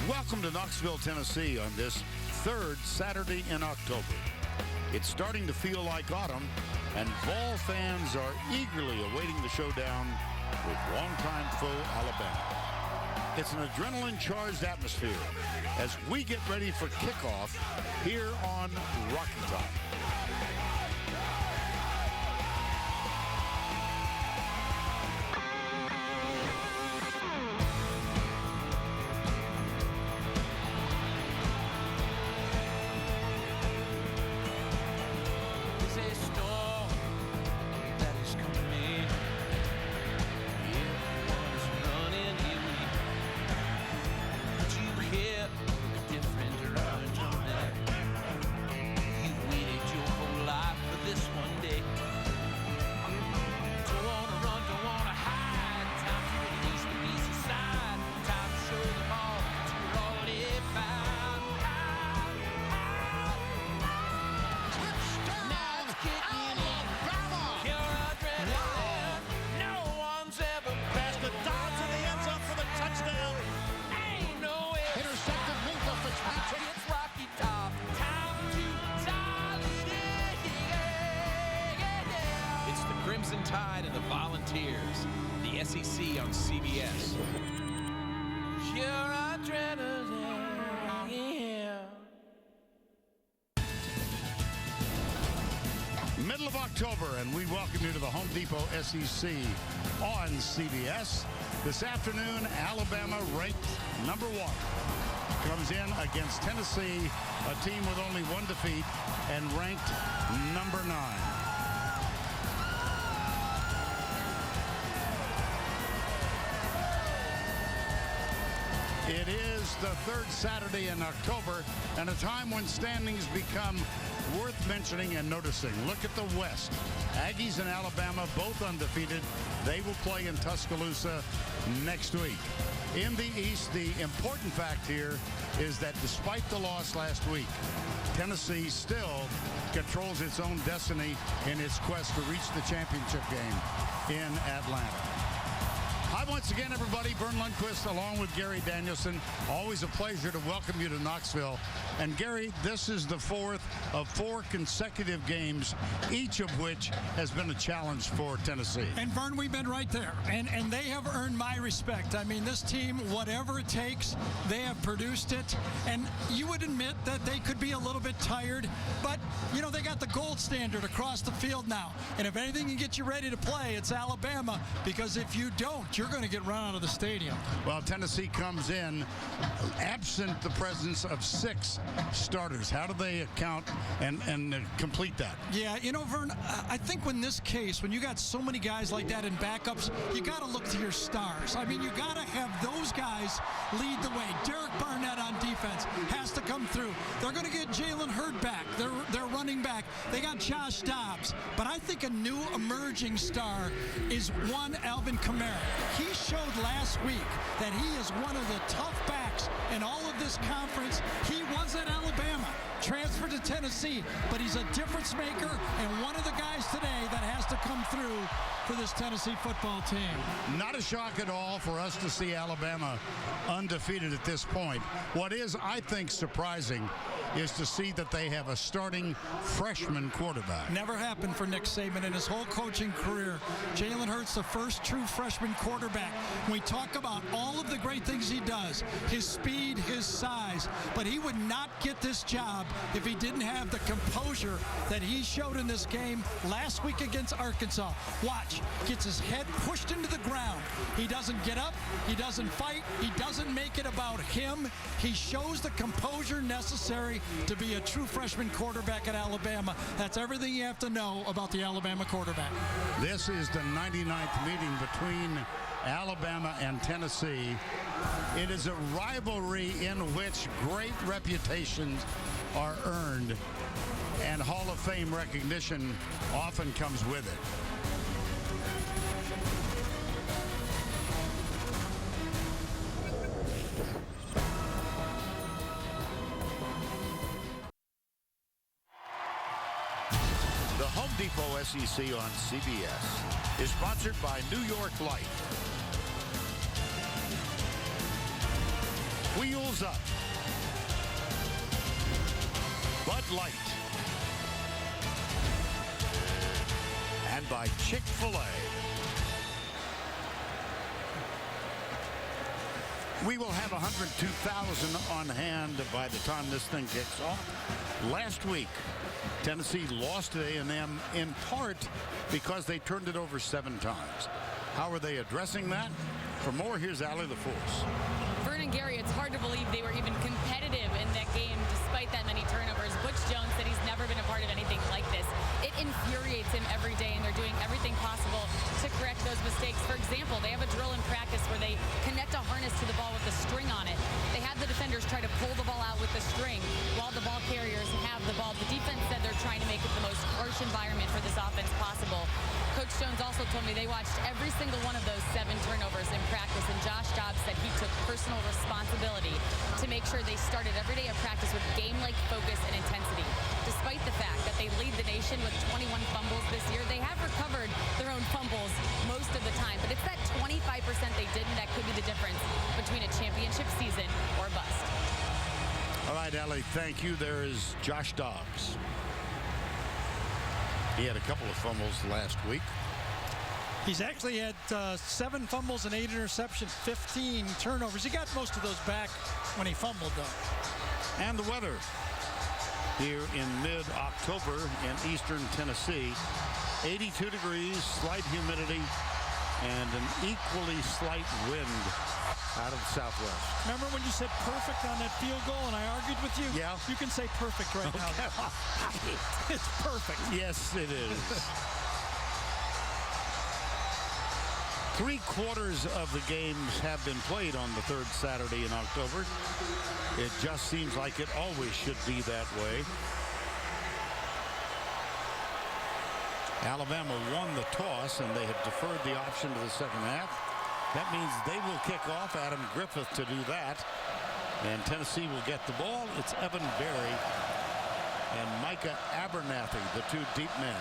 Welcome to Knoxville, Tennessee on this third Saturday in October. It's starting to feel like autumn, and Vol fans are eagerly awaiting the showdown with longtime foe Alabama. It's an adrenaline-charged atmosphere as we get ready for kickoff here on Rocky Top. Crimson Tide and the Volunteers, the SEC on CBS. Pure adrenaline, yeah. Middle of October, and we welcome you to the Home Depot SEC on CBS. This afternoon, Alabama, ranked number 1, comes in against Tennessee, a team with only 1 defeat, and ranked number 9. It is the third Saturday in October, and a time when standings become worth mentioning and noticing. Look at the West. Aggies and Alabama both undefeated. They will play in Tuscaloosa next week. In the East, the important fact here is that despite the loss last week, Tennessee still controls its own destiny in its quest to reach the championship game in Atlanta. Hi once again, everybody. Vern Lundquist along with Gary Danielson. Always a pleasure to welcome you to Knoxville. And Gary, this is the 4th of 4 consecutive games, each of which has been a challenge for Tennessee. And Vern, we've been right there. And they have earned my respect. I mean, this team, whatever it takes, they have produced it. And you would admit that they could be a little bit tired. But, you know, they got the gold standard across the field now. And if anything can get you ready to play, it's Alabama. Because if you don't, you're going to get run out of the stadium. Well, Tennessee comes in absent the presence of 6 starters. How do they account and complete that? Yeah, you know, Vern, I think when you got so many guys like that in backups, you got to look to your stars. I mean, you got to have those guys lead the way. Derek Barnett on defense has to come through. They're going to get Jalen Hurd back. They're running back. They got Josh Dobbs. But I think a new emerging star is one Alvin Kamara. He showed last week that he is one of the tough backs in all of this conference. He was at Alabama, transferred to Tennessee, but he's a difference maker and one of the guys today that has to come through for this Tennessee football team. Not a shock at all for us to see Alabama undefeated at this point. What is, I think, surprising is to see that they have a starting freshman quarterback. Never happened for Nick Saban in his whole coaching career. Jalen Hurts, the first true freshman quarterback. We talk about all of the great things he does, his speed, his size, but he would not get this job if he didn't have the composure that he showed in this game last week against Arkansas. Watch, gets his head pushed into the ground. He doesn't get up, he doesn't fight, he doesn't make it about him. He shows the composure necessary to be a true freshman quarterback at Alabama. That's everything you have to know about the Alabama quarterback. This is the 99th meeting between Alabama and Tennessee. It is a rivalry in which great reputations are earned, and Hall of Fame recognition often comes with it. The Home Depot SEC on CBS is sponsored by New York Life. Wheels Wheels Up, Bud Light, and by Chick-fil-A. We will have 102,000 on hand by the time this thing kicks off. Last week, Tennessee lost to A&M in part because they turned it over 7 times. How are they addressing that? For more, here's Allie LaForce. Vernon Gary, it's hard to believe they were even competitive in that game despite that many turnovers. Butch Jones said he's never been a part of anything like this. It infuriates him every day, and they're doing everything possible to correct those mistakes. For example, they have a drill in practice where they connect a harness to the ball with a string on it. They have the defenders try to pull the ball out with the string while the ball carriers have the ball. The defense said they're trying to make it the most harsh environment for this offense possible. Coach Jones also told me they watched every single one of those 7 turnovers in practice, and Josh Dobbs said he took personal responsibility to make sure they started every day of practice with game-like focus and intensity. Despite the fact that they lead the nation with 21 fumbles this year, they have recovered their own fumbles most of the time, but it's that 25% they didn't that could be the difference between a championship season or bust. All right, Allie, thank you. There is Josh Dobbs. He had a couple of fumbles last week. He's actually had 7 fumbles and 8 interceptions, 15 turnovers. He got most of those back when he fumbled, though. And the weather here in mid-October in eastern Tennessee. 82 degrees, slight humidity, and an equally slight wind out of the southwest. Remember when you said perfect on that field goal and I argued with you? Yeah. You can say perfect right now. It's perfect. Yes, it is. 3/4 of the games have been played on the 3rd Saturday in October. It just seems like it always should be that way. Alabama won the toss, and they have deferred the option to the second half. That means they will kick off. Adam Griffith to do that. And Tennessee will get the ball. It's Evan Berry and Micah Abernathy, the 2 deep men.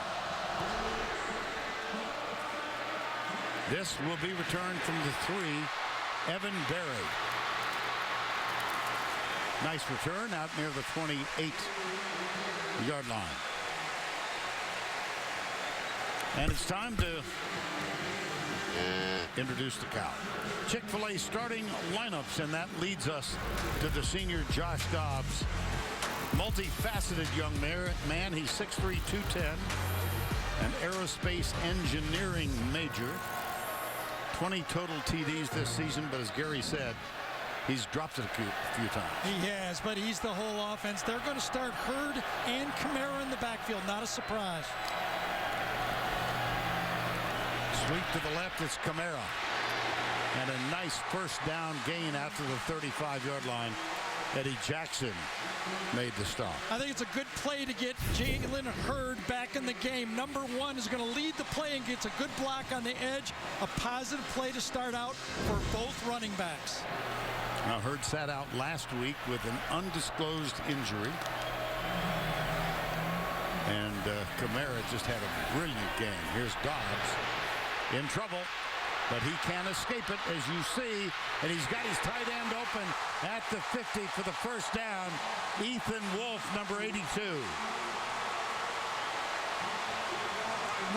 This will be returned from the 3, Evan Berry. Nice return out near the 28-yard line. And it's time to introduce the cow. Chick-fil-A starting lineups, and that leads us to the senior Josh Dobbs. Multifaceted young man. He's 6'3", 210, an aerospace engineering major. 20 total TDs this season, but as Gary said, he's dropped it a few times. He has, but he's the whole offense. They're going to start Hurd and Kamara in the backfield. Not a surprise. Sweep to the left, it's Kamara. And a nice first down gain after the 35-yard line. Eddie Jackson made the stop. I think it's a good play to get Jalen Hurd back in the game. Number 1 is going to lead the play and gets a good block on the edge. A positive play to start out for both running backs. Now Hurd sat out last week with an undisclosed injury. And Kamara just had a brilliant game. Here's Dobbs in trouble, but he can't escape it, as you see, and he's got his tight end open at the 50 for the first down. Ethan Wolf, number 82.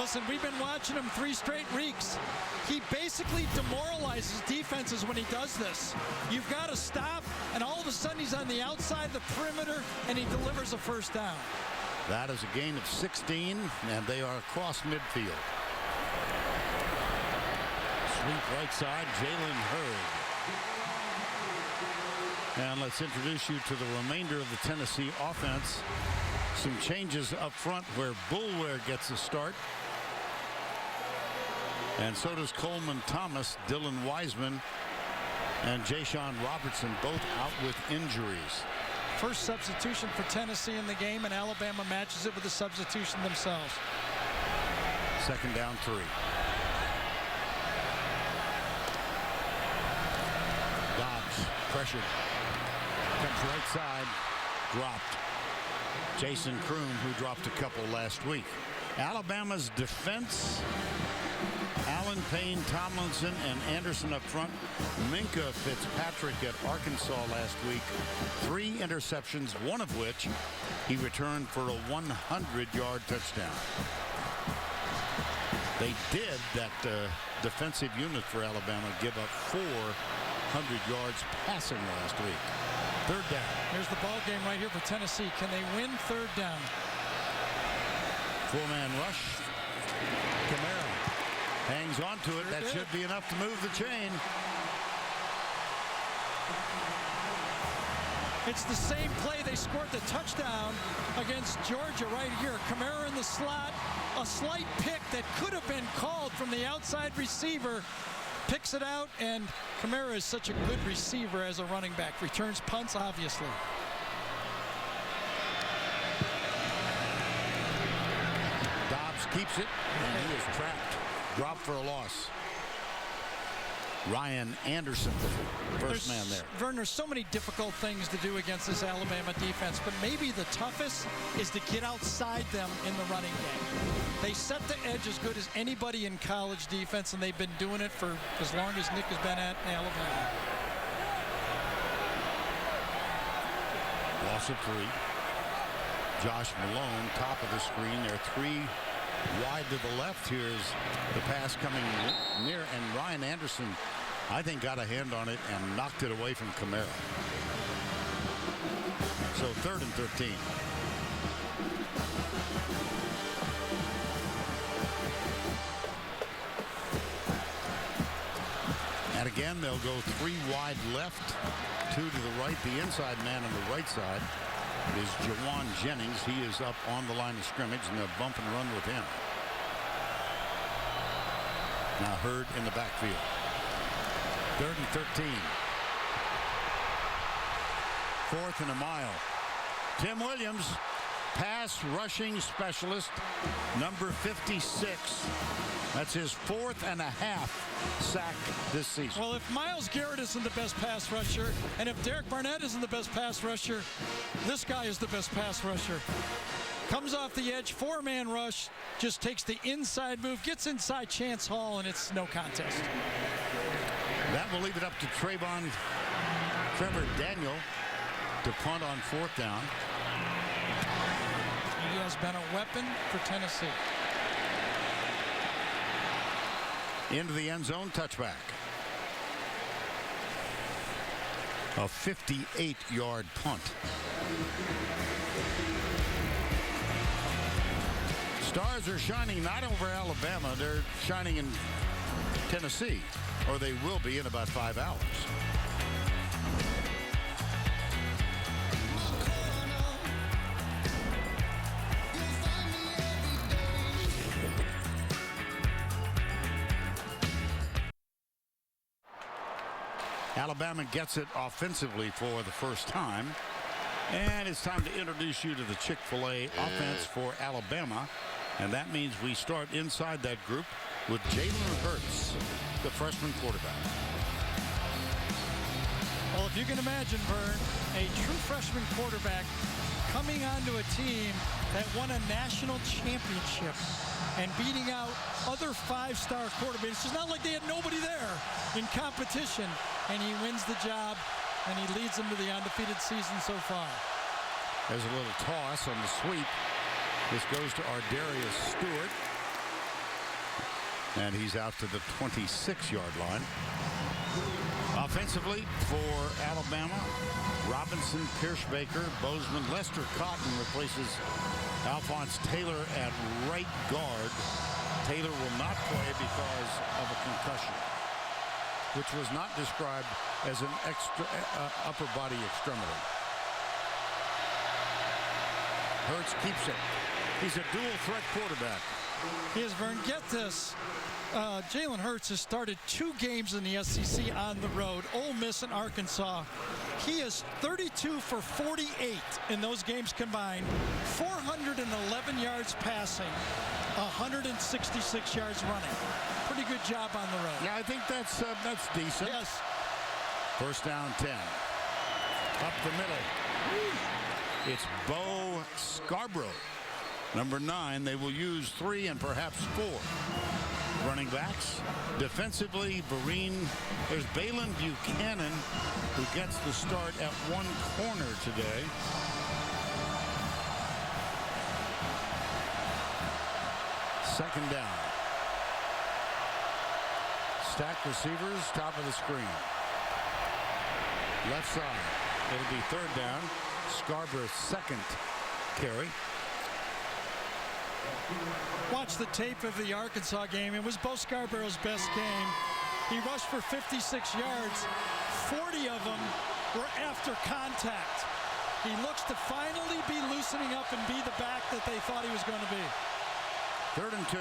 Listen, we've been watching him 3 straight weeks. He basically demoralizes defenses when he does this. You've got to stop, and all of a sudden he's on the outside, the perimeter, and he delivers a first down. That is a gain of 16, and they are across midfield. Sweep right side, Jalen Hurd. And let's introduce you to the remainder of the Tennessee offense. Some changes up front where Boulware gets a start. And so does Coleman Thomas, Dylan Wiseman, and Jashawn Robertson, both out with injuries. First substitution for Tennessee in the game, and Alabama matches it with the substitution themselves. Second down 3. Dobbs pressured. Comes right side. Dropped. Jason Kroom, who dropped a couple last week. Alabama's defense. Allen, Payne, Tomlinson, and Anderson up front. Minka Fitzpatrick at Arkansas last week. 3 interceptions, one of which he returned for a 100-yard touchdown. They did, that defensive unit for Alabama, give up 400 yards passing last week. Third down. Here's the ball game right here for Tennessee. Can they win third down? 4-man rush. Kamara hangs on to it. That should be enough to move the chain. It's the same play they scored the touchdown against Georgia right here. Kamara in the slot. A slight pick that could have been called from the outside receiver. Picks it out, and Kamara is such a good receiver as a running back. Returns punts, obviously. Dobbs keeps it, and he is trapped. Dropped for a loss. Ryan Anderson, first man there. Vern, there's so many difficult things to do against this Alabama defense, but maybe the toughest is to get outside them in the running game. They set the edge as good as anybody in college defense, and they've been doing it for as long as Nick has been at Alabama. Loss of 3. Josh Malone, top of the screen. There are 3 wide to the left. Here's the pass coming near, and Ryan Anderson, I think, got a hand on it and knocked it away from Kamara. So 3rd and 13. And again, they'll go 3 wide left, 2 to the right. The inside man on the right side is Jawan Jennings. He is up on the line of scrimmage, and they'll bump and run with him. Now Hurd in the backfield. 3rd and 13. 4th and a mile. Tim Williams, pass rushing specialist, number 56. That's his 4th and a half sack this season. Well, if Myles Garrett isn't the best pass rusher, and if Derek Barnett isn't the best pass rusher, this guy is the best pass rusher. Comes off the edge, 4-man rush, just takes the inside move, gets inside Chance Hall, and it's no contest. That will leave it up to Trevor Daniel to punt on 4th down. He has been a weapon for Tennessee. Into the end zone, touchback. A 58-yard punt. Stars are shining not over Alabama, they're shining in Tennessee, or they will be in about 5 hours. Alabama gets it offensively for the first time. And it's time to introduce you to the Chick-fil-A offense for Alabama. And that means we start inside that group with Jalen Hurts, the freshman quarterback. Well, if you can imagine, Vern, a true freshman quarterback coming onto a team that won a national championship and beating out other 5-star quarterbacks. It's not like they had nobody there in competition, and he wins the job, and he leads them to the undefeated season so far. There's a little toss on the sweep. This goes to Ardarius Stewart, and he's out to the 26-yard line. Offensively for Alabama, Robinson, Pierschbaker, Bozeman, Lester Cotton replaces Alphonse Taylor at right guard. Taylor will not play because of a concussion, which was not described as an upper body extremity. Hurts keeps it. He's a dual threat quarterback. He is, Vern. Get this. Jalen Hurts has started 2 games in the SEC on the road, Ole Miss and Arkansas. He is 32 for 48 in those games combined, 411 yards passing, 166 yards running. Pretty good job on the road. Yeah, I think that's decent. Yes. First down 10. Up the middle. It's Bo Scarborough. Number 9. They will use 3 and perhaps 4. running backs. Defensively, there's Balin Buchanan, who gets the start at one corner today. Second down. Stacked receivers, top of the screen. Left side. It'll be third down. Scarborough's second carry. Watch the tape of the Arkansas game. It was Bo Scarborough's best game. He rushed for 56 yards. 40 of them were after contact. He looks to finally be loosening up and be the back that they thought he was going to be. 3rd and 2.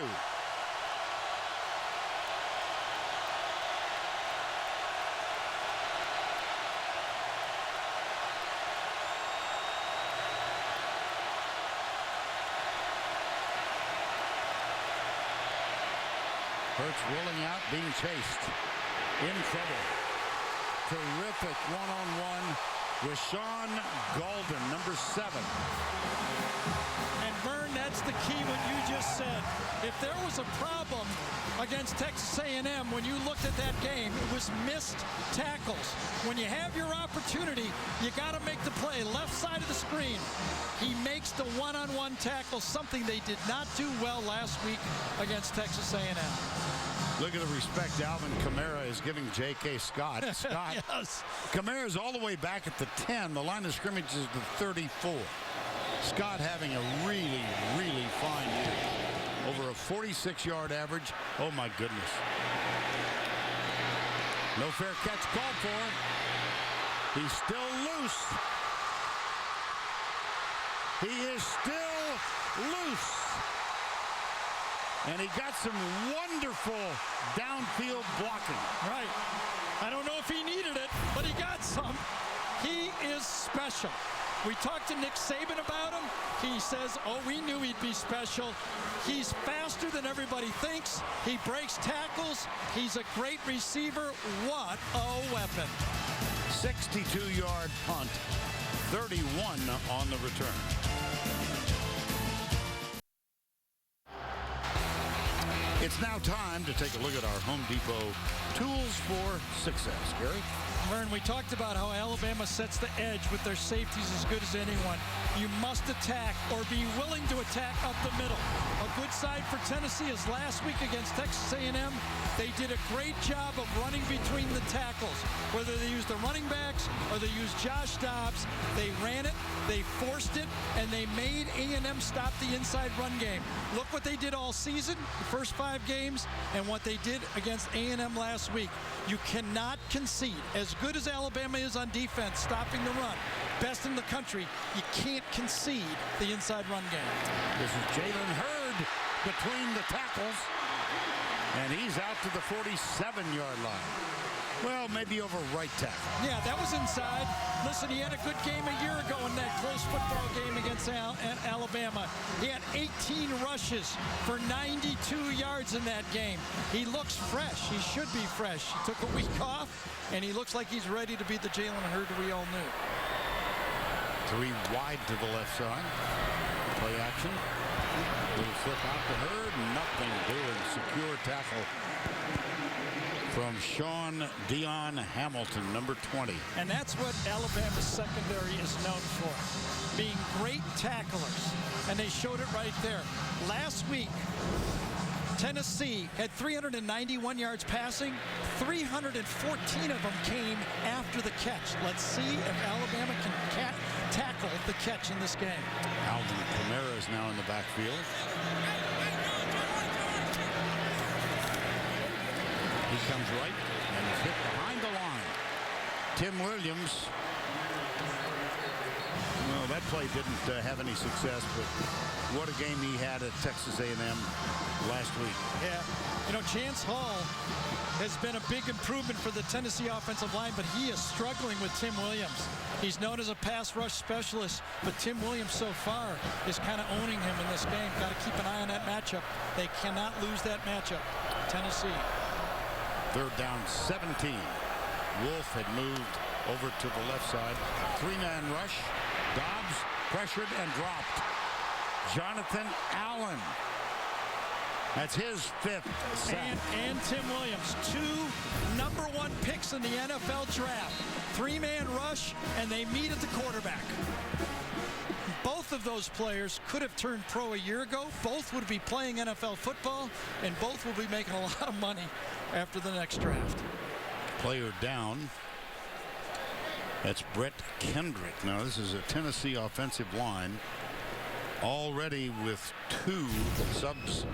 Hurts rolling out, being chased. In trouble. Terrific one-on-one. Rashawn Golden, number 7. And Vern, that's the key what you just said. If there was a problem against Texas A&M when you looked at that game, it was missed tackles. When you have your opportunity, you got to make the play. Left side of the screen. He makes the one-on-one tackle, something they did not do well last week against Texas A&M. Look at the respect Alvin Kamara is giving J.K. Scott. Scott, Yes. Kamara's all the way back at the 10. The line of scrimmage is the 34. Scott having a really, really fine year. Over a 46-yard average. Oh, my goodness. No fair catch called for. He's still loose. He is still loose. And he got some wonderful downfield blocking. Right. I don't know if he needed it, but he got some. He is special. We talked to Nick Saban about him. He says, oh, we knew he'd be special. He's faster than everybody thinks. He breaks tackles. He's a great receiver. What a weapon. 62-yard punt. 31 on the return. It's now time to take a look at our Home Depot tools for success. Gary? Vern, we talked about how Alabama sets the edge with their safeties as good as anyone. You must attack or be willing to attack up the middle. A good side for Tennessee is last week against Texas A&M. They did a great job of running between the tackles. Whether they used the running backs or they used Josh Dobbs, they ran it, they forced it, and they made A&M stop the inside run game. Look what they did all season, the first 5 games, and what they did against A&M last week. You cannot concede. As good as Alabama is on defense, stopping the run, best in the country, you can't concede the inside run game. This is Jalen Hurd between the tackles, and he's out to the 47-yard line. Well, maybe over right tackle. Yeah, that was inside. Listen, he had a good game a year ago in that close football game against Alabama. He had 18 rushes for 92 yards in that game. He looks fresh. He should be fresh. He took a week off, and he looks like he's ready to be the Jalen Hurd we all knew. 3 wide to the left side. Play action. Little flip out to Hurd. Nothing doing. Secure tackle from Sean Dion Hamilton, number 20. And that's what Alabama's secondary is known for, being great tacklers. And they showed it right there. Last week, Tennessee had 391 yards passing. 314 of them came after the catch. Let's see if Alabama can tackle the catch in this game. Alvin Kamara is now in the backfield. He comes right and is hit behind the line. Tim Williams. Well, that play didn't have any success, but what a game he had at Texas A&M last week. Yeah, you know, Chance Hall has been a big improvement for the Tennessee offensive line, but he is struggling with Tim Williams. He's known as a pass rush specialist, but Tim Williams so far is kind of owning him in this game. Got to keep an eye on that matchup. They cannot lose that matchup. Tennessee. 3rd down, 17. Wolf had moved over to the left side. 3-man rush. Dobbs pressured and dropped. Jonathan Allen That's his 5th sack. And Tim Williams, 2 #1 picks in the NFL draft. 3-man rush, and they meet at the quarterback. Both of those players could have turned pro a year ago. Both would be playing NFL football, and both will be making a lot of money after the next draft. Player down. That's Brett Kendrick. Now, this is a Tennessee offensive line already with 2 subs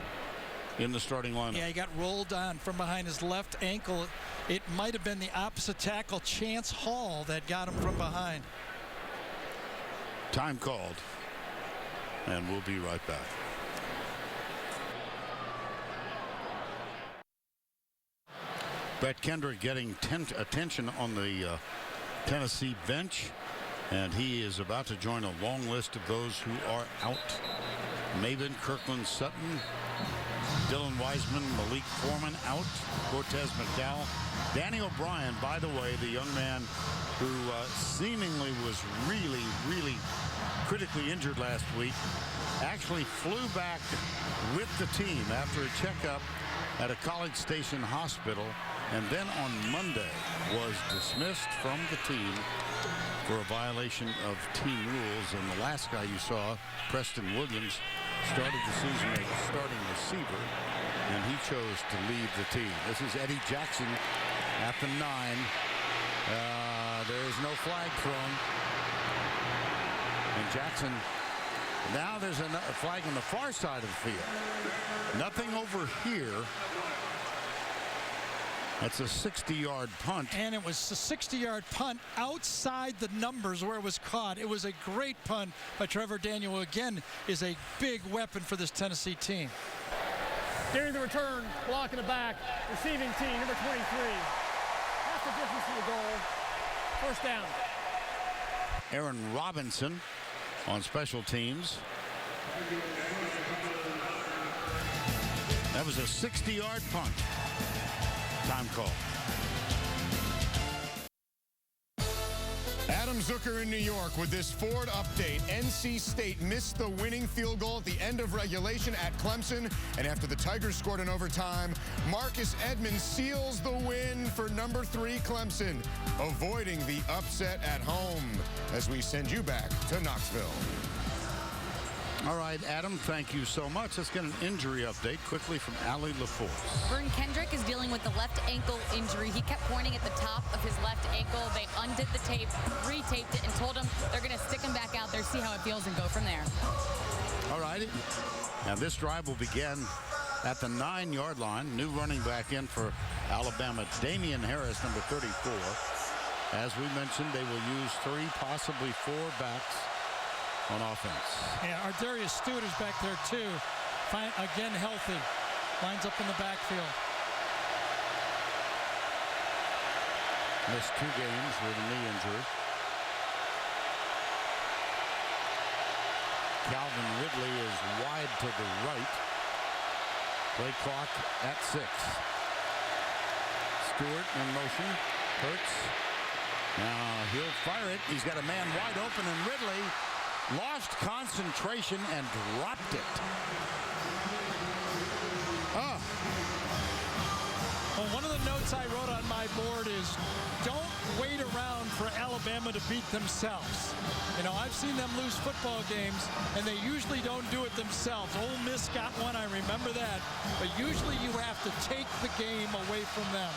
in the starting lineup. Yeah, he got rolled on from behind his left ankle. It might have been the opposite tackle, Chance Hall, that got him from behind. Time called. And we'll be right back. Brett Kendrick getting attention on the Tennessee bench, and he is about to join a long list of those who are out. Maven, Kirkland Sutton, Dylan Wiseman, Malik Foreman out, Cortez McDowell. Danny O'Brien, by the way, the young man who seemingly was really critically injured last week, actually flew back with the team after a checkup at a College Station hospital, and then on Monday was dismissed from the team for a violation of team rules. And the last guy you saw, Preston Williams, started the season as a starting receiver, and he chose to leave the team. This is Eddie Jackson at the 9. There is no flag thrown. And Jackson, now there's a flag on the far side of the field. Nothing over here. That's a 60-yard punt. And it was a 60-yard punt outside the numbers where it was caught. It was a great punt by Trevor Daniel, who again is a big weapon for this Tennessee team. During the return, block in the back, receiving team, number 23. Half the distance to the goal. First down. Aaron Robinson on special teams. That was a 60-yard punt. Time call. Adam Zucker in New York with this Ford update. NC State missed the winning field goal at the end of regulation at Clemson, and after the Tigers scored in overtime, Marcus Edmonds seals the win for number 3 Clemson, avoiding the upset at home as we send you back to Knoxville. All right, Adam, thank you so much. Let's get an injury update quickly from Allie LaForce. Vern Kendrick is dealing with the left ankle injury. He kept pointing at the top of his left ankle. They undid the tape, retaped it, and told him they're going to stick him back out there, see how it feels, and go from there. All right. Now this drive will begin at the 9-yard line. New running back in for Alabama, Damian Harris, number 34. As we mentioned, they will use 3, possibly 4 backs on offense. Yeah, Ardarius Stewart is back there too. Again, healthy. Lines up in the backfield. Missed 2 games with a knee injury. Calvin Ridley is wide to the right. Play clock at 6. Stewart in motion. Hurts. Now he'll fire it. He's got a man wide open, and Ridley lost concentration and dropped it. Well, one of the notes I wrote on my board is don't wait around for Alabama to beat themselves. You know, I've seen them lose football games, and they usually don't do it themselves. Ole Miss got one, I remember that. But usually you have to take the game away from them.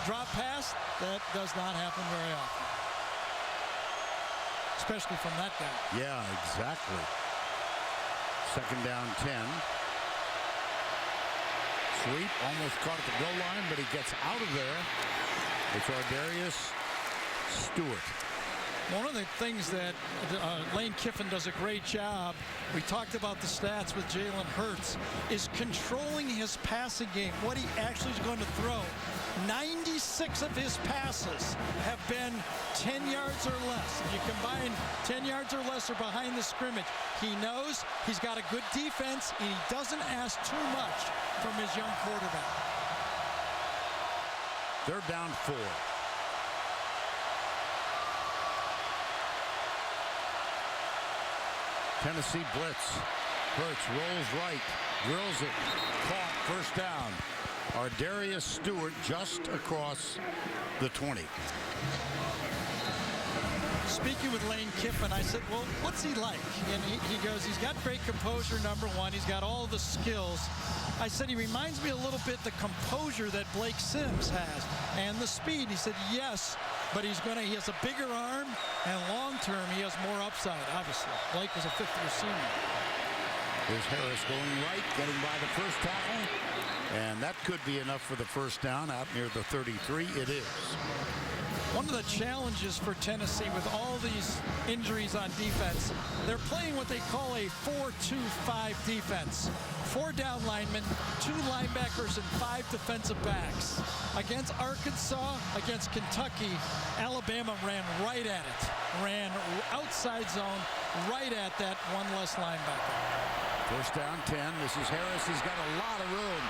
Drop pass, that does not happen very often. Especially from that guy. Yeah, exactly. Second down 10. Sweep, almost caught at the goal line, but he gets out of there. It's Ardarius Stewart. One of the things that Lane Kiffin does a great job, we talked about the stats with Jalen Hurts, is controlling his passing game, what he actually is going to throw. 96 of his passes have been 10 yards or less. If you combine 10 yards or less or behind the scrimmage, he knows he's got a good defense, and he doesn't ask too much from his young quarterback. They're down 4. Tennessee blitz. Hurts rolls right, drills it, caught, first down. Ardarius Stewart just across the 20. Speaking with Lane Kiffin, I said, well, what's he like? And he goes, he's got great composure, number one. He's got all the skills. I said, he reminds me a little bit the composure that Blake Sims has and the speed. He said, yes, but he has a bigger arm, and long term, he has more upside, obviously. Blake was a fifth-year senior. Here's Harris going right, getting by the first tackle. And that could be enough for the first down out near the 33. It is. One of the challenges for Tennessee with all these injuries on defense, they're playing what they call a 4-2-5 defense. 4 down linemen, 2 linebackers, and 5 defensive backs. Against Arkansas, against Kentucky, Alabama ran right at it. Ran outside zone, right at that one less linebacker. First down 10. This is Harris. He's got a lot of room,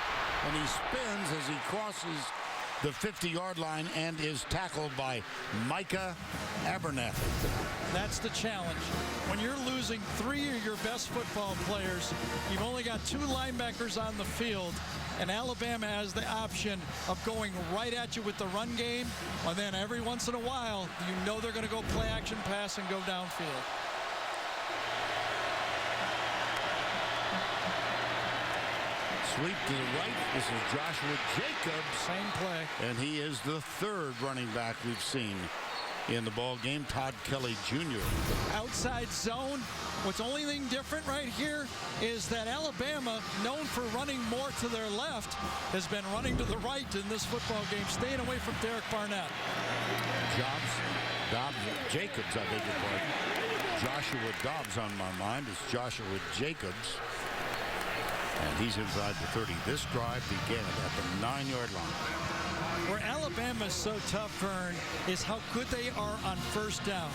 and he spins as he crosses the 50-yard line and is tackled by Micah Abernathy. That's the challenge. When you're losing 3 of your best football players, you've only got 2 linebackers on the field, and Alabama has the option of going right at you with the run game, and then every once in a while, you know they're going to go play action pass and go downfield. Sweep to the right. This is Joshua Jacobs. Same play. And he is the 3rd running back we've seen in the ball game. Todd Kelly Jr. Outside zone. What's only thing different right here is that Alabama, known for running more to their left, has been running to the right in this football game, staying away from Derek Barnett. Jacobs, I beg your pardon. Joshua Dobbs on my mind. It's Joshua Jacobs. And he's inside the 30. This drive began at the 9-yard line. Where Alabama is so tough, Vern, is how good they are on first down.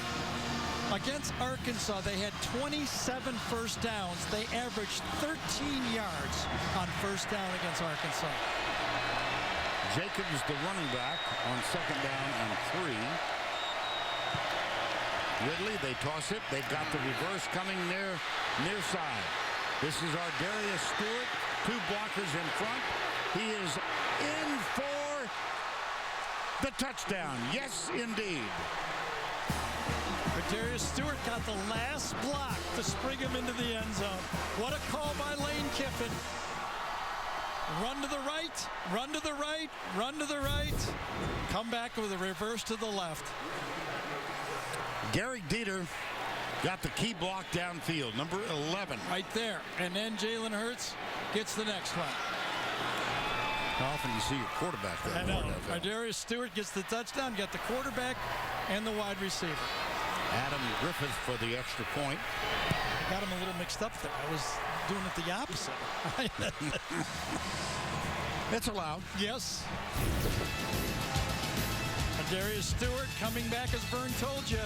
Against Arkansas, they had 27 first downs. They averaged 13 yards on first down against Arkansas. Jacobs, the running back, on 2nd down and 3. Ridley, they toss it. They've got the reverse coming near side. This is Ardarius Stewart, 2 blockers in front. He is in for the touchdown. Yes, indeed. Ardarius Stewart got the last block to spring him into the end zone. What a call by Lane Kiffin. Run to the right, run to the right, run to the right. Come back with a reverse to the left. Gary Dieter got the key block downfield, number 11. Right there. And then Jalen Hurts gets the next one. How often do you see your quarterback there? I know. Ardarius Stewart gets the touchdown, got the quarterback and the wide receiver. Adam Griffith for the extra point. I got him a little mixed up there. I was doing it the opposite. It's allowed. Yes. Ardarius Stewart coming back, as Vern told you,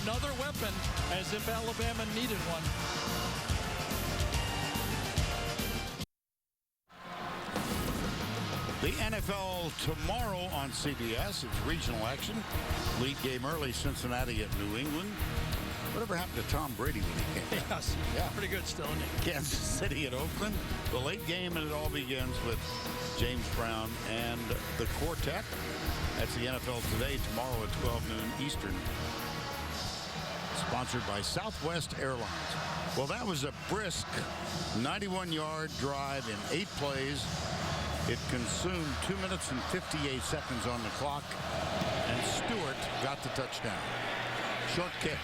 another weapon, as if Alabama needed one. The NFL tomorrow on CBS. It's regional action. Lead game early, Cincinnati at New England. Whatever happened to Tom Brady when he came back? Yes, yeah, pretty good still, isn't he? Kansas City at Oakland. The late game, and it all begins with James Brown and the quartet. That's the NFL Today tomorrow at 12 noon Eastern. Sponsored by Southwest Airlines. Well, that was a brisk 91-yard drive in 8 plays. It consumed 2 minutes and 58 seconds on the clock, and Stewart got the touchdown. Short kick.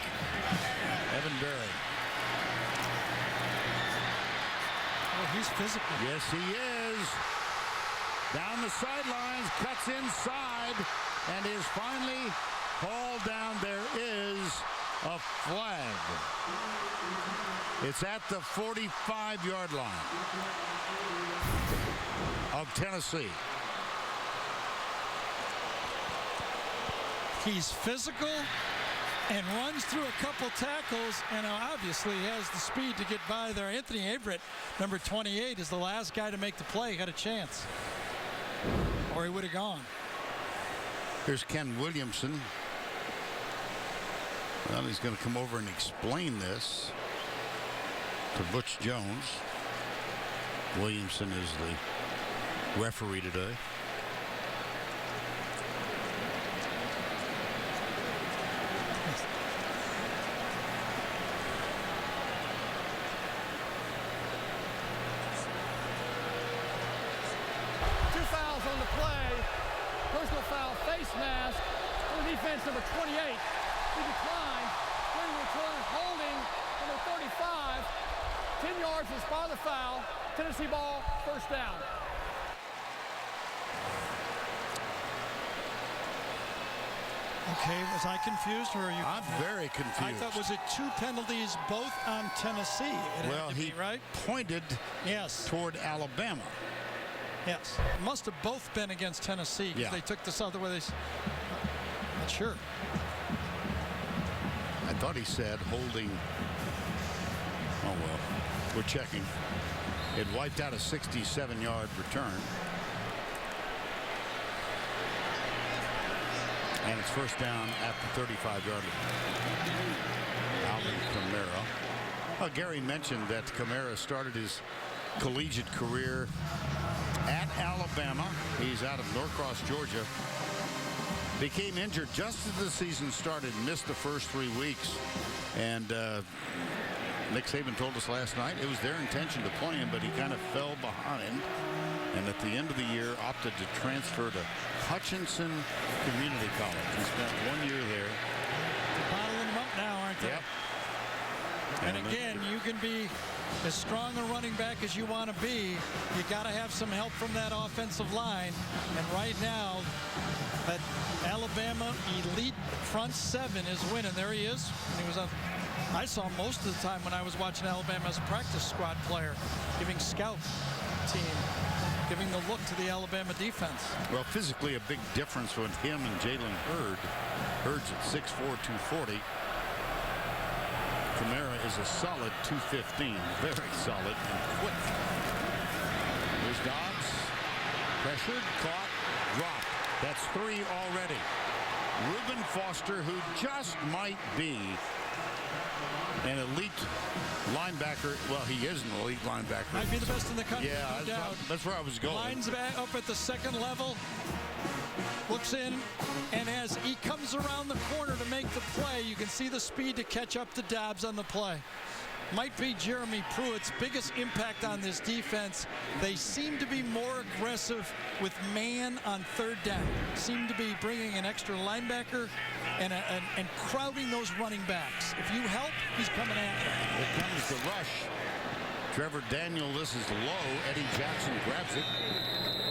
Evan Berry. Oh, he's physical. Yes, he is. Down the sidelines, cuts inside, and is finally hauled down. There is a flag. It's at the 45-yard line of Tennessee. He's physical and runs through a couple tackles, and obviously has the speed to get by there. Anthony Averett, number 28, is the last guy to make the play. Had a chance, or he would have gone. Here's Ken Williamson. Well, he's going to come over and explain this. to Butch Jones. Williamson is the referee today. Two fouls on the play. Personal foul, face mask. On the defense, number 28. He declined. When return, holding number 35. 10 yards in spot of the foul. Tennessee ball, first down. Okay, was I confused or are you? I'm very confused. I thought, was it 2 penalties both on Tennessee? It had Well, to he be, right? pointed Yes. toward Alabama. Yes. It must have both been against Tennessee because Yeah. they took this other way. Not sure. I thought he said holding. Oh, well, we're checking. It wiped out a 67-yard return. And it's first down at the 35-yard line. Alvin Kamara. Well, Gary mentioned that Kamara started his collegiate career at Alabama. He's out of Norcross, Georgia. Became injured just as the season started, missed the first 3 weeks. And Nick Saban told us last night it was their intention to play him, but he kind of fell behind. And at the end of the year, opted to transfer to Hutchinson Community College. He spent 1 year there. They're bottling them up now, aren't they? Yep. And again, you can be as strong a running back as you want to be. You got to have some help from that offensive line. And right now, that Alabama elite front seven is winning. There he is. And he was on. I saw him most of the time when I was watching Alabama as a practice squad player, giving scout team, giving the look to the Alabama defense. Well, physically a big difference with him and Jalen Hurd. Hurd's at 6'4", 240. Kamara is a solid 215. Very solid and quick. Here's Dobbs. Pressured, caught, dropped. That's 3 already. Reuben Foster, who just might be an elite linebacker. Well, he is an elite linebacker. Might be the best in the country, Yeah, no doubt. that's where I was going. Lines back up at the second level. Looks in, and as he comes around the corner to make the play, you can see the speed to catch up to Dobbs on the play. Might be Jeremy Pruitt's biggest impact on this defense. They seem to be more aggressive with man on third down. Seem to be bringing an extra linebacker and crowding those running backs. If you help, he's coming after. Here comes the rush. Trevor Daniel, this is low. Eddie Jackson grabs it.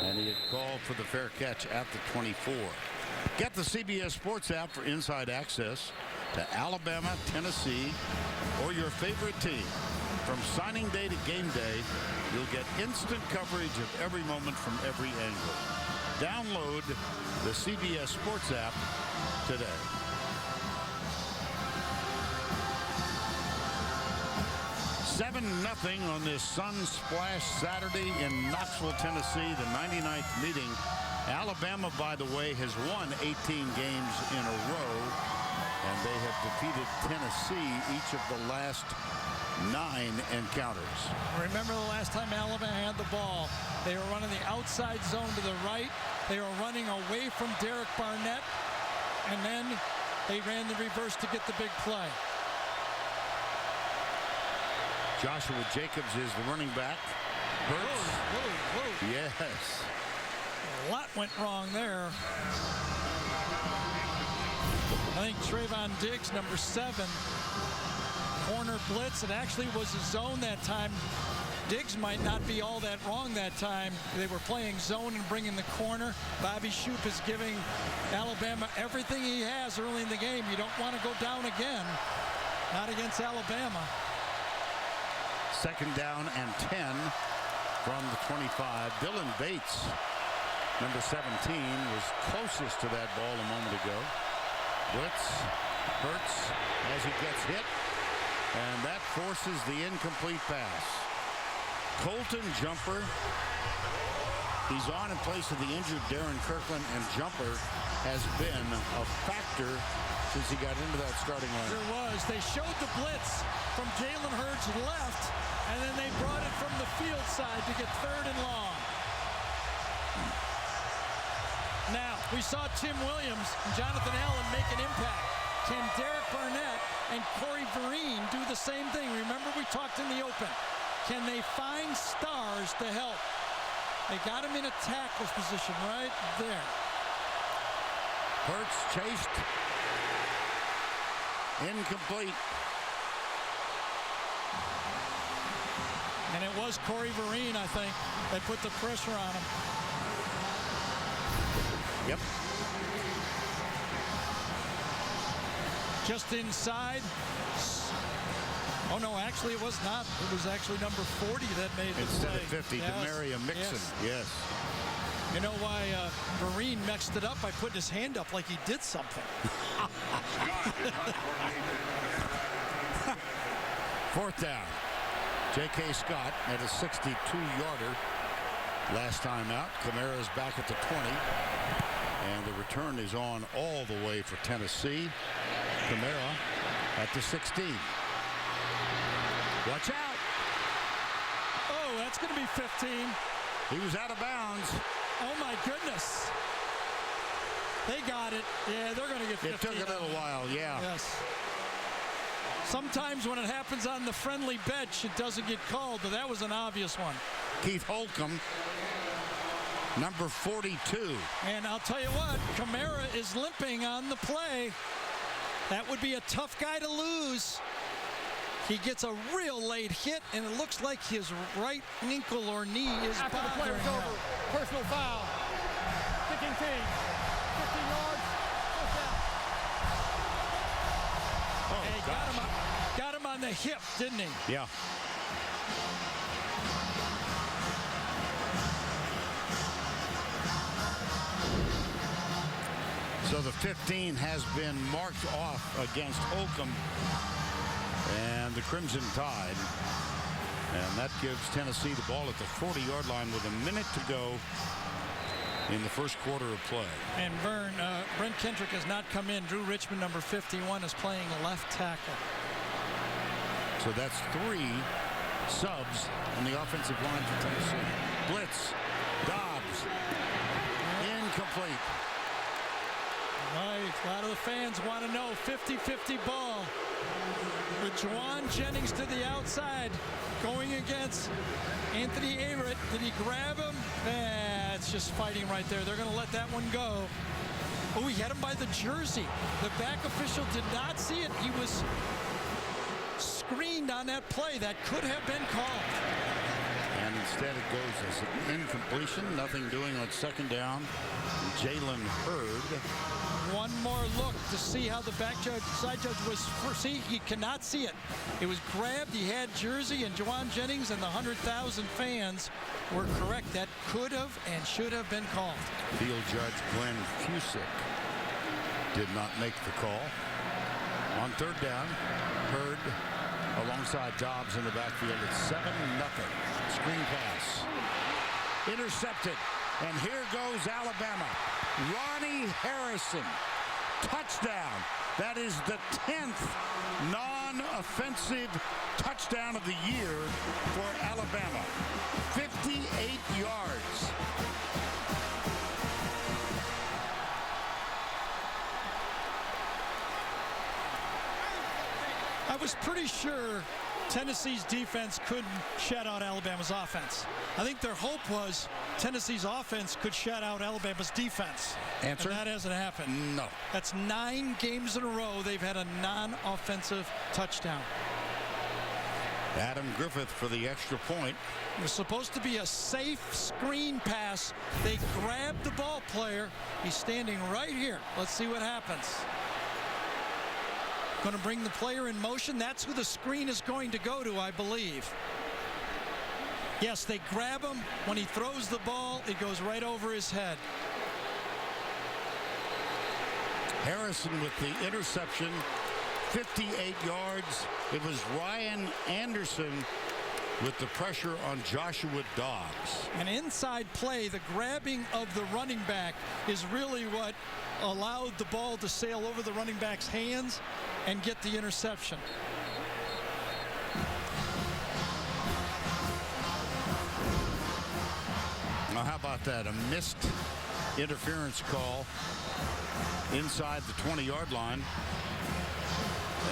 And he had called for the fair catch at the 24. Get the CBS Sports app for inside access to Alabama, Tennessee, or your favorite team. From signing day to game day, you'll get instant coverage of every moment from every angle. Download the CBS Sports app today. Nothing on this sun-splashed Saturday in Knoxville, Tennessee, the 99th meeting. Alabama, by the way, has won 18 games in a row, and they have defeated Tennessee each of the last 9 encounters. Remember the last time Alabama had the ball, they were running the outside zone to the right. They were running away from Derek Barnett, and then they ran the reverse to get the big play. Joshua Jacobs is the running back. Hurts. Whoa. Yes. A lot went wrong there. I think Trayvon Diggs, number 7, corner blitz. It actually was a zone that time. Diggs might not be all that wrong that time. They were playing zone and bringing the corner. Bobby Shoop is giving Alabama everything he has early in the game. You don't want to go down again. Not against Alabama. Second down and 10 from the 25. Dylan Bates, number 17, was closest to that ball a moment ago. Blitz, Hurts as he gets hit, and that forces the incomplete pass. Colton Jumper, he's on in place of the injured Darren Kirkland, and Jumper has been a factor since he got into that starting line. There was. They showed the blitz from Jalen Hurts left, And then they brought it from the field side to get 3rd and long. Now, we saw Tim Williams and Jonathan Allen make an impact. Can Derek Barnett and Corey Vereen do the same thing? Remember, we talked in the open. Can they find stars to help? They got him in a tackle's position right there. Hurts chased. Incomplete. And it was Corey Vereen, I think, that put the pressure on him. Yep. Just inside. Oh, no, actually it was not. It was actually number 40 that made the Instead play. of 50, Yes. Demaria Mixon. Yes. You know why Vereen mixed it up by putting his hand up like he did something. 4th down. J.K. Scott at a 62-yarder last time out. Kamara's back at the 20. And the return is on all the way for Tennessee. Kamara at the 16. Watch out. Oh, that's going to be 15. He was out of bounds. Oh, my goodness. They got it. Yeah, they're going to get 15. It took a little while, yeah. Yes. Sometimes when it happens on the friendly bench, it doesn't get called, but that was an obvious one. Keith Holcomb, number 42. And I'll tell you what, Kamara is limping on the play. That would be a tough guy to lose. He gets a real late hit, and it looks like his right ankle or knee is After the play bothering was him. over, personal foul. Kicking team. 15 yards. 1st down. Hey, got him on the hip, didn't he? Yeah. So the 15 has been marked off against Holcomb and the Crimson Tide. And that gives Tennessee the ball at the 40-yard line with a minute to go in the first quarter of play. And Brent Kendrick has not come in. Drew Richmond, number 51, is playing left tackle. So that's 3 subs on the offensive line for Tennessee. Blitz. Dobbs. Incomplete. Right, a lot of the fans want to know 50-50 ball. With Juwan Jennings to the outside, going against Anthony Averett. Did he grab him? It's just fighting right there. They're going to let that one go. Oh, he had him by the jersey. The back official did not see it. He was screened on that play. That could have been called. And instead it goes as an incompletion. Nothing doing on 2nd down. Jalen Hurd. One more look to see how the side judge was. See, he cannot see it. It was grabbed. He had jersey, and Juwan Jennings and the 100,000 fans were correct. That could have and should have been called. Field judge Glenn Fusick did not make the call. On 3rd down, Hurd alongside Dobbs in the backfield. It's 7-0. Screen pass. Intercepted. And here goes Alabama. Ronnie Harrison. Touchdown. That is the 10th non-offensive touchdown of the year for Alabama. 58 yards. I was pretty sure Tennessee's defense couldn't shut out Alabama's offense. I think their hope was Tennessee's offense could shut out Alabama's defense. Answer? And that hasn't happened. No. That's 9 games in a row they've had a non-offensive touchdown. Adam Griffith for the extra point. It was supposed to be a safe screen pass. They grabbed the ball player. He's standing right here. Let's see what happens. Going to bring the player in motion. That's who the screen is going to go to, I believe. Yes, they grab him. When he throws the ball, it goes right over his head. Harrison with the interception, 58 yards. It was Ryan Anderson with the pressure on Joshua Dobbs. An inside play, the grabbing of the running back is really what allowed the ball to sail over the running back's hands and get the interception. Well, how about that? A missed interference call inside the 20-yard line.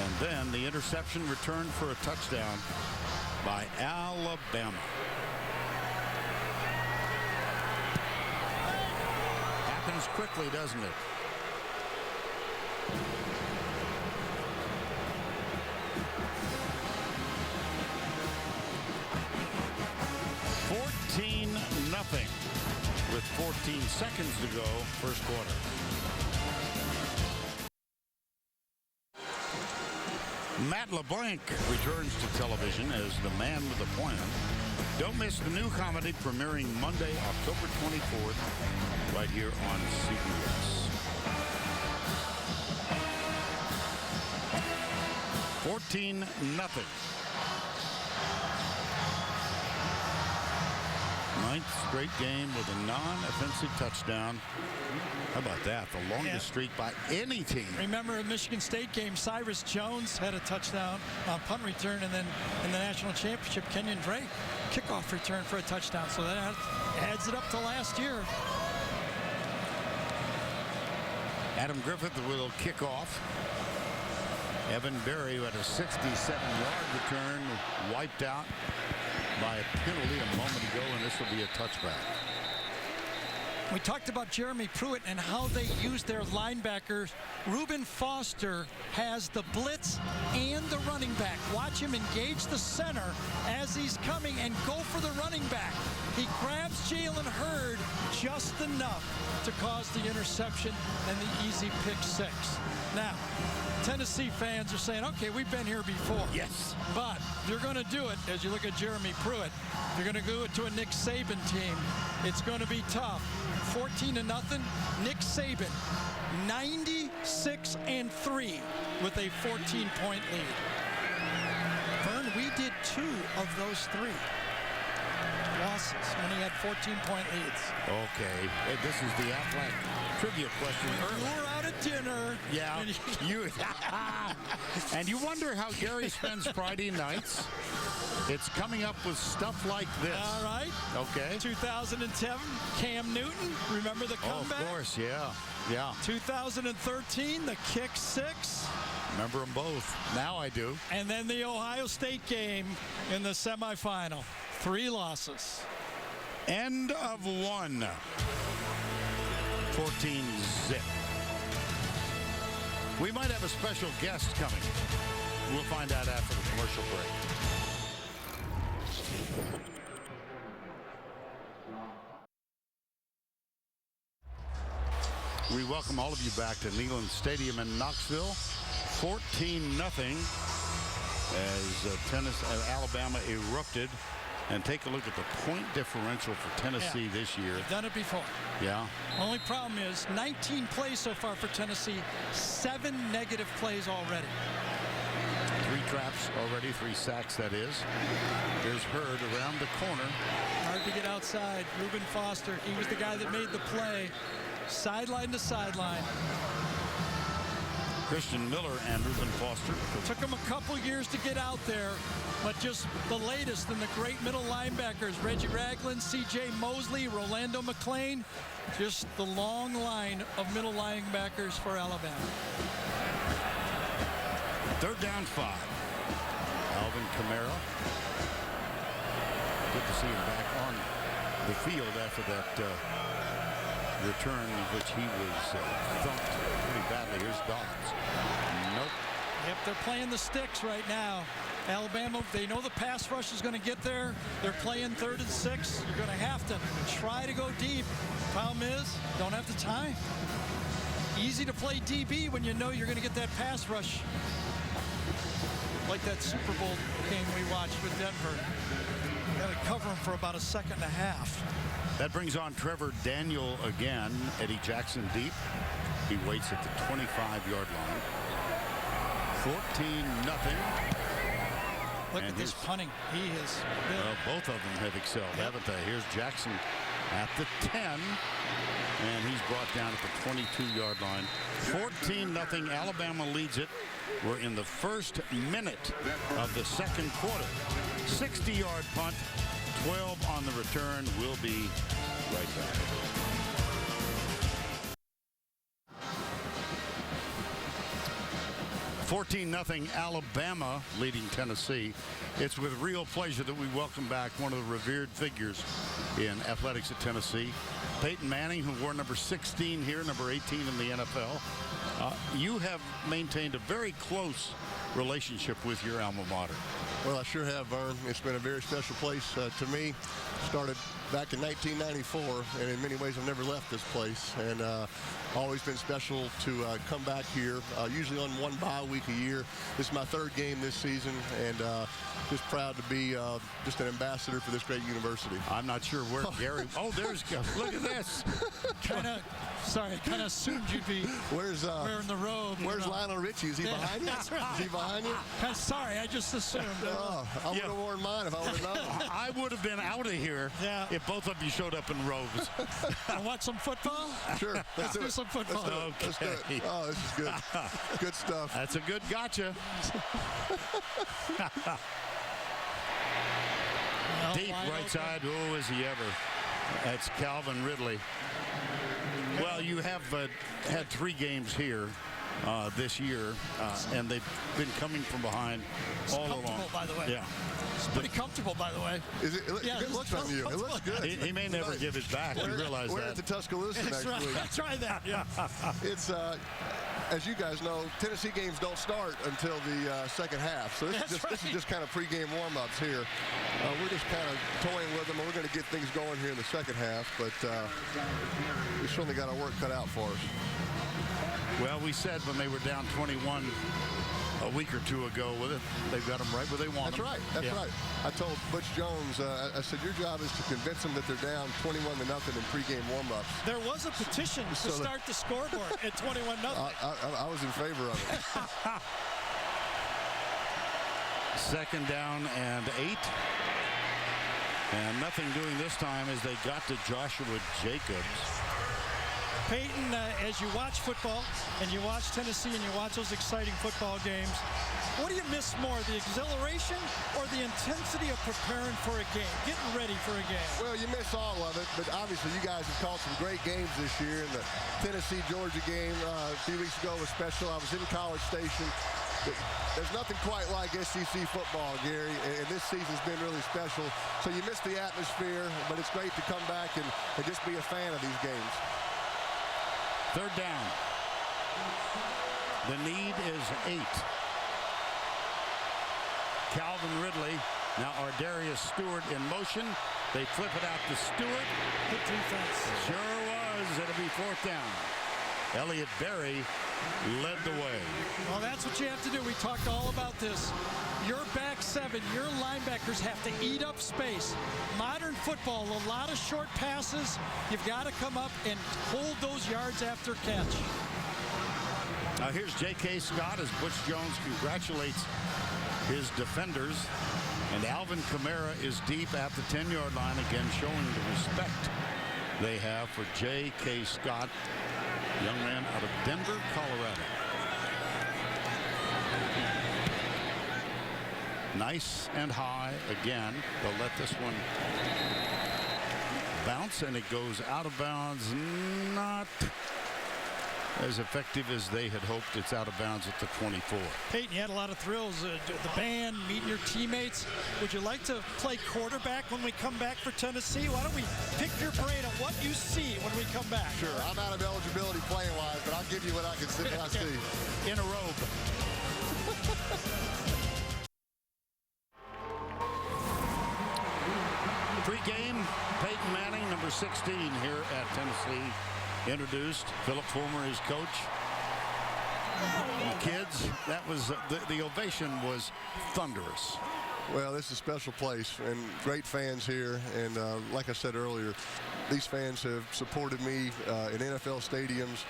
And then the interception returned for a touchdown by Alabama. Happens quickly, doesn't it? Nothing with 14 seconds to go, first quarter. Matt LeBlanc returns to television as the man with the plan. Don't miss the new comedy premiering Monday, October 24th, right here on CBS. 14-0. Ninth straight game with a non-offensive touchdown. How about that? The longest streak by any team. Remember, in the Michigan State game, Cyrus Jones had a touchdown on punt return, and then in the national championship, Kenyon Drake kickoff return for a touchdown. So that adds it up to last year. Adam Griffith will kick off. Evan Berry, who had a 67-yard return, wiped out by a penalty a moment ago, and this will be a touchback. We talked about Jeremy Pruitt and how they use their linebackers. Reuben Foster has the blitz and the running back. Watch him engage the center as he's coming and go for the running back. He grabs Jalen Hurd just enough to cause the interception and the easy pick six. Now, Tennessee fans are saying, okay, we've been here before. Yes. But you're going to do it, as you look at Jeremy Pruitt. You're going to do it to a Nick Saban team. It's going to be tough. 14-0. Nick Saban, 96-3 with a 14-point lead. Vern, we did 2 of those 3 losses when he had 14-point leads. Okay. Hey, this is the Aflac trivia question. We're out at dinner. Yeah. And you wonder how Gary spends Friday nights. It's coming up with stuff like this. All right. Okay. 2007, Cam Newton. Remember the comeback? Oh, of course, yeah. Yeah. 2013, the kick six. Remember them both. Now I do. And then the Ohio State game in the semifinal. 3 losses. End of 1. 14-0. We might have a special guest coming. We'll find out after the commercial break. We welcome all of you back to Neyland Stadium in Knoxville. 14-0 as Alabama erupted. And take a look at the point differential for Tennessee this year. They've done it before. Yeah. Only problem is 19 plays so far for Tennessee, 7 negative plays already. 3 traps already, 3 sacks that is. There's Hurd around the corner. Hard to get outside. Reuben Foster, he was the guy that made the play. Sideline to sideline. Christian Miller and Reuben Foster. Took him a couple years to get out there, but just the latest in the great middle linebackers, Reggie Ragland, C.J. Mosley, Rolando McClain, just the long line of middle linebackers for Alabama. 3rd down 5. Alvin Kamara. Good to see him back on the field after that return in which he was thumped pretty badly. Here's Dobbs. Nope. Yep, they're playing the sticks right now. Alabama, they know the pass rush is going to get there. They're playing 3rd and 6. You're going to have to try to go deep. Problem is, don't have the time. Easy to play DB when you know you're going to get that pass rush. Like that Super Bowl game we watched with Denver. Got to cover him for about a second and a half. That brings on Trevor Daniel again. Eddie Jackson deep. He waits at the 25-yard line. 14-0. Look at this punting. He is good. Well, both of them have excelled, haven't they? Here's Jackson at the 10. And he's brought down at the 22-yard line. 14-0. Alabama leads it. We're in the first minute of the second quarter. 60-yard punt. 12 on the return will be right back. (14-0) Alabama leading Tennessee. It's with real pleasure that we welcome back one of the revered figures in athletics at Tennessee, Peyton Manning, who wore number 16 here, number 18 in the NFL. You have maintained a very close relationship with your alma mater. Well, I sure have, Vern. It's been a very special place to me. Started back in 1994, and in many ways I've never left this place. And always been special to come back here, usually on one bye week a year. This is my third game this season, and just proud to be just an ambassador for this great university. I'm not sure where Gary. Oh, there's. Look at this. Kind of assumed you'd be wearing the robe. Where's Lionel Richie? Is he behind you? That's right. Is he behind you? Sorry, I just assumed. I would have worn mine if I would have known. I would have been out of here if both of you showed up in robes. I want some football? Sure. Let's do some football. Let's do it. Oh, this is good. Good stuff. That's a good gotcha. Deep right side. Oh, is he ever. That's Calvin Ridley. Well, you have had 3 games here this year, and they've been coming from behind all along. By the way. Yeah. It's pretty comfortable, by the way. It looks on you. It looks good. He may never give it back. You realize we're that. at the Tuscaloosa next week. That's right. That. Yeah. It's as you guys know, Tennessee games don't start until the second half. So this is just kind of pregame warm-ups here. We're just kind of toying with them, and we're going to get things going here in the second half. But we certainly got our work cut out for us. Well, we said when they were down 21 a week or two ago with it, they've got them right where they want them. That's right. I told Butch Jones, I said, your job is to convince them that they're down 21-0 in pregame warm-ups. There was a petition to start the scoreboard at 21-0. I was in favor of it. Second down and 8. And nothing doing this time as they got to Joshua Jacobs. Peyton, as you watch football and you watch Tennessee and you watch those exciting football games, what do you miss more, the exhilaration or the intensity of preparing for a game, getting ready for a game? Well, you miss all of it, but obviously you guys have called some great games this year. And the Tennessee-Georgia game a few weeks ago was special. I was in College Station. There's nothing quite like SEC football, Gary, and this season's been really special. So you miss the atmosphere, but it's great to come back and just be a fan of these games. Third down. The need is 8. Calvin Ridley. Now Ardarius Stewart in motion. They flip it out to Stewart. Good defense. Sure was. It'll be 4th down. Elliott Berry led the way. Well, that's what you have to do. We talked all about this. Your back 7, your linebackers have to eat up space. Modern football, a lot of short passes. You've got to come up and hold those yards after catch. Now here's J.K. Scott as Butch Jones congratulates his defenders. And Alvin Kamara is deep at the 10-yard line again, showing the respect they have for J.K. Scott, young man out of Denver, Colorado. Nice and high again. They'll let this one bounce, and it goes out of bounds. Not as effective as they had hoped. It's out of bounds at the 24. Peyton, you had a lot of thrills. The band, meeting your teammates. Would you like to play quarterback when we come back for Tennessee? Why don't we pick your brain on what you see when we come back? Sure. I'm out of eligibility playing-wise, but I'll give you what I can see. I see. In a robe. Pre-game, Peyton Manning, number 16 here at Tennessee, introduced. Philip Fulmer, his coach. And kids, that was the ovation was thunderous. Well, this is a special place and great fans here. And like I said earlier, these fans have supported me in NFL stadiums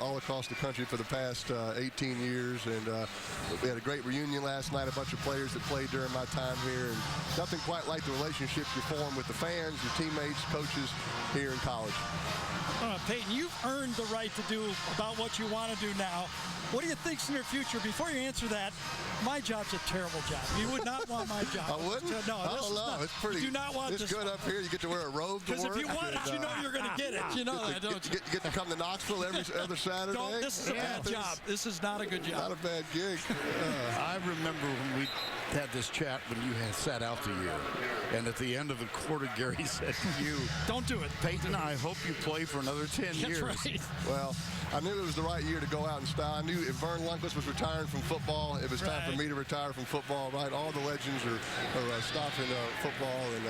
all across the country for the past 18 years. And we had a great reunion last night, a bunch of players that played during my time here. And nothing quite like the relationships you form with the fans, your teammates, coaches here in college. Peyton, you've earned the right to do about what you want to do now. What do you think's in your future? Before you answer that, my job's a terrible job. You would not want want my job. I wouldn't? No, I don't know. It's pretty. You do not want it's this. good up here. You get to wear a robe to Because work. if you want it, you know you're going to get it. You know that, don't you? Get to come to Knoxville every other Saturday. Don't, this is a bad job. This is not a good job. Not a bad gig. I remember when we had this chat when you had sat out the year, and at the end of the quarter, Gary said to you, Don't do it. Peyton, I hope you play for another 10 years. That's right. Well, I knew it was the right year to go out in style. I knew if Vern Lundquist was retiring from football, it was time for me to retire from football, right? All the legends are stopping football, and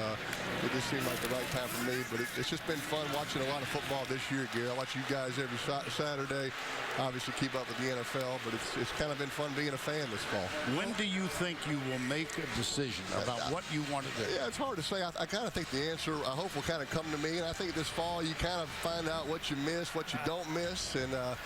it just seemed like the right time for me. But it's just been fun watching a lot of football this year, Gary. I watch you guys every Saturday. Obviously keep up with the NFL, but it's kind of been fun being a fan this fall. When do you think you will make a decision about what you want to do? Yeah, it's hard to say. I kind of think the answer, I hope, will kind of come to me. And I think this fall you kind of find out what you miss, what you don't miss, and I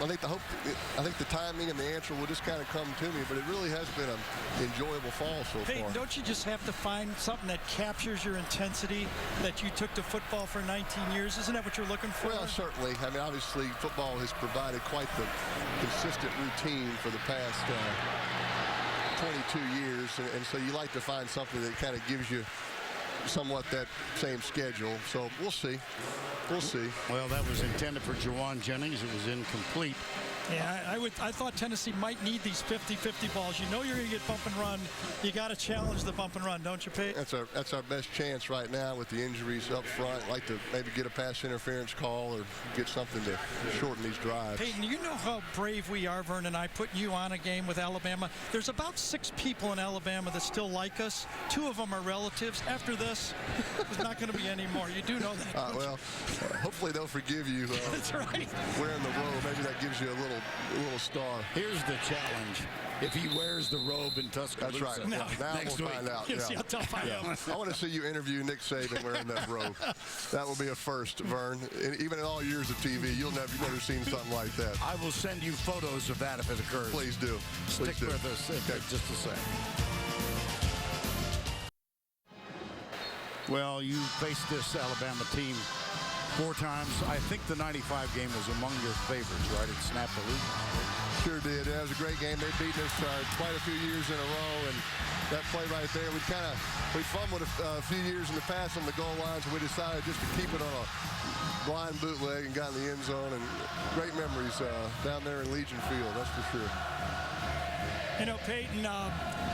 think the timing and the answer will just kind of come to me. But it really has been an enjoyable fall so Hey, far. don't you just have to find something that captures your intensity that you took to football for 19 years? Isn't that what you're looking for? Well, certainly. I mean, obviously, football has provided quite the consistent routine for the past 22 years, and so you like to find something that kind of gives you somewhat that same schedule. So we'll see. We'll see. Well, that was intended for Jawan Jennings. It was incomplete. Yeah, I thought Tennessee might need these 50-50 balls. You know you're going to get bump and run. You got to challenge the bump and run, don't you, Pete? That's our best chance right now with the injuries up front. Like to maybe get a pass interference call or get something to shorten these drives. Peyton, you know how brave we are, Vern and I, putting you on a game with Alabama. There's about 6 people in Alabama that still like us. 2 of them are relatives. After this, there's not going to be any more. You do know that. Well, hopefully they'll forgive you. That's right. Wearing the robe, maybe that gives you a little star. Here's the challenge. If he wears the robe in Tuscaloosa. That's right. Now next we'll week. find out. You see how tough I am. I want to see you interview Nick Saban wearing that robe. That will be a first, Vern. And even in all years of TV, you've never seen something like that. I will send you photos of that if it occurs. Please do. Stick with us just a sec. Well, you faced this Alabama team 4 times. I think the 95 game was among your favorites, right? It snapped the loop. Sure did. That was a great game. They've beaten us quite a few years in a row, and that play right there, we fumbled a few years in the past on the goal line, so we decided just to keep it on a blind bootleg and got in the end zone. And great memories down there in Legion Field, that's for sure. You know, Peyton,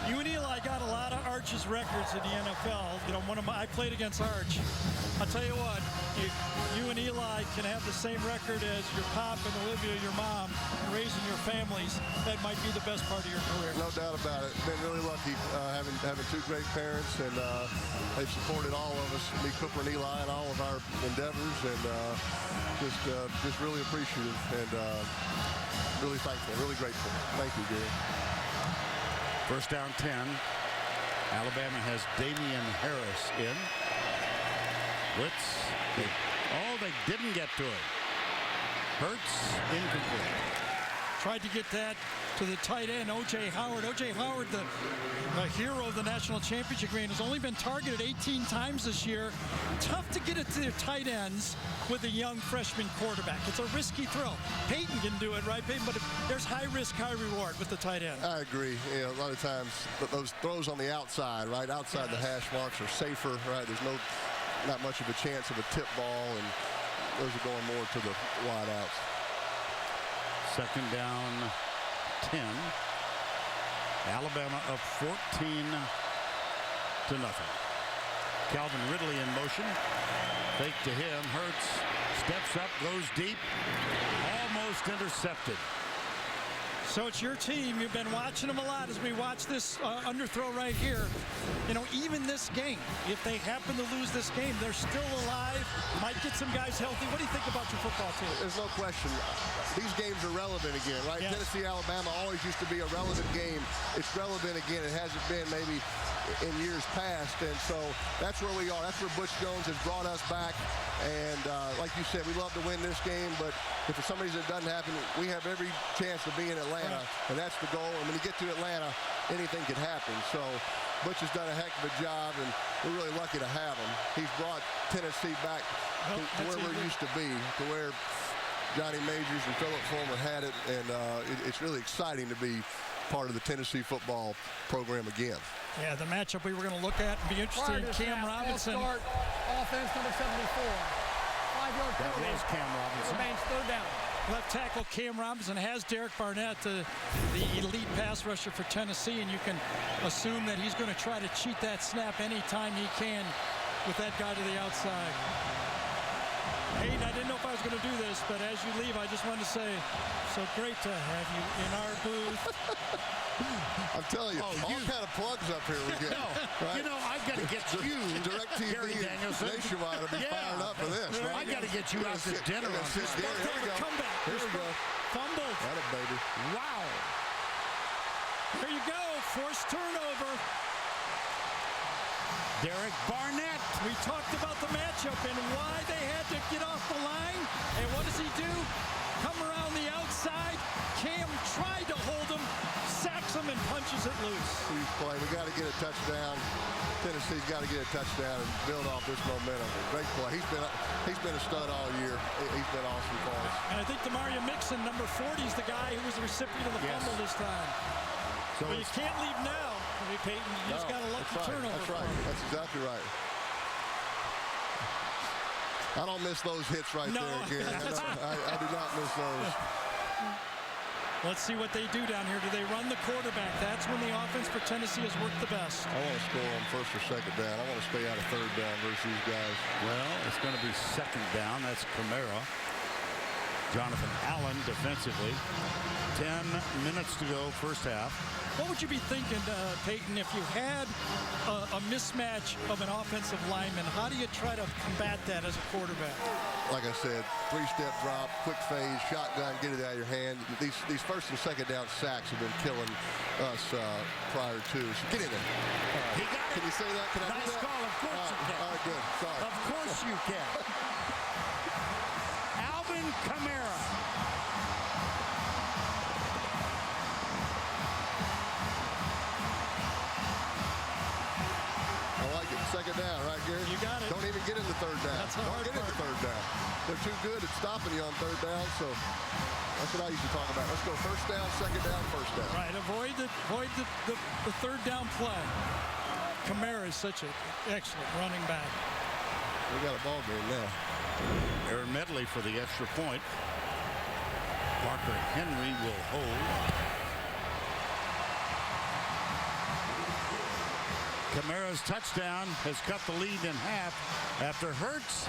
you and Eli got a lot of Arch's records in the NFL. You know, I played against Arch. I'll tell you what, you and Eli can have the same record as your pop and Olivia, your mom, and raising your families. That might be the best part of your career. No doubt about it. Been really lucky having 2 great parents, and they've supported all of us, me, Cooper, and Eli, in all of our endeavors, and just really appreciative and really thankful, really grateful. Thank you, Gary. First down 10. Alabama has Damian Harris in. Blitz. They didn't get to it. Hurts, incomplete. Tried to get that to the tight end, O.J. Howard. O.J. Howard, the hero of the national championship game, has only been targeted 18 times this year. Tough to get it to their tight ends with a young freshman quarterback. It's a risky throw. Peyton can do it, right, Peyton? But there's high risk, high reward with the tight end. I agree. You know, a lot of times those throws on the outside, right, outside the hash marks are safer, right? There's not much of a chance of a tip ball, and those are going more to the wide outs. Second down 10. Alabama up 14-0. Calvin Ridley in motion. Fake to him. Hurts steps up, goes deep. Almost intercepted. So it's your team. You've been watching them a lot as we watch this underthrow right here. You know, even this game, if they happen to lose this game, they're still alive. Might get some guys healthy. What do you think about your football team? There's no question. These games are relevant again, right? Yes. Tennessee, Alabama always used to be a relevant game. It's relevant again. It hasn't been maybe in years past, and so that's where we are. That's where Butch Jones has brought us back, and like you said, we love to win this game, but if for some reason it doesn't happen, we have every chance to be in Atlanta, and that's the goal. And when you get to Atlanta, anything can happen. So Butch has done a heck of a job, and we're really lucky to have him. He's brought Tennessee back to where we're used to be, to where Johnny Majors and Philip Fulmer had it, and it's really exciting to be part of the Tennessee football program again. Yeah, the matchup we were going to look at and be interested in Cam Robinson. Start offense number 74. 5-yard That penalty. was Cam Robinson. Remains third down. Left tackle Cam Robinson has Derek Barnett, the elite pass rusher for Tennessee, and you can assume that he's going to try to cheat that snap anytime he can with that guy to the outside. Hayden, I didn't know if I was going to do this, but as you leave, I just wanted to say, so great to have you in our booth. I'm telling you, all kind of plugs up here we get. Right? You know, I've got to get you, DirecTV, Gary Danielson. Nationwide will be fired up for this. Right? I got to get you out to dinner on this. Here we go. Comeback. Here we go. Fumbled. Got it, baby. Wow. There you go. Forced turnover. Derek Barnett. We talked about the matchup and why they had to get off the line. And what does he do? Come around the outside. Cam tried to hold him, sacks him, and punches it loose. Huge play. We got to get a touchdown. Tennessee's got to get a touchdown and build off this momentum. Great play. He's been a stud all year. He's been awesome for us. And I think Demario Mixon, number 40, is the guy who was the recipient of the fumble this time. So But you can't leave now. I mean, Peyton, you just got a lucky turnover. That's right. That's exactly right. I don't miss those hits right there, Gary. I do not miss those. Let's see what they do down here. Do they run the quarterback? That's when the offense for Tennessee has worked the best. I want to score on first or second down. I want to stay out of third down versus these guys. Well, it's going to be second down. That's Kamara. Jonathan Allen defensively. 10 minutes to go, first half. What would you be thinking, Peyton, if you had a mismatch of an offensive lineman? How do you try to combat that as a quarterback? Like I said, three-step drop, quick fade, shotgun, get it out of your hand. These first and second down sacks have been killing us prior to. So get in there. He got it. Can you say that? Can I Nice do that? call. Of course you can. All right, good. Sorry. Of course you can. Alvin Kamara. Second down, right, Gary? You got it. Don't even get into third down. That's the hard Don't get into part. third down. They're too good at stopping you on third down, so that's what I used to talk about. Let's go first down, second down, first down. Right, avoid the third down play. Kamara is such an excellent running back. We got a ball game now. Aaron Medley for the extra point. Parker Henry will hold. Kamara's touchdown has cut the lead in half after Hurts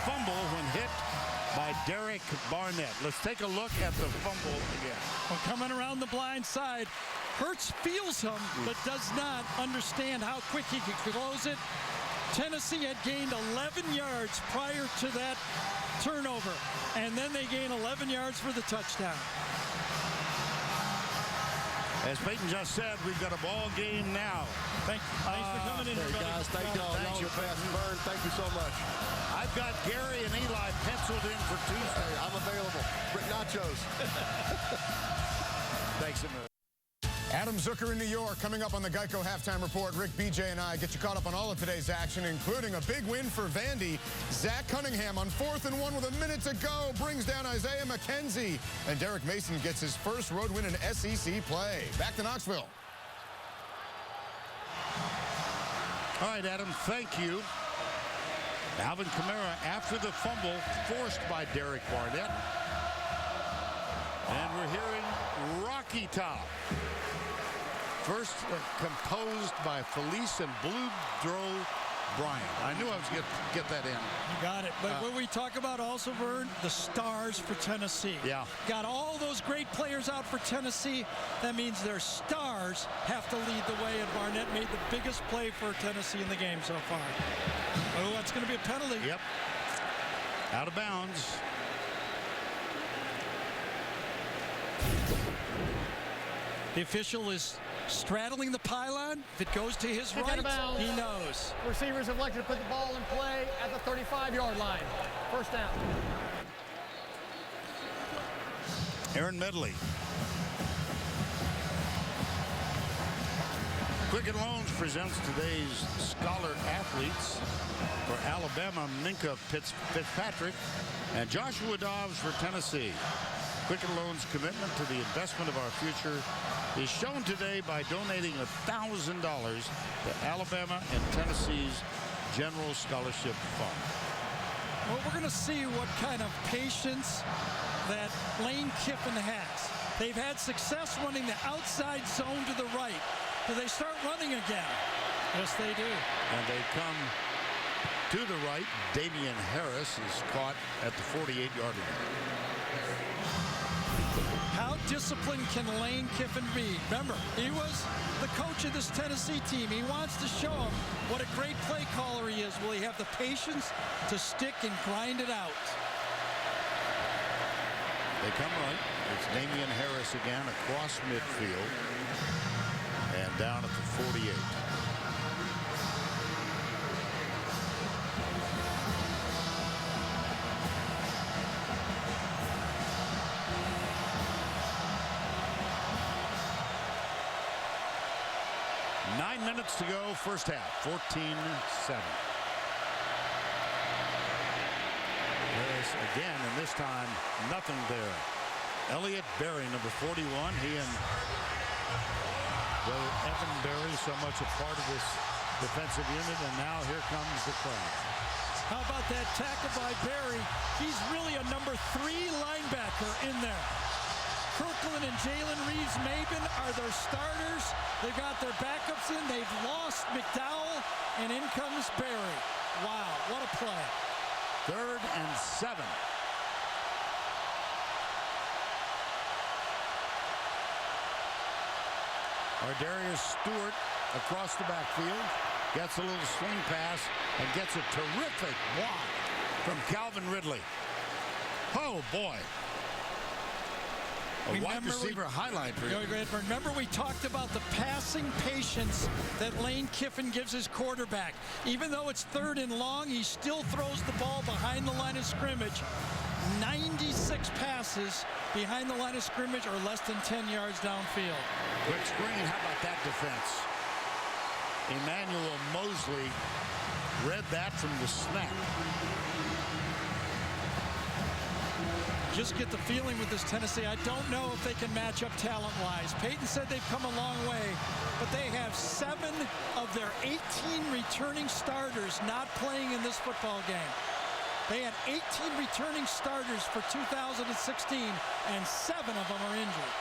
fumble when hit by Derek Barnett. Let's take a look at the fumble again. Well, coming around the blind side, Hurts feels him but does not understand how quick he can close it. Tennessee had gained 11 yards prior to that turnover, and then they gain 11 yards for the touchdown. As Peyton just said, we've got a ball game now. Thanks for coming in, Hey, guys, thank y'all. Thank you, Fast burn. Thank you so much. I've got Gary and Eli penciled in for Tuesday. Hey, I'm available. Brick nachos. Thanks a million. Adam Zucker in New York. Coming up on the Geico Halftime Report, Rick, BJ, and I get you caught up on all of today's action, including a big win for Vandy. Zach Cunningham on 4th and 1 with a minute to go brings down Isaiah McKenzie. And Derek Mason gets his first road win in SEC play. Back to Knoxville. All right, Adam, thank you. Alvin Kamara after the fumble forced by Derek Barnett. And we're hearing Rocky Top. First composed by Felice and Boudreaux Bryant. I knew I was going to get that in. You got it. But when we talk about also, Vern, the stars for Tennessee. Yeah. Got all those great players out for Tennessee. That means their stars have to lead the way, and Barnett made the biggest play for Tennessee in the game so far. Oh, that's going to be a penalty. Yep. Out of bounds. The official is straddling the pylon. If it goes to his Kick out right, of bounds. he knows. Receivers have elected to put the ball in play at the 35-yard line. First down. Aaron Medley. Quicken Loans presents today's Scholar Athletes. For Alabama, Minka Fitzpatrick and Joshua Dobbs for Tennessee. Quicken Loans' commitment to the investment of our future is shown today by donating $1,000 to Alabama and Tennessee's General Scholarship Fund. Well, we're going to see what kind of patience that Lane Kiffin has. They've had success running the outside zone to the right. Do they start running again? Yes, they do. And they come to the right. Damian Harris is caught at the 48-yard line. How disciplined can Lane Kiffin be? Remember, he was the coach of this Tennessee team. He wants to show them what a great play caller he is. Will he have the patience to stick and grind it out? They come right. It's Damian Harris again across midfield and down at the 48. Minutes to go, first half, 14-7. Harris again, and this time nothing there. Elliott Berry, number 41. He and brother Evan Berry, so much a part of this defensive unit, and now here comes the crowd. How about that tackle by Berry? He's really a number 3 linebacker in there. Kirkland and Jalen Reeves-Maybin are their starters. They've got their backups in. They've lost McDowell, and in comes Berry. Wow, what a play. 3rd and 7. Ardarius Stewart across the backfield. Gets a little swing pass and gets a terrific block from Calvin Ridley. Oh, boy. A wide receiver highlight for you. Remember, we talked about the passing patience that Lane Kiffin gives his quarterback. Even though it's 3rd and long, he still throws the ball behind the line of scrimmage. 96 passes behind the line of scrimmage or less than 10 yards downfield. Quick screen. How about that defense? Emmanuel Mosley read that from the snap. Just get the feeling with this Tennessee, I don't know if they can match up talent-wise. Peyton said they've come a long way, but they have 7 of their 18 returning starters not playing in this football game. They had 18 returning starters for 2016, and 7 of them are injured.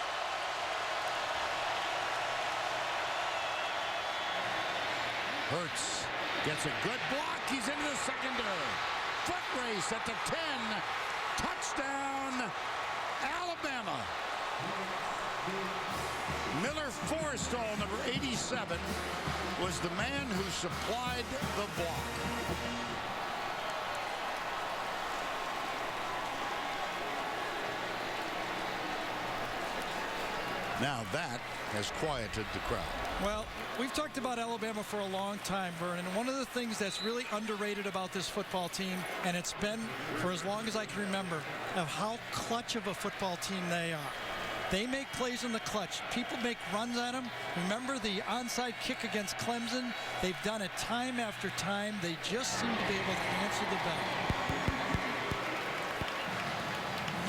Hurts gets a good block. He's into the secondary. Foot race at the 10. Touchdown, Alabama. Miller Forrestall, number 87, was the man who supplied the block. Now that has quieted the crowd. Well, we've talked about Alabama for a long time, Vernon. One of the things that's really underrated about this football team, and it's been for as long as I can remember, of how clutch of a football team they are. They make plays in the clutch. People make runs at them. Remember the onside kick against Clemson? They've done it time after time. They just seem to be able to answer the bell.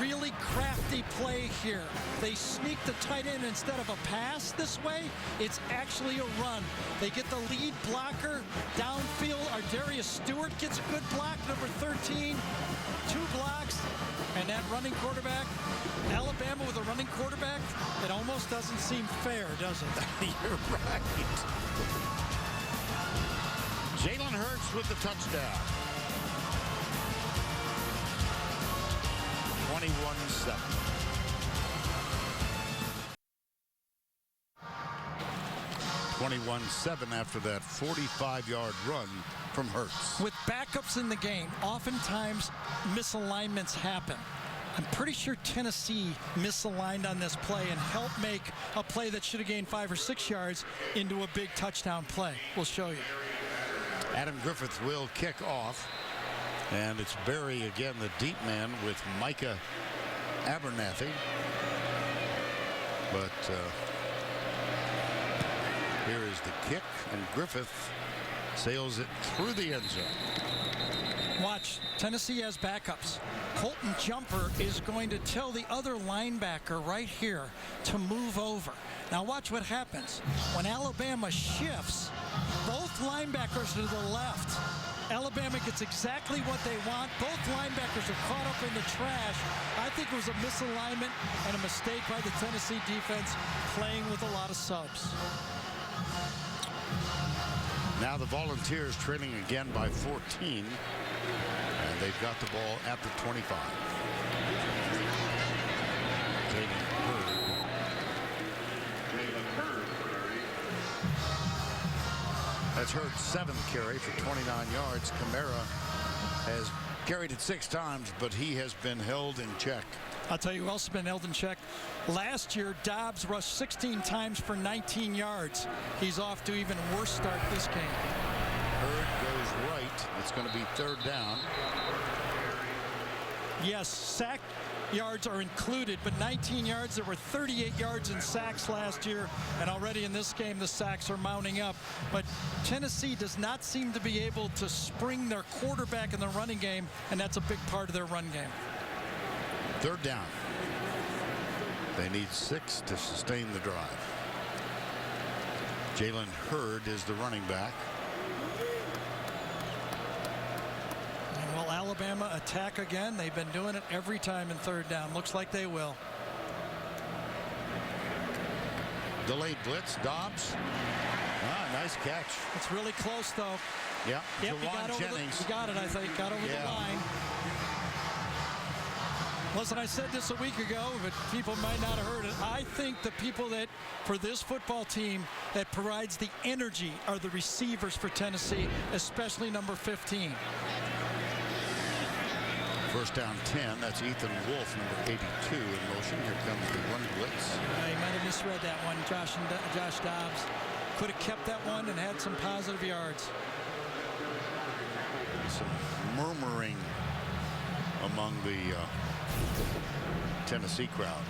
Really crafty play here. They sneak the tight end instead of a pass this way. It's actually a run. They get the lead blocker downfield. Ardarius Stewart gets a good block, number 13. 2 blocks. And that running quarterback, Alabama with a running quarterback, it almost doesn't seem fair, does it? You're right. Jalen Hurts with the touchdown. 21-7. After that 45-yard run from Hurts. With backups in the game, oftentimes misalignments happen. I'm pretty sure Tennessee misaligned on this play and helped make a play that should have gained 5 or 6 yards into a big touchdown play. We'll show you. Adam Griffith will kick off. And it's Berry again, the deep man, with Micah Abernathy. But here is the kick, and Griffith sails it through the end zone. Watch, Tennessee has backups. Colton Jumper is going to tell the other linebacker right here to move over. Now watch what happens. When Alabama shifts, both linebackers to the left. Alabama gets exactly what they want. Both linebackers are caught up in the trash. I think it was a misalignment and a mistake by the Tennessee defense playing with a lot of subs. Now the Volunteers trailing again by 14. And they've got the ball at the 25. That's Hurd's 7th carry for 29 yards. Kamara has carried it 6 times, but he has been held in check. I'll tell you who else has been held in check. Last year, Dobbs rushed 16 times for 19 yards. He's off to even worse start this game. Hurd goes right. It's going to be 3rd down. Yes, sack yards are included, but 19 yards. There were 38 yards in sacks last year, and already in this game the sacks are mounting up. But Tennessee does not seem to be able to spring their quarterback in the running game, and that's a big part of their run game. 3rd down. They need 6 to sustain the drive. Jalen Hurd is the running back. Will Alabama attack again? They've been doing it every time in 3rd down. Looks like they will. Delayed blitz. Dobbs. Nice catch. It's really close, though. Yeah. Yep, he got it, I think. Got over the line. Listen, I said this a week ago, but people might not have heard it. I think the people that, for this football team, that provides the energy are the receivers for Tennessee, especially number 15. 1st down 10. That's Ethan Wolf, number 82, in motion. Here comes the run blitz. You might have misread that one. Josh Dobbs could have kept that one and had some positive yards. Some murmuring among the Tennessee crowd.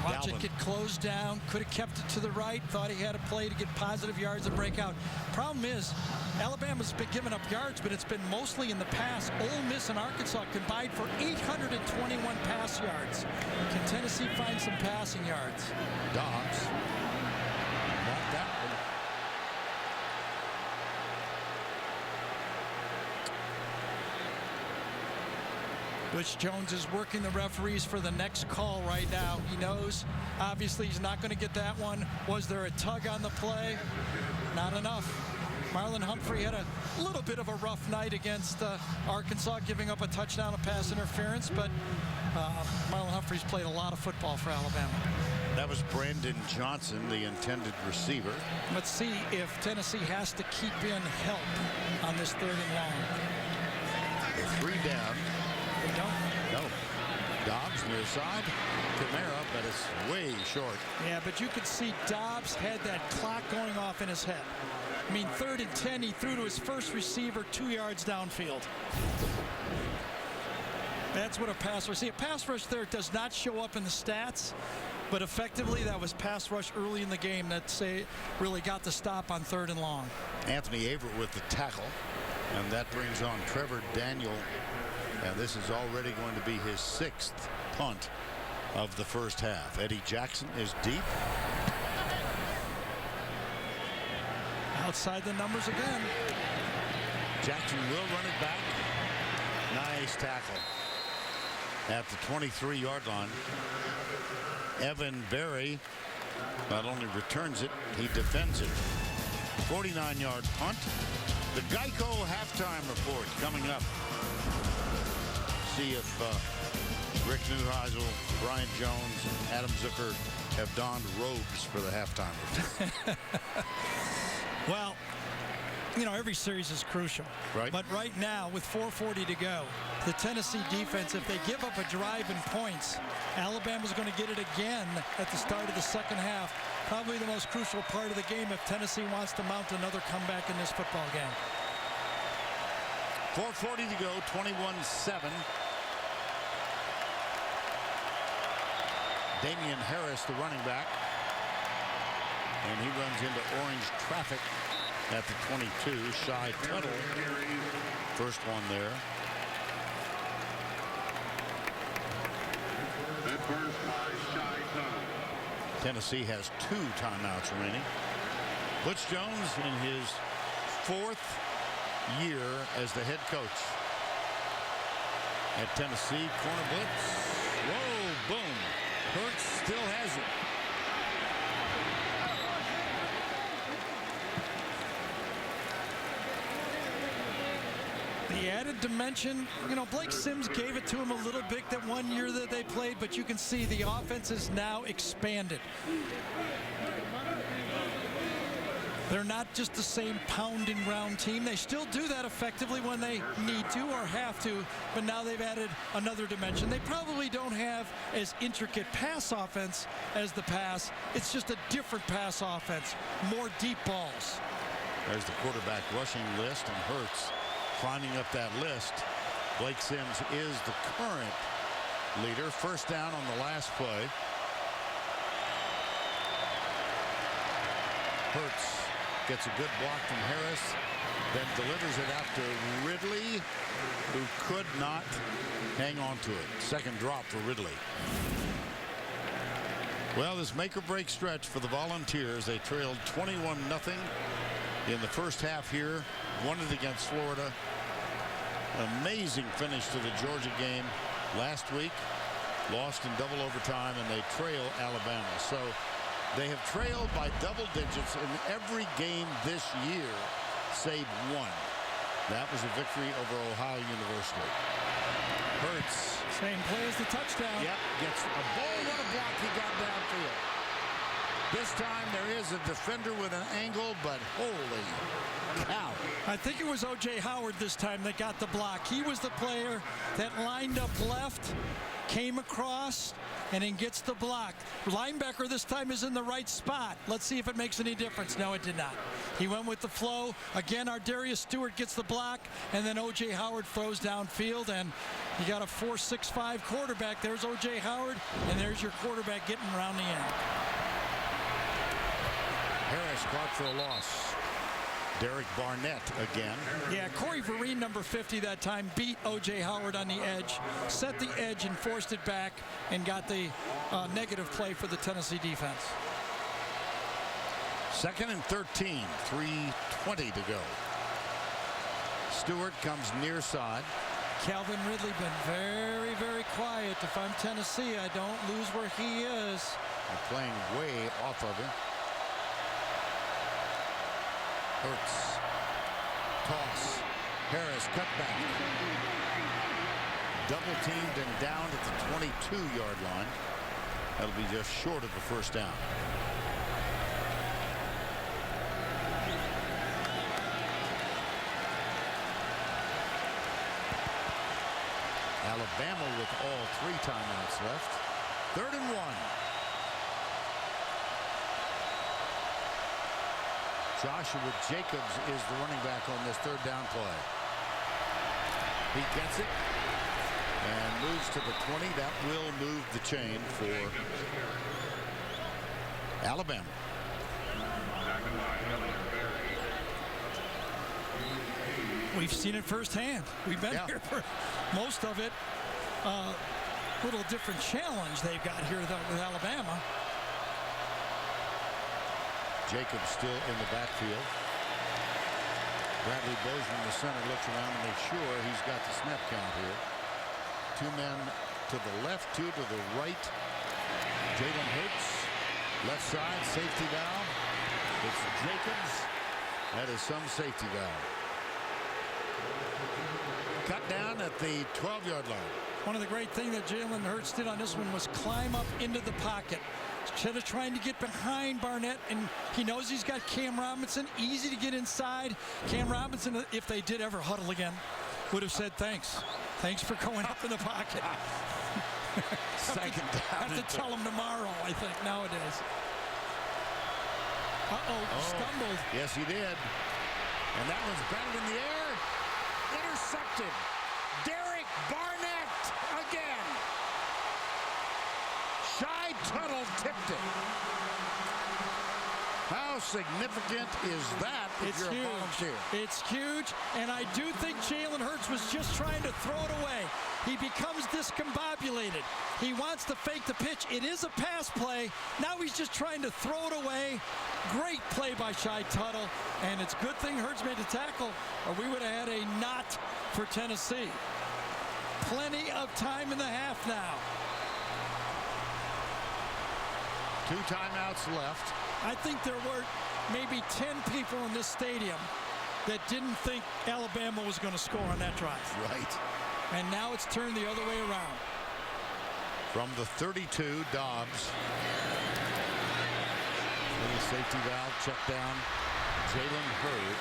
Watch it get closed down. Could have kept it to the right. Thought he had a play to get positive yards and break out. Problem is, Alabama's been giving up yards, but it's been mostly in the pass. Ole Miss and Arkansas combined for 821 pass yards. Can Tennessee find some passing yards? Dobbs. Not that one. Butch Jones is working the referees for the next call right now. He knows, obviously, he's not going to get that one. Was there a tug on the play? Not enough. Marlon Humphrey had a little bit of a rough night against Arkansas, giving up a touchdown of pass interference, but Marlon Humphrey's played a lot of football for Alabama. That was Brandon Johnson, the intended receiver. Let's see if Tennessee has to keep in help on this 3rd and long. They're 3 down. They don't. No. Dobbs near side. Kamara, but it's way short. Yeah, but you could see Dobbs had that clock going off in his head. I mean, 3rd and 10, he threw to his first receiver 2 yards downfield. That's what a pass rush. See, a pass rush there does not show up in the stats, but effectively that was pass rush early in the game that really got the stop on 3rd and long. Anthony Averett with the tackle, and that brings on Trevor Daniel, and this is already going to be his 6th punt of the first half. Eddie Jackson is deep. Outside the numbers again. Jackson will run it back. Nice tackle at the 23-yard line. Evan Berry not only returns it, he defends it. 49-yard punt. The Geico halftime report coming up. See if Rick Neuheisel, Brian Jones, and Adam Zucker have donned robes for the halftime report. Well, you know, every series is crucial. Right. But right now, with 4:40 to go, the Tennessee defense, if they give up a drive in points, Alabama's going to get it again at the start of the second half. Probably the most crucial part of the game if Tennessee wants to mount another comeback in this football game. 4:40 to go, 21-7. Damian Harris, the running back. And he runs into orange traffic at the 22. Shy Tuttle, first one there. Tennessee has 2 timeouts remaining. Butch Jones in his 4th year as the head coach at Tennessee. Corner blitz. Whoa, boom. Hurts still has it. The added dimension, you know, Blake Sims gave it to him a little bit that one year that they played, but you can see the offense is now expanded. They're not just the same pound and ground team. They still do that effectively when they need to or have to, but now they've added another dimension. They probably don't have as intricate pass offense as the pass. It's just a different pass offense, more deep balls. There's the quarterback rushing list, and Hurts climbing up that list. Blake Sims is the current leader. First down on the last play. Hurts gets a good block from Harris, then delivers it out to Ridley, who could not hang on to it. Second drop for Ridley. Well, this make-or-break stretch for the Volunteers. They trailed 21-0 in the first half here. Won it against Florida. Amazing finish to the Georgia game last week. Lost in double overtime, and they trail Alabama. So they have trailed by double digits in every game this year, save one. That was a victory over Ohio University. Hurts. Same play as the touchdown. Yep, gets a ball. What a block he got downfield. This time there is a defender with an angle, but holy cow. I think it was O.J. Howard this time that got the block. He was the player that lined up left, came across, and then gets the block. Linebacker this time is in the right spot. Let's see if it makes any difference. No, it did not. He went with the flow. Again, our Darius Stewart gets the block, and then O.J. Howard throws downfield, and you got a 4.65 quarterback. There's O.J. Howard, and there's your quarterback getting around the end. Harris caught for a loss. Derek Barnett again. Yeah, Corey Vereen, number 50 that time, beat O.J. Howard on the edge, set the edge and forced it back, and got the negative play for the Tennessee defense. 2nd and 13, 3:20 to go. Stewart comes near side. Calvin Ridley been very, very quiet. If I'm Tennessee, I don't lose where he is. They're playing way off of him. Hurts. Toss. Harris cut back. Double teamed and down at the 22-yard line. That'll be just short of the first down. Alabama with all 3 timeouts left. 3rd and 1. Joshua Jacobs is the running back on this 3rd down play. He gets it and moves to the 20. That will move the chain for Alabama. We've seen it firsthand. We've been here for most of it. Little different challenge they've got here with Alabama. Jacobs still in the backfield. Bradley Bozeman, the center, looks around to make sure he's got the snap count here. 2 men to the left, 2 to the right. Jalen Hurts, left side, safety valve. It's Jacobs. That is some safety valve. Cut down at the 12-yard line. One of the great things that Jalen Hurts did on this one was climb up into the pocket. Instead of trying to get behind Barnett, and he knows he's got Cam Robinson, easy to get inside. Cam Robinson, if they did ever huddle again, would have said thanks. Thanks for going up in the pocket. Second down. Have to tell him tomorrow, I think, nowadays. Stumbled. Yes, he did. And that one's batted in the air. Intercepted. Derek Barnett again. Shy Tuttle tipped it. How significant is that if It's you're a huge. Volunteer? It's huge, and I do think Jalen Hurts was just trying to throw it away. He becomes discombobulated. He wants to fake the pitch. It is a pass play. Now he's just trying to throw it away. Great play by Shy Tuttle, and it's a good thing Hurts made the tackle, or we would have had a knot for Tennessee. Plenty of time in the half now. 2 timeouts left. I think there were maybe 10 people in this stadium that didn't think Alabama was going to score on that drive. Right. And now it's turned the other way around. From the 32, Dobbs. Little safety valve check down. Jalen Hurd.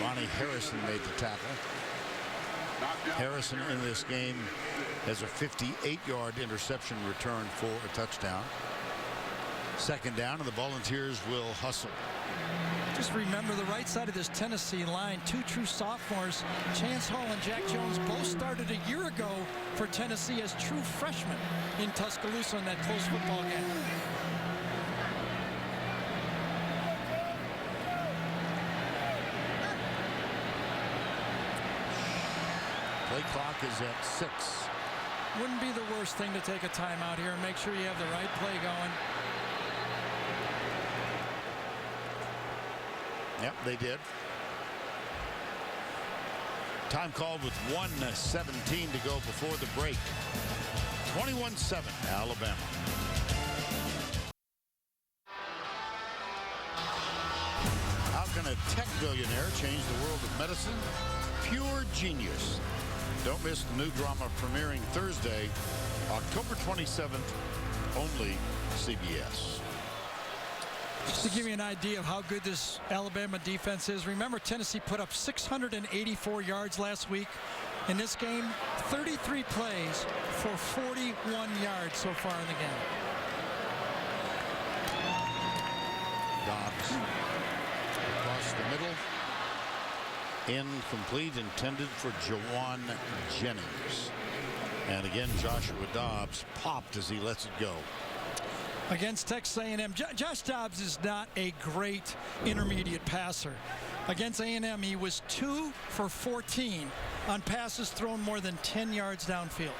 Ronnie Harrison made the tackle. Harrison in this game has a 58-yard interception return for a touchdown. Second down, and the Volunteers will hustle. Just remember the right side of this Tennessee line, 2 true sophomores, Chance Hall and Jack Jones, both started a year ago for Tennessee as true freshmen in Tuscaloosa in that close football game. Play clock is at 6. Wouldn't be the worst thing to take a timeout here and make sure you have the right play going. Yep, they did. Time called with 1:17 to go before the break. 21-7, Alabama. How can a tech billionaire change the world of medicine? Pure genius. Don't miss the new drama premiering Thursday, October 27th, only CBS. Just to give you an idea of how good this Alabama defense is, remember Tennessee put up 684 yards last week. In this game, 33 plays for 41 yards so far in the game. Dobbs across the middle. Incomplete, intended for Jawan Jennings. And again, Joshua Dobbs popped as he lets it go. Against Texas A&M, Josh Dobbs is not a great intermediate passer. Against A&M, he was 2 for 14 on passes thrown more than 10 yards downfield.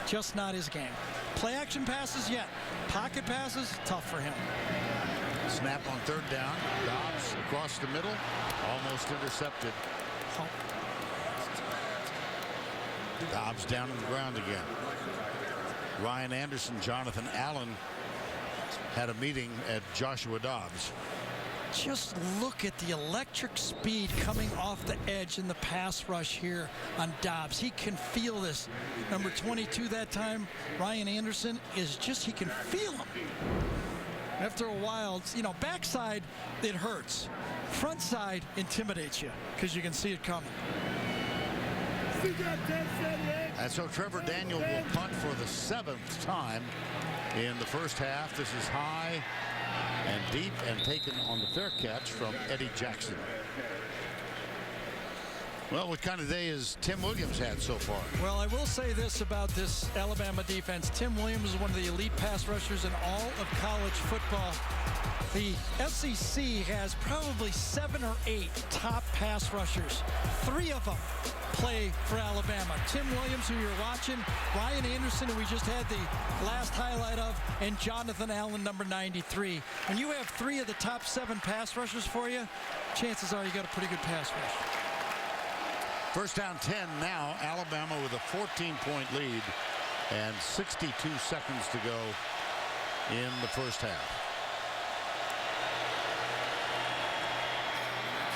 Just not his game. Play action passes, yet. Pocket passes, tough for him. Snap on third down. Dobbs across the middle, almost intercepted. Dobbs down on the ground again. Ryan Anderson, Jonathan Allen had a meeting at Joshua Dobbs. Just look at the electric speed coming off the edge in the pass rush here on Dobbs. He can feel this. Number 22 that time, Ryan Anderson, is just, he can feel him. After a while, you know, backside, it hurts. Front side intimidates you because you can see it coming. And so Trevor Daniel will punt for the 7th time in the first half. This is high and deep and taken on the fair catch from Eddie Jackson. Well, what kind of day has Tim Williams had so far? Well, I will say this about this Alabama defense. Tim Williams is one of the elite pass rushers in all of college football. The SEC has probably 7 or 8 top pass rushers. 3 of them play for Alabama. Tim Williams, who you're watching, Ryan Anderson, who we just had the last highlight of, and Jonathan Allen, number 93. When you have 3 of the top 7 pass rushers for you, chances are you got a pretty good pass rush. First down 10 now. Alabama with a 14-point lead and 62 seconds to go in the first half.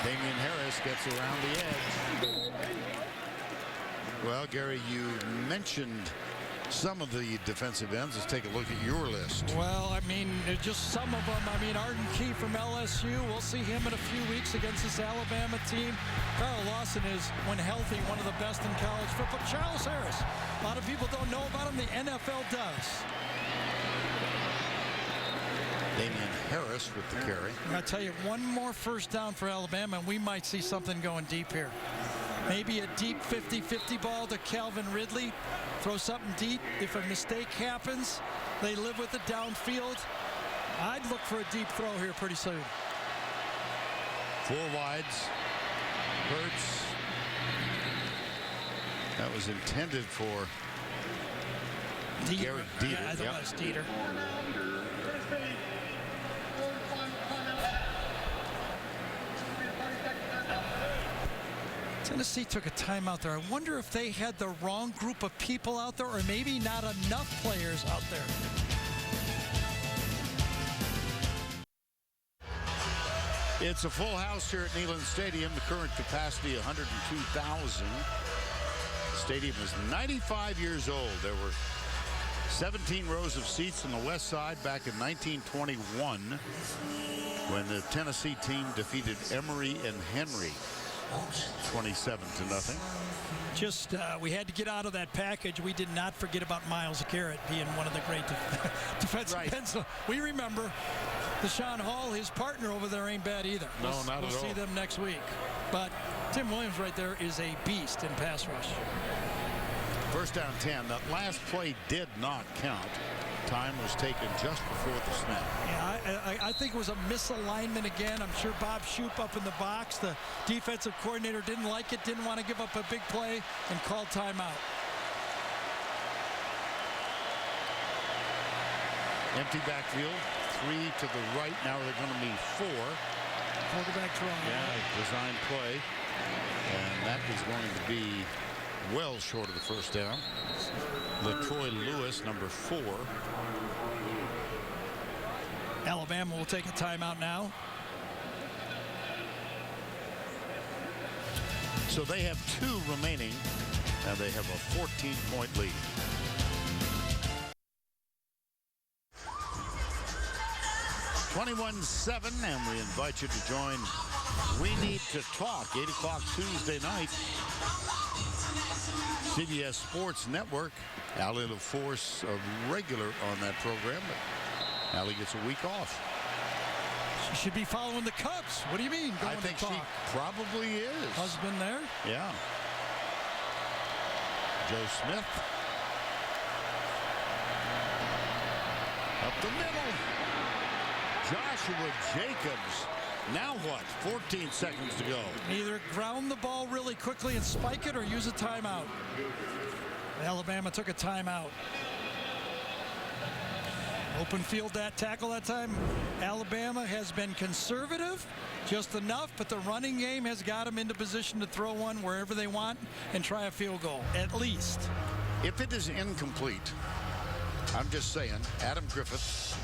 Damian Harris gets around the edge. Well, Gary, you mentioned some of the defensive ends. Let's take a look at your list. Well, I mean, just some of them. I mean, Arden Key from LSU. We'll see him in a few weeks against this Alabama team. Carl Lawson is, when healthy, one of the best in college football. Charles Harris. A lot of people don't know about him. The NFL does. Damian Harris with the carry. I'll tell you, one more first down for Alabama, and we might see something going deep here. Maybe a deep 50-50 ball to Calvin Ridley. Throw something deep. If a mistake happens, they live with it downfield. I'd look for a deep throw here pretty soon. 4 wides. Hurts. That was intended for Garrett Dieter. Yeah, that was Dieter. Tennessee took a timeout there. I wonder if they had the wrong group of people out there, or maybe not enough players out there. It's a full house here at Neyland Stadium. The current capacity 102,000. The stadium is 95 years old. There were 17 rows of seats on the west side back in 1921 when the Tennessee team defeated Emory and Henry 27-0. Just we had to get out of that package. We did not forget about Myles Garrett being one of the great defensive ends. We remember Deshaun Hall, his partner over there, ain't bad either. No, not at all. We'll see them next week. But Tim Williams right there is a beast in pass rush. First down 10. That last play did not count. Time was taken just before the snap. Yeah, I think it was a misalignment again. I'm sure Bob Shoop up in the box, the defensive coordinator, didn't like it, didn't want to give up a big play, and called timeout. Empty backfield. 3 to the right. Now they're going to be 4. Quarterback draw. Yeah, design play. And that is going to be well short of the first down. LaTroy Lewis, number 4. Alabama will take a timeout now. So they have 2 remaining, and they have a 14-point lead. (21-7), and we invite you to join We Need to Talk, 8 o'clock Tuesday night. CBS Sports Network. Allie LaForce, a regular on that program, but Allie gets a week off. She should be following the Cubs. What do you mean? I think she probably is. Husband there? Yeah. Joe Smith. Up the middle. Joshua Jacobs. Now what? 14 seconds to go. Either ground the ball really quickly and spike it or use a timeout. Alabama took a timeout. Open field that tackle that time. Alabama has been conservative just enough, but the running game has got them into position to throw one wherever they want and try a field goal, at least. If it is incomplete, I'm just saying, Adam Griffith,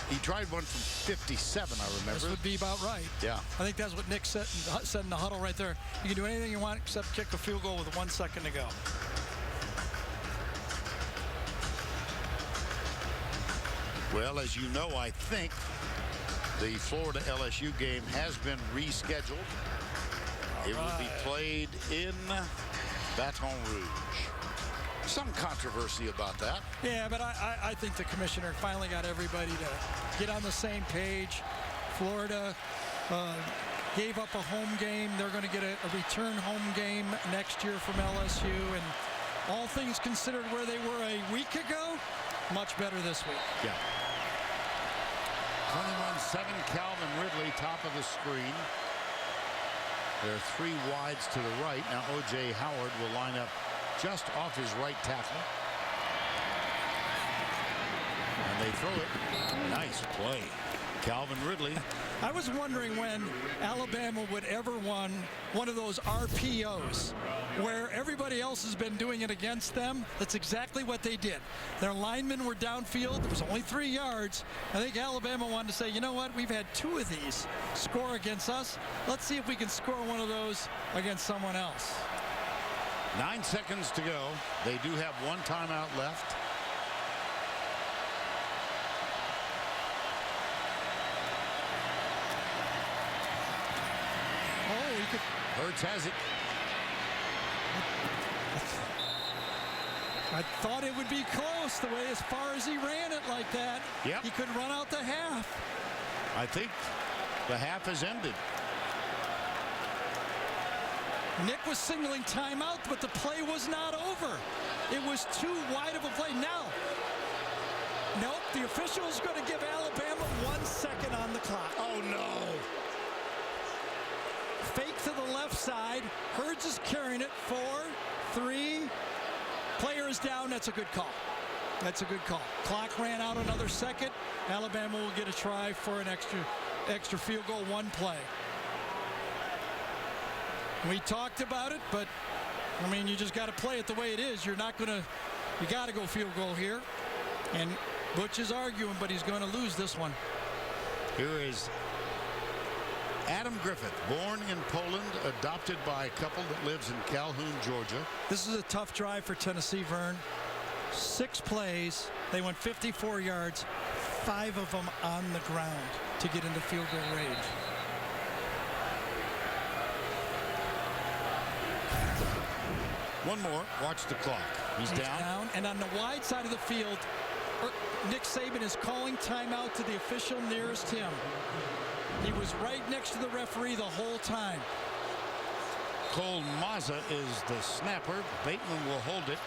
he tried one from 57, I remember. This would be about right. Yeah. I think that's what Nick said in the huddle right there. You can do anything you want except kick a field goal with 1 second to go. Well, as you know, I think the Florida LSU game has been rescheduled. It will be played in Baton Rouge. Some controversy about that. Yeah, but I think the commissioner finally got everybody to get on the same page. Florida gave up a home game. They're going to get a return home game next year from LSU. And all things considered, where they were a week ago, much better this week. Yeah. 21-7, Calvin Ridley, top of the screen. There are 3 wides to the right. Now O.J. Howard will line up just off his right tackle. And they throw it. Nice play. Calvin Ridley. I was wondering when Alabama would ever won one of those RPOs where everybody else has been doing it against them. That's exactly what they did. Their linemen were downfield. There was only 3 yards. I think Alabama wanted to say, you know what? We've had 2 of these score against us. Let's see if we can score one of those against someone else. 9 seconds to go. They do have 1 timeout left. Hurts has it. I thought it would be close the way as far as he ran it like that. Yep. He could run out the half. I think the half has ended. Nick was signaling timeout, but the play was not over. It was too wide of a play. Now, nope, the official is going to give Alabama that's a good call. That's a good call. Clock ran out another second. Alabama will get a try for an extra field goal, one play. We talked about it, but I mean, you just got to play it the way it is. You're not going to, you got to go field goal here. And Butch is arguing, but he's going to lose this one. Here is Adam Griffith, born in Poland, adopted by a couple that lives in Calhoun, Georgia. This is a tough drive for Tennessee, Vern. 6 plays. They went 54 yards, 5 of them on the ground to get into field goal range. One more. Watch the clock. He's down. And on the wide side of the field, Nick Saban is calling timeout to the official nearest him. He was right next to the referee the whole time. Cole Mazza is the snapper. Bateman will hold it.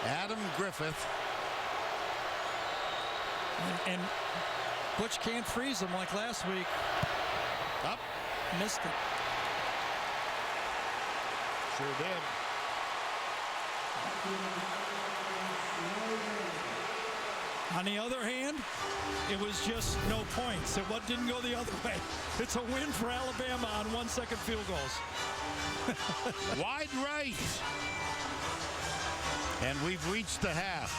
Adam Griffith. And Butch can't freeze him like last week. Up. Missed it. Sure did. On the other hand, it was just no points. It didn't go the other way. It's a win for Alabama on 1-second field goals. Wide right. And we've reached the half.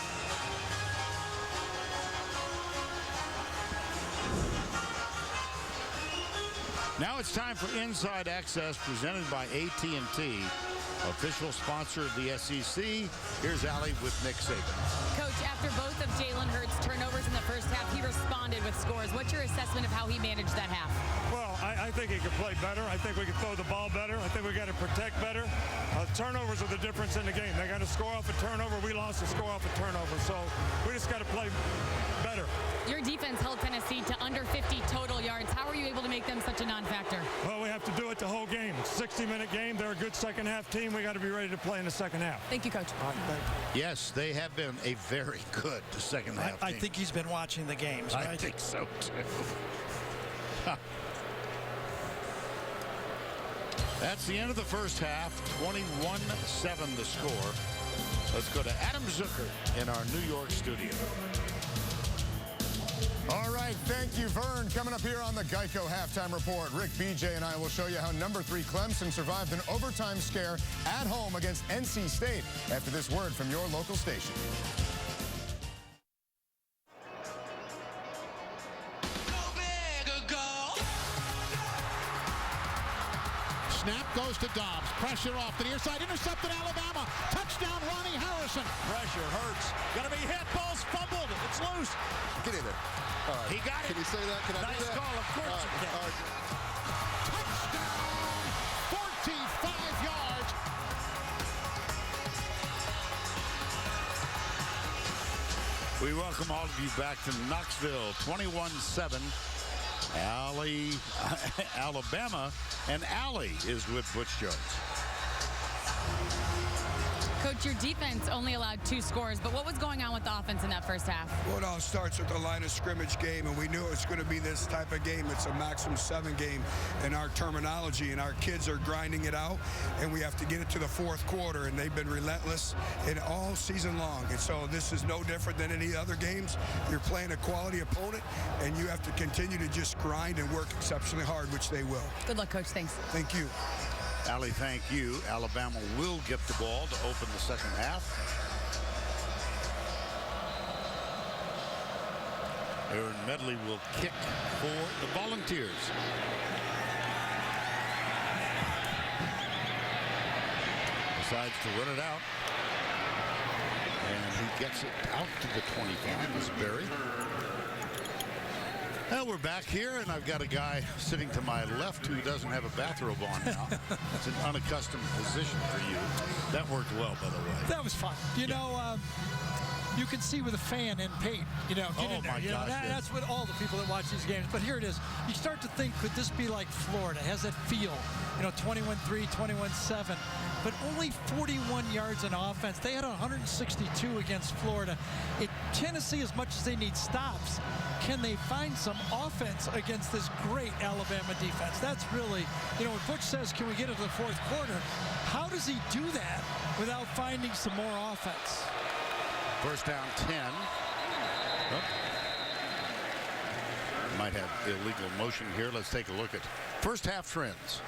Now it's time for Inside Access, presented by AT&T, official sponsor of the SEC. Here's Allie with Nick Saban. Coach, after both of Jalen Hurts' turnovers in the first half, he responded with scores. What's your assessment of how he managed that half? Well, I think he could play better. I think we could throw the ball better. I think we got to protect better. Turnovers are the difference in the game. They got to score off a turnover. We lost to score off a turnover. So we just got to play better. Your defense held Tennessee to under 50 total yards. How are you able to make them such a non-factor? Well, we have to do it the whole game. 60-minute game. They're a good second half team. We got to be ready to play in the second half. Thank you, Coach. Yes, they have been a very good second half team. I think he's been watching the games, right? I think so, too. That's the end of the first half. 21-7 the score. Let's go to Adam Zucker in our New York studio. All right, thank you, Vern. Coming up here on the Geico Halftime Report, Rick, BJ, and I will show you how number 3 Clemson survived an overtime scare at home against NC State after this word from your local station. Snap goes to Dobbs. Pressure off to the near side. Intercepted Alabama. Touchdown, Ronnie Harrison. Pressure hurts. Got to be hit. Ball's fumbled. It's loose. Get in there. All right. He got it. Can you say that? Can I Nice do that? call. Of course you can. All right. Touchdown. 45 yards. We welcome all of you back to Knoxville. 21-7. Alabama, and Allie is with Butch Jones. Coach, your defense only allowed 2 scores, but what was going on with the offense in that first half? Well, it all starts with the line of scrimmage game, and we knew it was going to be this type of game. It's a maximum 7 game in our terminology, and our kids are grinding it out, and we have to get it to the 4th quarter, and they've been relentless in all season long. And so this is no different than any other games. You're playing a quality opponent, and you have to continue to just grind and work exceptionally hard, which they will. Good luck, Coach. Thanks. Thank you. Allie, thank you. Alabama will get the ball to open the second half. Aaron Medley will kick for the Volunteers. Decides to run it out. And he gets it out to the 25. Is Berry. Well, we're back here, and I've got a guy sitting to my left who doesn't have a bathrobe on now. It's an unaccustomed position for you. That worked well, by the way. That was fun. You know, you can see with a fan in paint, get in there. My gosh, that's what all the people that watch these games. But here it is. You start to think, could this be like Florida? Has that feel? 21-3, 21-7. But only 41 yards in offense. They had 162 against Florida. Tennessee, as much as they need stops, can they find some offense against this great Alabama defense? That's really, you know, when Butch says, can we get into the fourth quarter? How does he do that without finding some more offense? First down 10. Might have illegal motion here. Let's take a look at first half trends.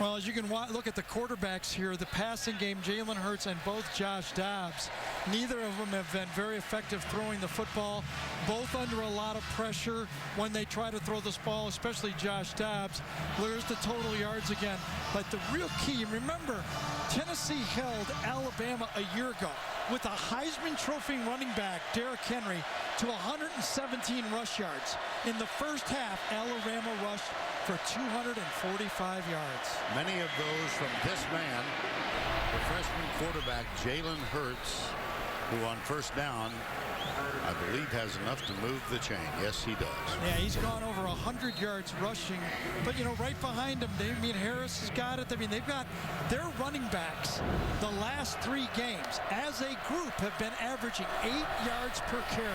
Well, as you can look at the quarterbacks here, the passing game, Jalen Hurts and both Josh Dobbs, neither of them have been very effective throwing the football, both under a lot of pressure when they try to throw this ball, especially Josh Dobbs. There's the total yards again. But the real key, remember, Tennessee held Alabama a year ago with a Heisman Trophy running back, Derrick Henry, to 117 rush yards. In the first half, Alabama rushed for 245 yards. Many of those from this man, the freshman quarterback Jalen Hurts, who on first down, I believe has enough to move the chain. Yes, he does. Yeah, he's gone over 100 yards rushing. But, you know, right behind him, Damian Harris has got it. I mean, they've got their running backs the last 3 games as a group have been averaging 8 yards per carry.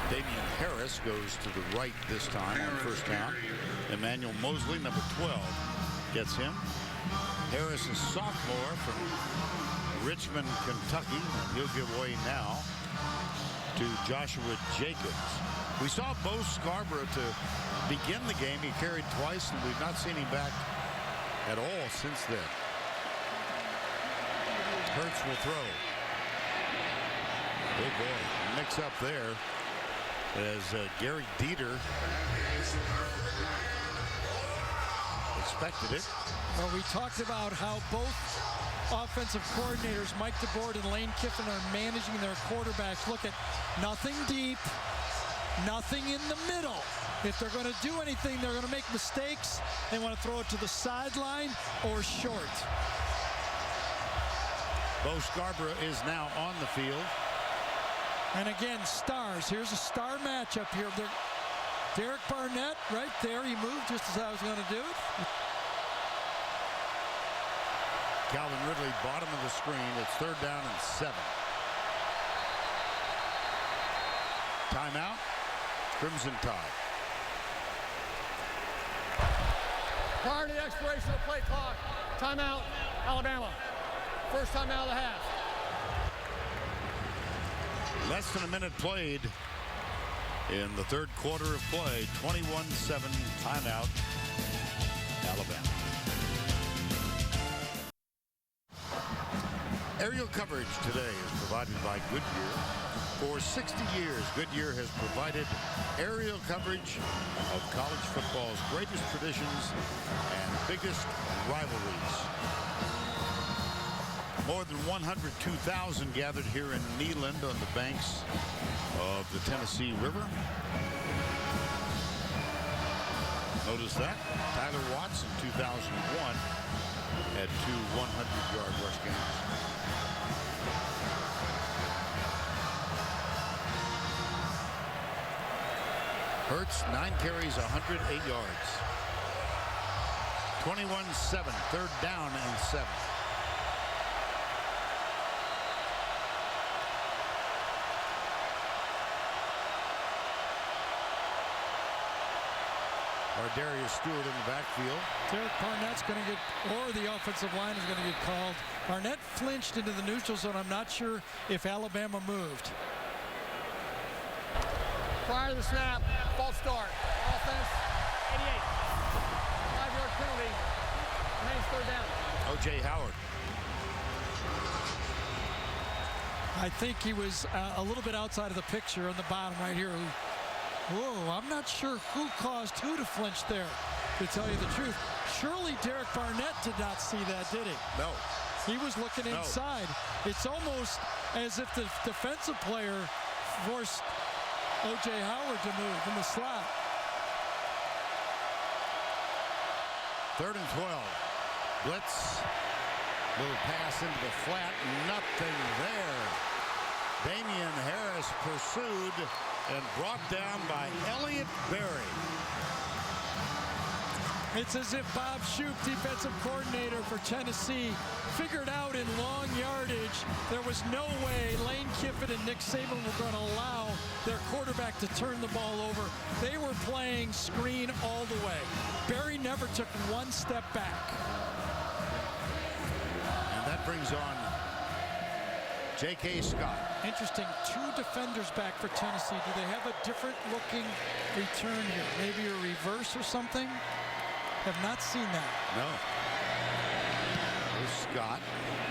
Damian Harris goes to the right this time on first down. Emmanuel Mosley, number 12, gets him. Harris is sophomore from Richmond, Kentucky, and he'll give way now to Joshua Jacobs. We saw Bo Scarborough to begin the game. He carried twice, and we've not seen him back at all since then. Hurts will throw. Oh boy, mix up there as Gary Dieter expected it. Well, we talked about how both offensive coordinators, Mike DeBoer and Lane Kiffin, are managing their quarterbacks. Look at nothing deep, nothing in the middle. If they're going to do anything, they're going to make mistakes. They want to throw it to the sideline or short. Bo Scarborough is now on the field. And again, stars. Here's a star matchup here. Derek Barnett right there. He moved just as I was going to do it. Calvin Ridley, bottom of the screen. It's third down and 7. Timeout. Crimson Tide. Prior to the expiration of the play clock, timeout, Alabama. First timeout of the half. Less than a minute played in the third quarter of play. 21-7 timeout, Alabama. Aerial coverage today is provided by Goodyear. For 60 years, Goodyear has provided aerial coverage of college football's greatest traditions and biggest rivalries. More than 102,000 gathered here in Neyland on the banks of the Tennessee River. Notice that. Tyler Watts in 2001 had 2 100-yard rush games. Hurts, 9 carries, 108 yards. 21-7, third down and 7. Darius Stewart in the backfield. Derek Barnett's going to get, or the offensive line is going to get called. Barnett flinched into the neutral zone. I'm not sure if Alabama moved. Prior to the snap, false start. Offense, 88. 5-yard penalty. Remains third down. O.J. Howard. I think he was a little bit outside of the picture on the bottom right here. Whoa, I'm not sure who caused who to flinch there, to tell you the truth. Surely Derek Barnett did not see that, did he? No. He was looking inside. It's almost as if the defensive player forced O.J. Howard to move in the slot. Third and 12. Blitz. Little pass into the flat. Nothing there. Damian Harris pursued and brought down by Elliott Berry. It's as if Bob Shoop, defensive coordinator for Tennessee, figured out in long yardage there was no way Lane Kiffin and Nick Saban were going to allow their quarterback to turn the ball over. They were playing screen all the way. Barry never took one step back. And that brings on J.K. Scott. Interesting, 2 defenders back for Tennessee. Do they have a different looking return here? Maybe a reverse or something? Have not seen that. No. There's Scott,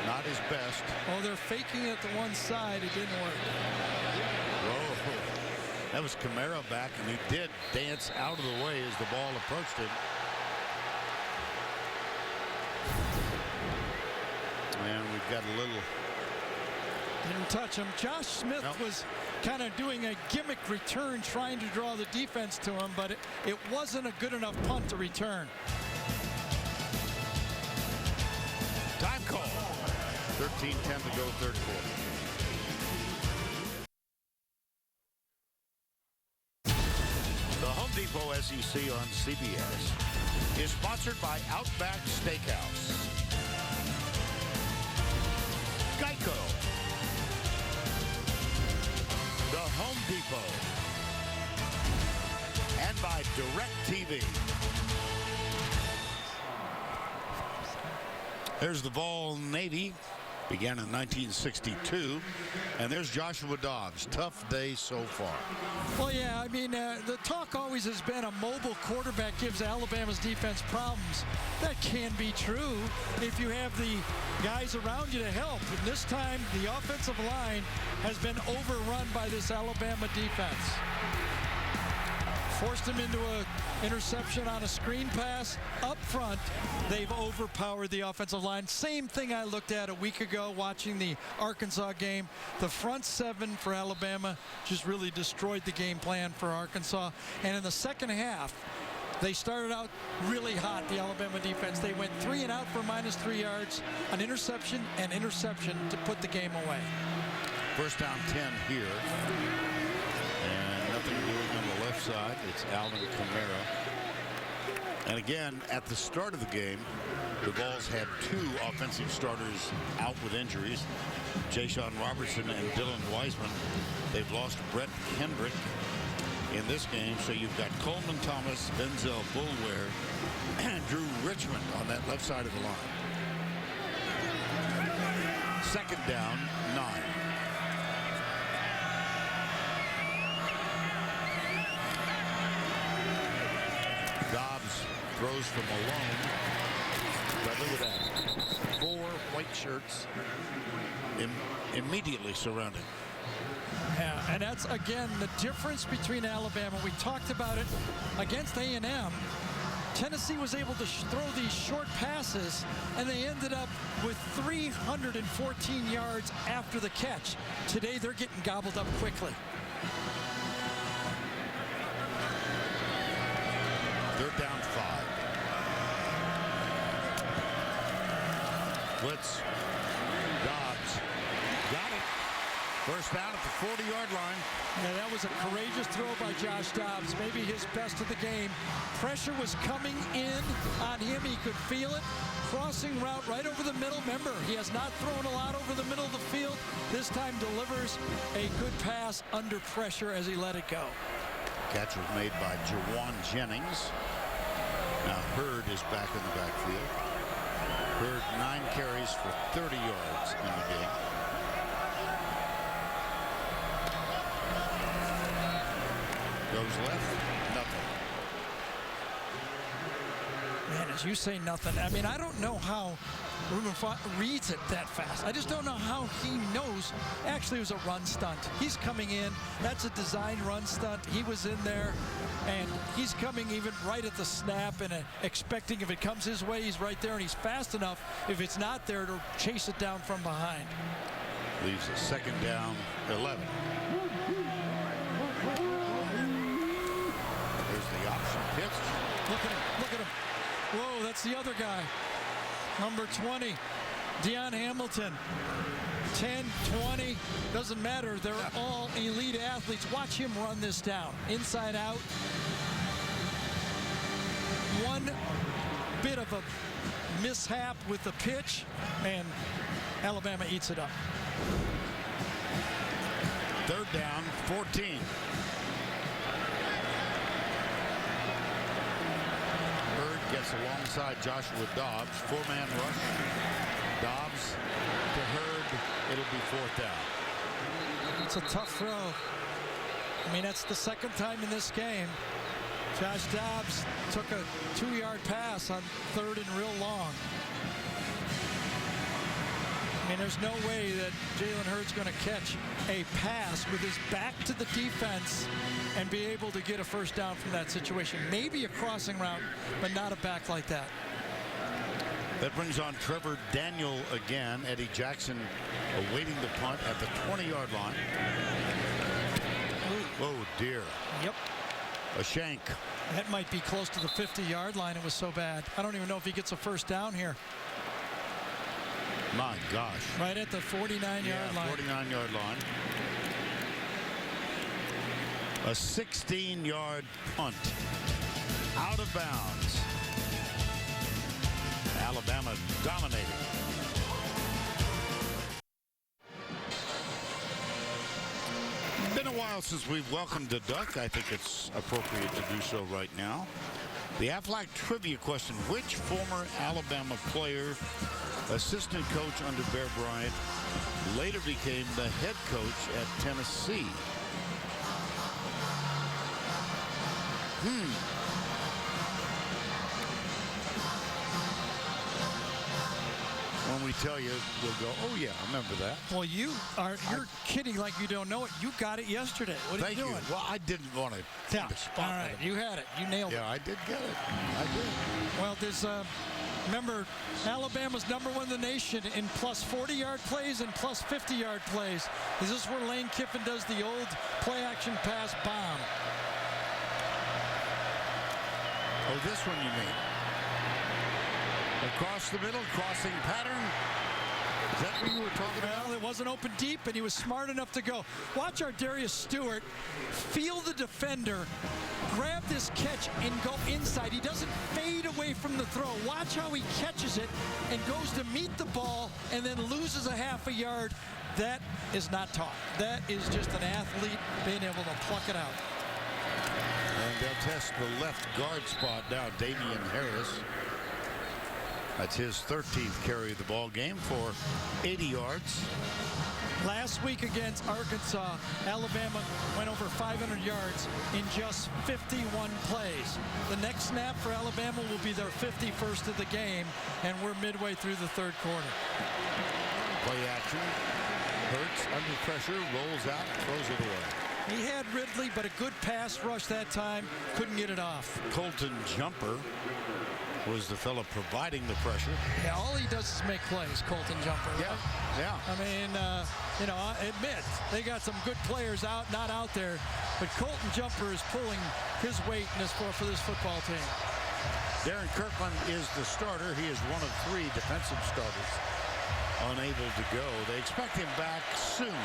not his best. Oh, they're faking it to one side. It didn't work. Whoa. That was Kamara back, and he did dance out of the way as the ball approached him. And we've got a little... Didn't touch him. Josh Smith was kind of doing a gimmick return, trying to draw the defense to him, but it wasn't a good enough punt to return. Time call. 13:10 to go, third quarter. The Home Depot SEC on CBS is sponsored by Outback Steakhouse, Geico, The Home Depot, and by DirecTV. There's the Vol Navy, began in 1962, and there's Joshua Dobbs. Tough day so far. Well, yeah, I mean, the talk always has been a mobile quarterback gives Alabama's defense problems. That can be true if you have the guys around you to help. And this time, the offensive line has been overrun by this Alabama defense. Forced him into an interception on a screen pass. Up front, they've overpowered the offensive line. Same thing I looked at a week ago watching the Arkansas game. The front 7 for Alabama just really destroyed the game plan for Arkansas. And in the second half, they started out really hot, the Alabama defense. They went 3 and out for -3 yards, an interception and interception to put the game away. First down 10 here. And nothing doing on the left side. It's Alvin Kamara. And again, at the start of the game, the Vols had 2 offensive starters out with injuries, Ja'Shawn Robertson and Dylan Wiseman. They've lost Brett Kendrick in this game, so you've got Coleman Thomas, Denzel Bulware, and Drew Richmond on that left side of the line. Second down, 9. Dobbs throws from Malone. But look at that. 4 white shirts immediately surrounded. Yeah, and that's, again, the difference between Alabama. We talked about it against A&M. Tennessee was able to throw these short passes, and they ended up with 314 yards after the catch. Today, they're getting gobbled up quickly. Third down 5. Blitz. Dobbs got it. First down at the 40-yard line. Yeah, that was a courageous throw by Josh Dobbs. Maybe his best of the game. Pressure was coming in on him. He could feel it. Crossing route right over the middle. Remember, he has not thrown a lot over the middle of the field. This time delivers a good pass under pressure as he let it go. Catch was made by Jawan Jennings. Now Hurd is back in the backfield. Hurd 9 carries for 30 yards in the game. Goes left, nothing. Man, as you say, nothing. I mean, I don't know how Reuben reads it that fast. I just don't know how he knows. Actually, it was a run stunt. He's coming in. That's a design run stunt. He was in there, and he's coming even right at the snap and expecting if it comes his way, he's right there, and he's fast enough. If it's not there, to chase it down from behind. Leaves a second down, 11. There's the option pitch. Look at him. Look at him. Whoa, that's the other guy. Number 20, Deion Hamilton. 10, 20, doesn't matter. They're all elite athletes. Watch him run this down. Inside out. one bit of a mishap with the pitch, and Alabama eats it up. 3rd down, 14. Hurd gets alongside Joshua Dobbs. 4-man rush. Dobbs to Hurd. It'll be 4th down. It's a tough throw. I mean, that's the 2nd time in this game. Josh Dobbs took a 2-yard pass on 3rd and real long. I mean, there's no way that Jalen Hurd's going to catch a pass with his back to the defense and be able to get a 1st down from that situation. Maybe a crossing route, but not a back like that. That brings on Trevor Daniel again. Eddie Jackson awaiting the punt at the 20-yard line. Oh, dear. Yep. A shank. That might be close to the 50-yard line. It was so bad. I don't even know if he gets a 1st down here. My gosh. Right at the 49-yard line. 49-yard line. A 16-yard punt. Out of bounds. Alabama dominating. Been a while since we've welcomed a Duck. I think it's appropriate to do so right now. The Aflac trivia question: which former Alabama player, assistant coach under Bear Bryant, later became the head coach at Tennessee? When we tell you, you'll go, oh yeah, I remember that. Well, you're kidding like you don't know it. You got it yesterday. What are you doing? Well, I didn't want to. Yeah. All right, you had it. You nailed it. Yeah, I did get it. I did. Well, there's remember, Alabama's #1 in the nation in plus 40-yard plays and plus 50-yard plays. Is this where Lane Kiffin does the old play-action pass bomb? Oh, this one you mean? Across the middle, crossing pattern. Is that what you were talking about? Well, it wasn't open deep, and he was smart enough to go. Watch our Darius Stewart feel the defender, grab this catch, and go inside. He doesn't fade away from the throw. Watch how he catches it and goes to meet the ball and then loses a half a yard. That is not taught. That is just an athlete being able to pluck it out. And they'll test the left guard spot now. Damian Harris. That's his 13th carry of the ball game for 80 yards. Last week against Arkansas, Alabama went over 500 yards in just 51 plays. The next snap for Alabama will be their 51st of the game, and we're midway through the 3rd quarter. Play action. Hurts under pressure, rolls out, throws it away. He had Ridley, but a good pass rush that time. Couldn't get it off. Colton Jumper was the fellow providing the pressure. Yeah, all he does is make plays, Colton Jumper. Right? Yeah. I mean, you know, I admit, they got some good players not out there, but Colton Jumper is pulling his weight in this for this football team. Darren Kirkland is the starter. He is one of 3 defensive starters unable to go. They expect him back soon,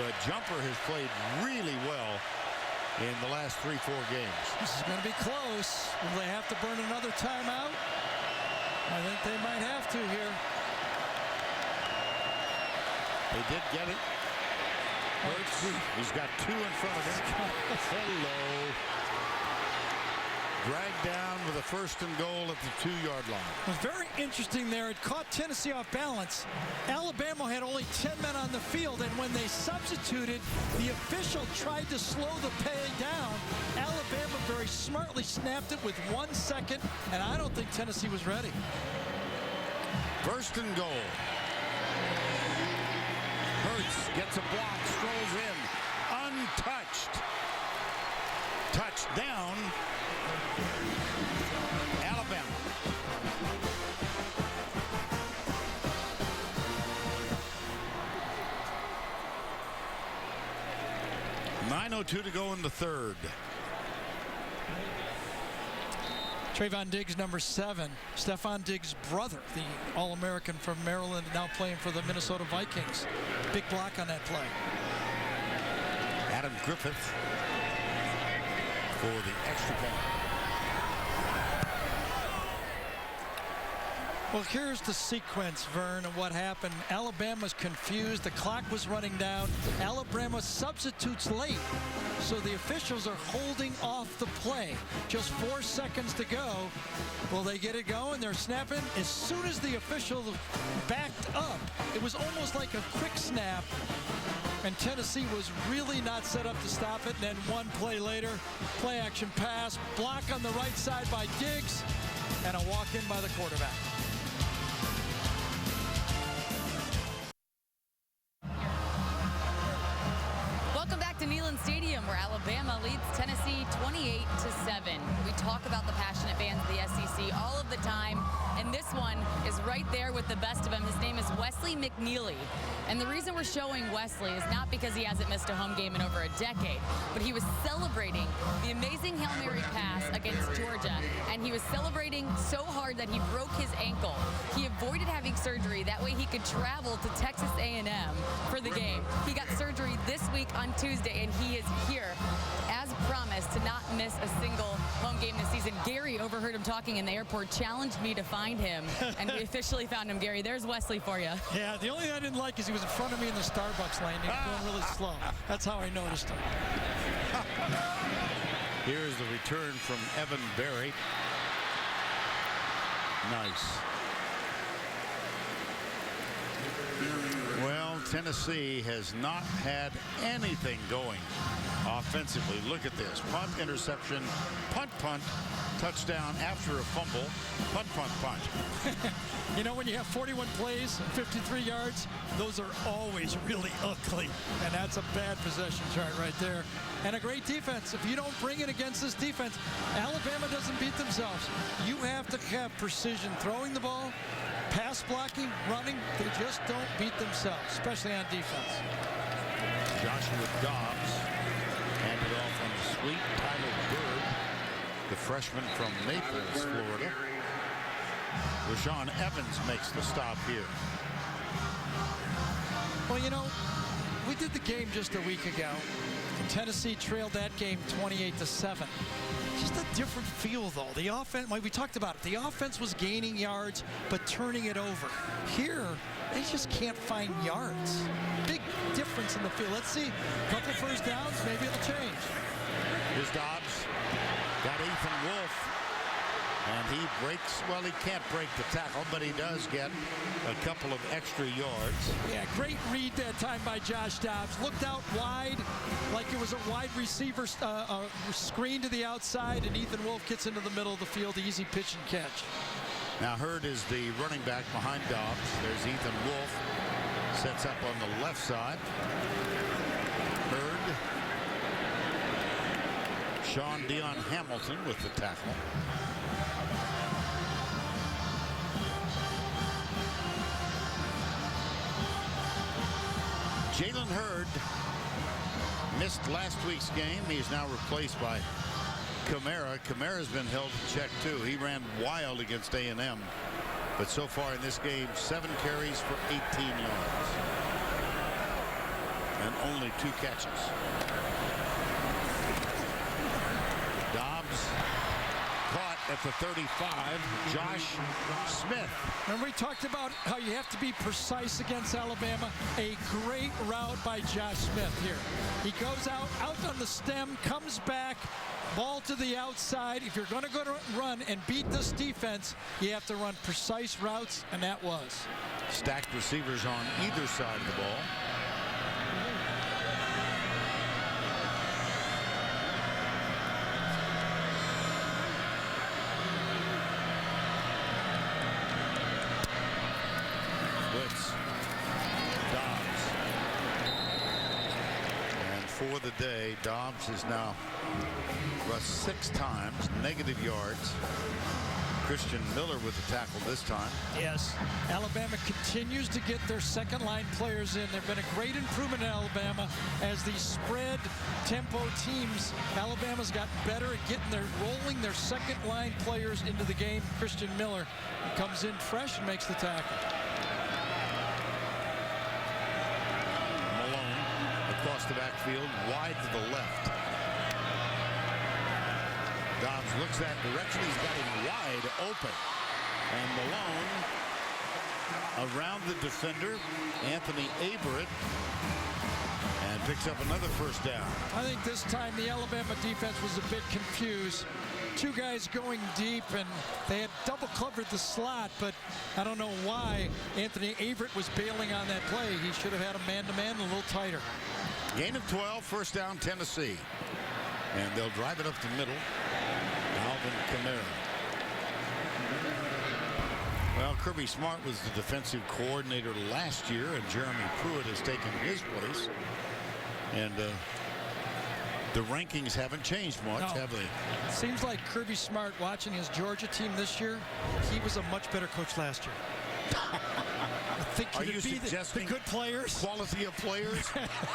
but Jumper has played really well in the last 3-4 games. This is going to be close. Will they have to burn another timeout? I think they might have to here. They did get it. Hurts. He's got 2 in front of him. Hello. Dragged down with a 1st and goal at the 2-yard line. It was very interesting there. It caught Tennessee off balance. Alabama had only 10 men on the field, and when they substituted, the official tried to slow the play down. Alabama very smartly snapped it with 1 second, and I don't think Tennessee was ready. 1st and goal. Hurts gets a block, strolls in, untouched. Touchdown, Alabama. .9:02 to go in the 3rd. Trayvon Diggs, number 7. Stephon Diggs' brother, the All-American from Maryland, now playing for the Minnesota Vikings. Big block on that play. Adam Griffith for the extra point. Well, here's the sequence, Vern, of what happened. Alabama's confused. The clock was running down. Alabama substitutes late. So the officials are holding off the play. Just 4 seconds to go. Will they get it going? They're snapping. As soon as the official backed up, it was almost like a quick snap. And Tennessee was really not set up to stop it. And then one play later, play action pass, block on the right side by Diggs, and a walk in by the quarterback. Welcome back to Neyland Stadium, where Alabama leads Tennessee 28-7. We talk about the passionate fans of the SEC all of the time, and this one is right there with the best of them. His name is Wesley McNeely. And the reason we're showing Wesley is not because he hasn't missed a home game in over a decade, but he was celebrating the amazing Hail Mary pass against Georgia, and he was celebrating so hard that he broke his ankle. He avoided having surgery. That way he could travel to Texas A&M for the game. He got surgery this week on Tuesday, and he is here, as promised, to not miss a single home game this season. Gary overheard him talking in the airport, challenged me to find him, and we officially found him. Gary, there's Wesley for you. Yeah, the only thing I didn't like is he was in front of me in the Starbucks lane. He was going really slow. That's how I noticed him. Here's the return from Evan Berry. Nice. Well, Tennessee has not had anything going offensively. Look at this. Punt, interception, punt, touchdown after a fumble, punt. You know, when you have 41 plays, 53 yards, those are always really ugly. And that's a bad possession chart right there. And a great defense. If you don't bring it against this defense, Alabama doesn't beat themselves. You have to have precision throwing the ball, pass blocking, running. They just don't beat themselves, especially on defense. Joshua Dobbs handed off on the sweep. Tyler Bird, the freshman from Naples, Florida. Rashaan Evans makes the stop here. Well, you know, we did the game just a week ago. Tennessee trailed that game 28-7. Just a different feel, though. The offense, like we talked about it, the offense was gaining yards, but turning it over. Here, they just can't find yards. Big difference in the field. Let's see. A couple first downs, maybe it'll change. Here's Dobbs. Got Ethan Wolf. And he breaks, well, he can't break the tackle, but he does get a couple of extra yards. Yeah, great read that time by Josh Dobbs. Looked out wide like it was a wide receiver screen to the outside, and Ethan Wolf gets into the middle of the field. Easy pitch and catch. Now Hurd is the running back behind Dobbs. There's Ethan Wolf. Sets up on the left side. Hurd. Sean Dion Hamilton with the tackle. Jalen Hurd missed last week's game. He is now replaced by Kamara. Kamara's been held in check too. He ran wild against A&M. But so far in this game, 7 carries for 18 yards. And only 2 catches. Dobbs caught at the 35. Josh Smith. And we talked about how you have to be precise against Alabama. A great route by Josh Smith here. He goes out on the stem, comes back, ball to the outside. If you're going to run and beat this defense, you have to run precise routes, and that was. Stacked receivers on either side of the ball. For the day, Dobbs is now rushed 6 times, negative yards. Christian Miller with the tackle this time. Yes, Alabama continues to get their second line players in. They've been a great improvement in Alabama as these spread tempo teams. Alabama's gotten better at rolling their second line players into the game. Christian Miller comes in fresh and makes the tackle. Across the backfield, wide to the left. Dobbs looks that direction. He's got him wide open. And Malone around the defender, Anthony Averett, and picks up another first down. I think this time the Alabama defense was a bit confused. Two guys going deep, and they had double covered the slot, but I don't know why Anthony Averett was bailing on that play. He should have had a man-to-man a little tighter. Gain of 12, first down, Tennessee. And they'll drive it up the middle. Alvin Kamara. Well, Kirby Smart was the defensive coordinator last year, and Jeremy Pruitt has taken his place. And the rankings haven't changed much, have they? Seems like Kirby Smart, watching his Georgia team this year, he was a much better coach last year. I think Are you suggesting the good players? Quality of players?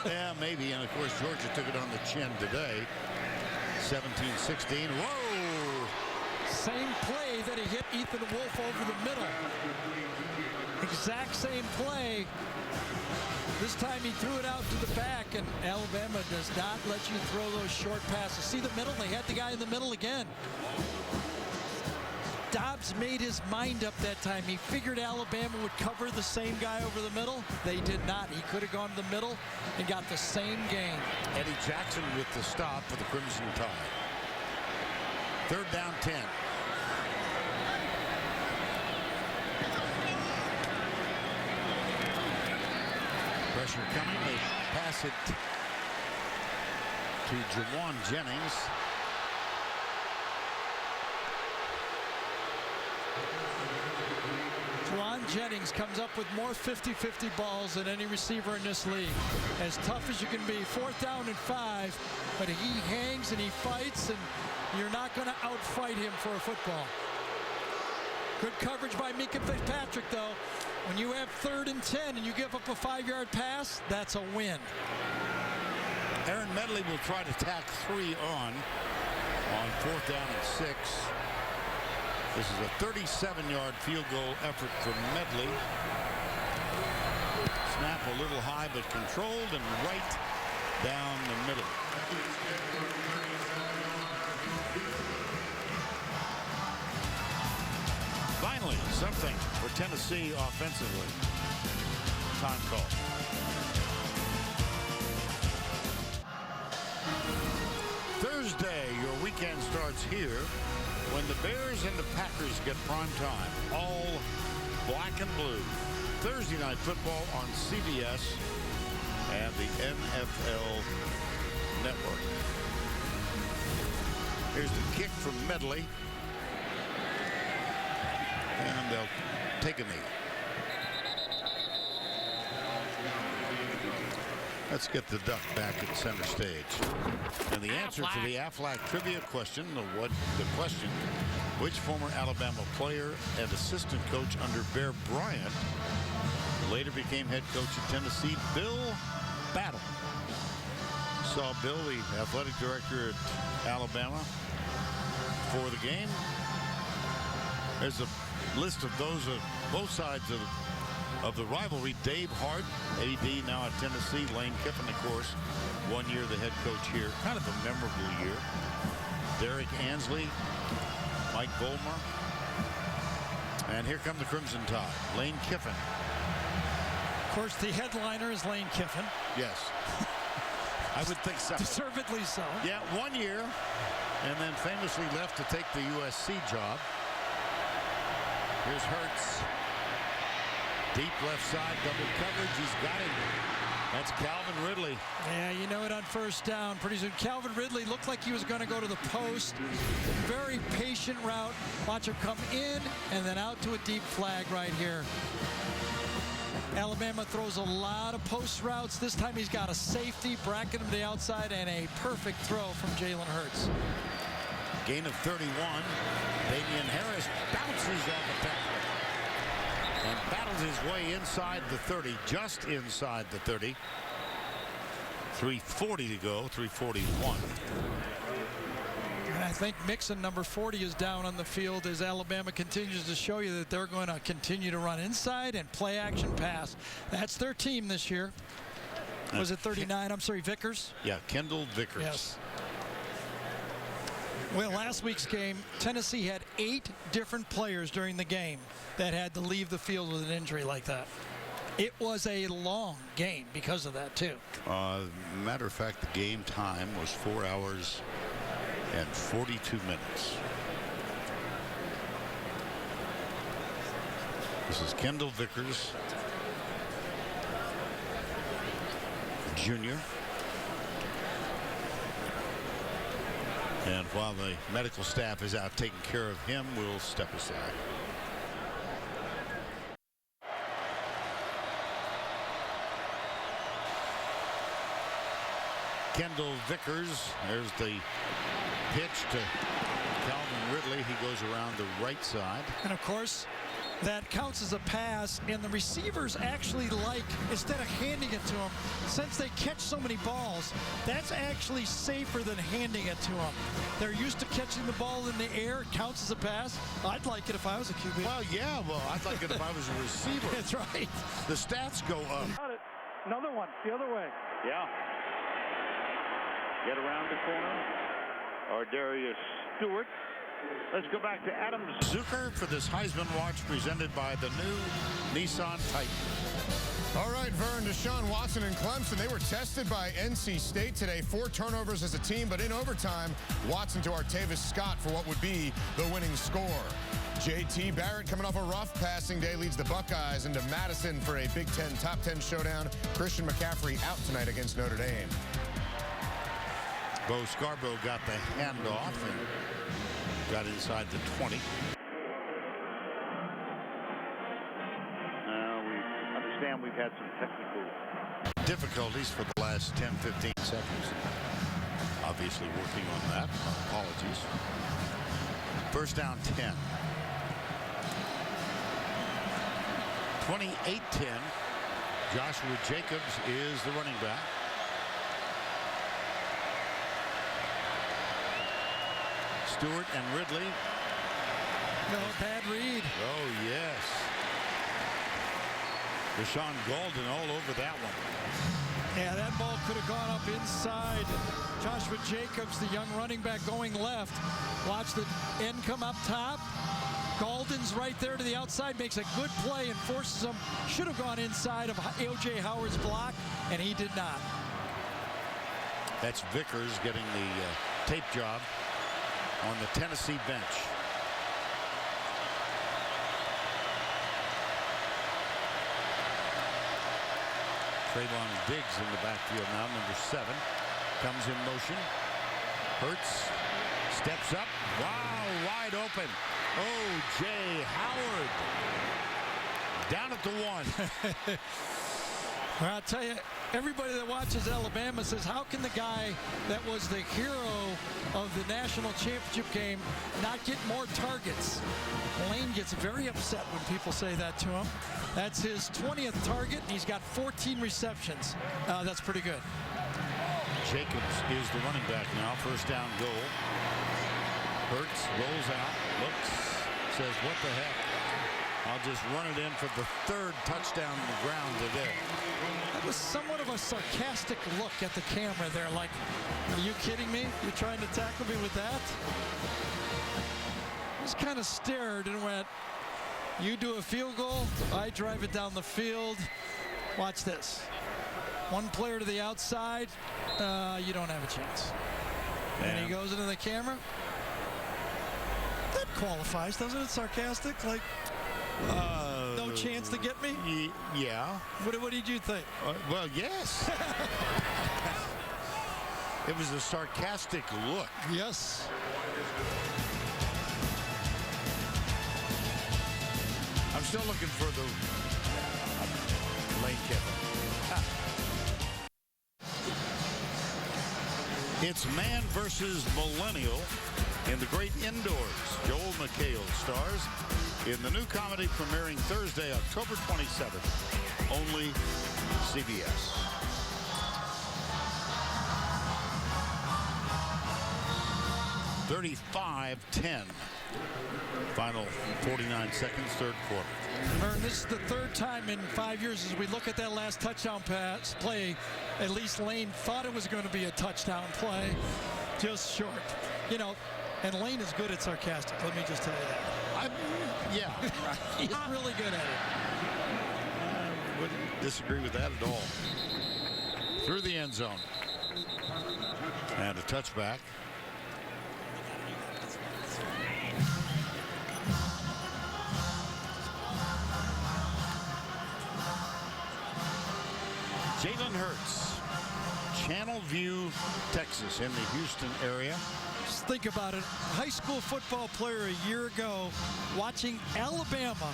Yeah, maybe. And, of course, Georgia took it on the chin today. 17-16. Whoa! Same play that he hit Ethan Wolf over the middle. Exact same play. This time he threw it out to the back, and Alabama does not let you throw those short passes. See the middle? They had the guy in the middle again. Dobbs made his mind up that time. He figured Alabama would cover the same guy over the middle. They did not. He could have gone to the middle and got the same gain. Eddie Jackson with the stop for the Crimson Tide. Third down, 10. Pressure coming. They pass it to Jawan Jennings. Jawan Jennings comes up with more 50-50 balls than any receiver in this league. As tough as you can be. 4th down and 5, but he hangs and he fights, and you're not going to outfight him for a football. Good coverage by Mika Fitzpatrick, though. When you have 3rd and 10 and you give up a 5-yard pass, that's a win. Aaron Medley will try to tack 3 on 4th down and 6. This is a 37-yard field goal effort for Medley. Snap a little high but controlled and right down the middle. Finally, something for Tennessee offensively. Time call. Thursday, your weekend starts here when the Bears and the Packers get prime time. All black and blue. Thursday night football on CBS and the NFL Network. Here's the kick from Medley. And they'll take a knee. Let's get the duck back at center stage. And the answer to the Aflac trivia question, the question, which former Alabama player and assistant coach under Bear Bryant later became head coach at Tennessee? Bill Battle. Saw Bill, the athletic director at Alabama, for the game. There's a list of those of both sides of the rivalry. Dave Hart, AD now at Tennessee. Lane Kiffin, of course, 1 year the head coach here. Kind of a memorable year. Derek Ansley, Mike Volmer. And here come the Crimson Tide. Lane Kiffin. Of course, the headliner is Lane Kiffin. Yes. I would think so. Deservedly so. Yeah, 1 year. And then famously left to take the USC job. Here's Hurts. Deep left side, double coverage. He's got him. That's Calvin Ridley. Yeah, you know it on first down. Pretty soon, Calvin Ridley looked like he was going to go to the post. Very patient route. Watch him come in and then out to a deep flag right here. Alabama throws a lot of post routes. This time he's got a safety, bracket him to the outside, and a perfect throw from Jalen Hurts. Gain of 31. Damian Harris bounces off the tackle and battles his way inside the 30, just inside the 30. 3:40 to go, 3:41. And I think Mixon, number 40, is down on the field as Alabama continues to show you that they're going to continue to run inside and play action pass. That's their team this year. Was it 39? I'm sorry, Vickers? Yeah, Kendall Vickers. Yes. Well, last week's game, Tennessee had 8 different players during the game that had to leave the field with an injury like that. It was a long game because of that, too. Matter of fact, the game time was 4 hours and 42 minutes. This is Kendall Vickers, Jr. And while the medical staff is out taking care of him, we'll step aside. Kendall Vickers, there's the pitch to Calvin Ridley. He goes around the right side. And of course, that counts as a pass, and the receivers actually like, instead of handing it to them, since they catch so many balls, that's actually safer than handing it to them. They're used to catching the ball in the air. It counts as a pass. I'd like it if I was a QB. Well, yeah, I'd like it if I was a receiver. That's right. The stats go up. Got it. Another one, the other way. Yeah. Get around the corner. Ardarius Stewart. Let's go back to Adam Zucker for this Heisman Watch presented by the new Nissan Titan. All right, Vern, Deshaun Watson and Clemson, they were tested by NC State today. 4 turnovers as a team, but in overtime, Watson to Artavis Scott for what would be the winning score. J.T. Barrett coming off a rough passing day leads the Buckeyes into Madison for a Big Ten top 10 showdown. Christian McCaffrey out tonight against Notre Dame. Bo Scarborough got the handoff and got inside the 20. We understand we've had some technical difficulties for the last 10-15 seconds. Obviously working on that. Apologies. First down 10. 28-10. Joshua Jacobs is the running back. Stewart and Ridley. No, bad read. Oh, yes. Rashawn Golden all over that one. Yeah, that ball could have gone up inside. Joshua Jacobs, the young running back, going left. Watch the end come up top. Golden's right there to the outside, makes a good play and forces him. Should have gone inside of O.J. Howard's block, and he did not. That's Vickers getting the tape job on the Tennessee bench. Trayvon Diggs in the backfield now, number 7. Comes in motion. Hurts. Steps up. Wow, wide open. O.J. Howard. Down at the 1. Well, I'll tell you, everybody that watches Alabama says, how can the guy that was the hero of the national championship game not get more targets? Lane gets very upset when people say that to him. That's his 20th target, and he's got 14 receptions. That's pretty good. Jacobs is the running back now. First down goal. Hurts, rolls out, looks, says, what the heck? I'll just run it in for the 3rd touchdown on the ground today. That was somewhat of a sarcastic look at the camera there, like, are you kidding me? You're trying to tackle me with that? Just kind of stared and went, you do a field goal, I drive it down the field. Watch this. One player to the outside, you don't have a chance. And he goes into the camera. That qualifies, doesn't it? Sarcastic, like, no chance to get me? Yeah. What did you think? Well, yes. It was a sarcastic look. Yes. I'm still looking for the Lane Kiffin. It's man versus millennial in the great indoors. Joel McHale stars in the new comedy premiering Thursday, October 27th. Only CBS. (35-10). Final 49 seconds, 3rd quarter. Vern, this is the 3rd time in 5 years as we look at that last touchdown pass play. At least Lane thought it was going to be a touchdown play. Just short. You know, And Lane is good at sarcastic, let me just tell you that. Yeah. He's really good at it. I wouldn't disagree with that at all. Through the end zone. And a touchback. Jalen Hurts, Channelview, Texas, in the Houston area. Just think about it. High school football player a year ago watching Alabama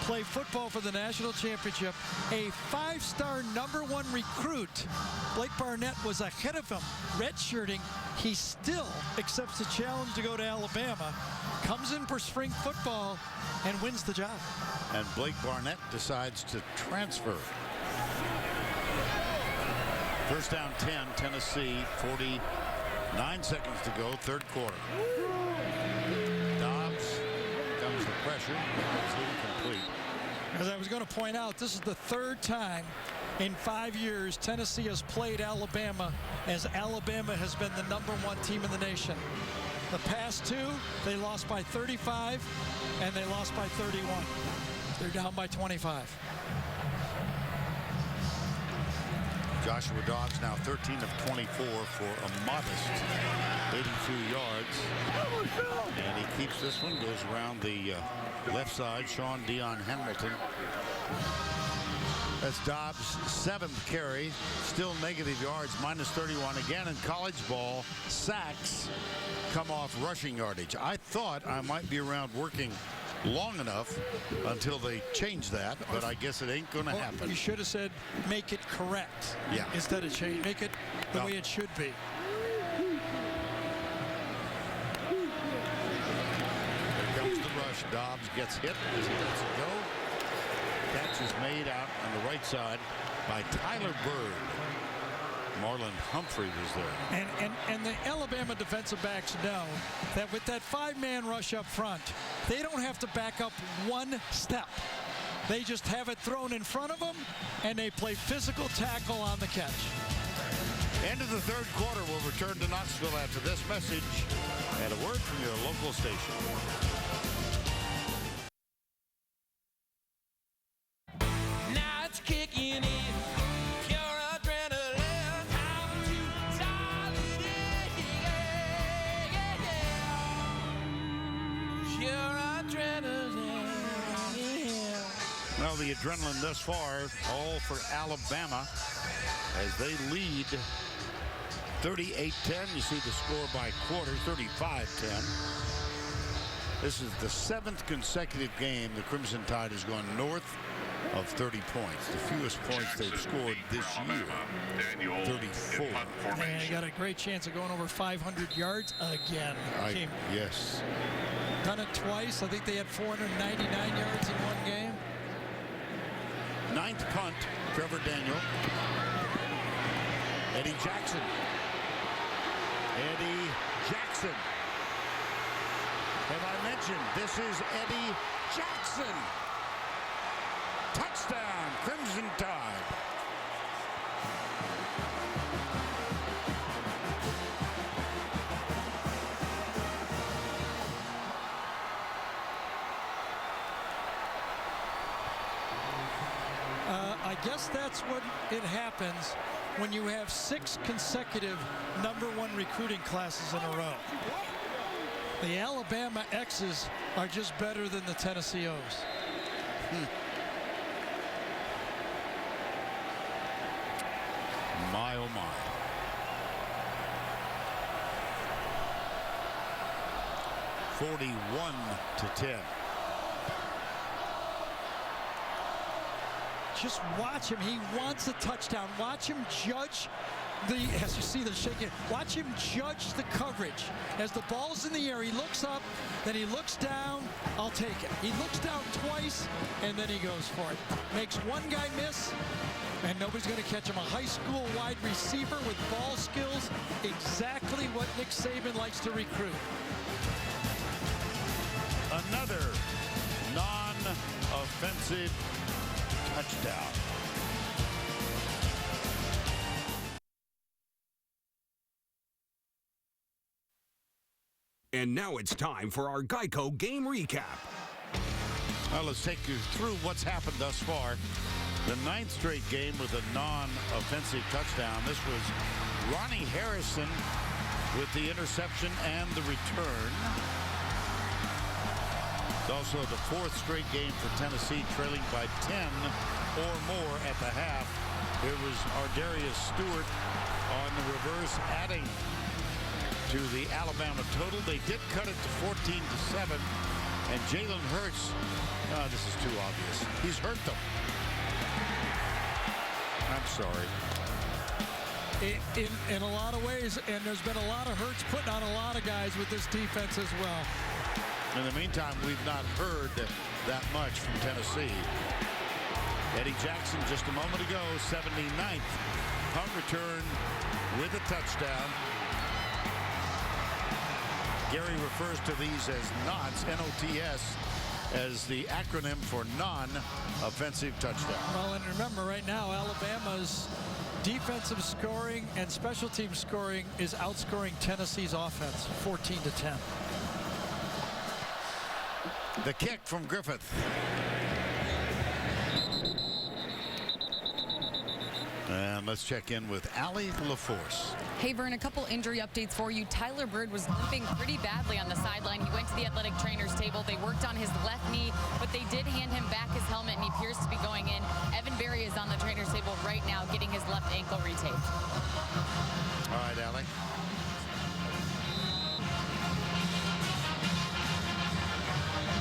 play football for the national championship. A 5-star #1 recruit. Blake Barnett was ahead of him, redshirting. He still accepts the challenge to go to Alabama, comes in for spring football, and wins the job. And Blake Barnett decides to transfer. First down 10, Tennessee, 49 seconds to go, third quarter. Dobbs comes the pressure. It's incomplete. As I was going to point out, this is the third time in 5 years Tennessee has played Alabama as Alabama has been the #1 team in the nation. The past two, they lost by 35 and they lost by 31. They're down by 25. Joshua Dobbs now 13 of 24 for a modest 82 yards. And he keeps this one, goes around the left side. Sean Dion Hamilton. That's Dobbs' 7th carry. Still negative yards, minus 31. Again in college ball, sacks come off rushing yardage. I thought I might be around working long enough until they change that, but I guess it ain't going to happen. You should have said make it correct. Yeah. Instead of change, make it the way it should be. Here comes the rush. Dobbs gets hit as he lets it go. Catch is made out on the right side by Tyler Bird. Marlon Humphrey was there. And the Alabama defensive backs know that with that 5-man rush up front, they don't have to back up one step. They just have it thrown in front of them, and they play physical tackle on the catch. End of the third quarter. We'll return to Knoxville after this message and a word from your local station. Now it's kicking in. Well, the adrenaline thus far, all for Alabama as they lead 38-10. You see the score by quarter, 35-10. This is the 7th consecutive game the Crimson Tide has gone north of 30 points. The fewest points they've scored this year, 34. And they got a great chance of going over 500 yards again. Yes. Done it twice. I think they had 499 yards in one game. 9th punt, Trevor Daniel. Eddie Jackson. Eddie Jackson. Have I mentioned this is Eddie Jackson? Touchdown, Crimson Tide. I guess that's what it happens when you have 6 consecutive #1 recruiting classes in a row. The Alabama X's are just better than the Tennessee O's. My, oh my. (41-10). Just watch him. He wants a touchdown. Watch him judge as you see the shaking. Watch him judge the coverage. As the ball's in the air, he looks up, then he looks down. I'll take it. He looks down twice, and then he goes for it. Makes one guy miss, and nobody's going to catch him. A high school wide receiver with ball skills, exactly what Nick Saban likes to recruit. Another non-offensive touchdown. And now it's time for our Geico game recap. Well, let's take you through what's happened thus far. The 9th straight game with a non-offensive touchdown. This was Ronnie Harrison with the interception and the return. It's also the 4th straight game for Tennessee, trailing by 10 or more at the half. It was Ardarius Stewart on the reverse, adding to the Alabama total. They did cut it to 14-7, and Jalen Hurts, this is too obvious. He's hurt them. I'm sorry. In a lot of ways, and there's been a lot of hurts put on a lot of guys with this defense as well. In the meantime, we've not heard that much from Tennessee. Eddie Jackson just a moment ago, 79th punt return with a touchdown. Gary refers to these as NOTS, N-O-T-S, as the acronym for non-offensive touchdown. Well, and remember, right now, Alabama's defensive scoring and special team scoring is outscoring Tennessee's offense, 14-10. The kick from Griffith. And let's check in with Allie LaForce. Hey, Vern, a couple injury updates for you. Tyler Bird was limping pretty badly on the sideline. He went to the athletic trainer's table. They worked on his left knee, but they did hand him back his helmet, and he appears to be going in. Evan Berry is on the trainer's table right now getting his left ankle retaped. All right, Allie.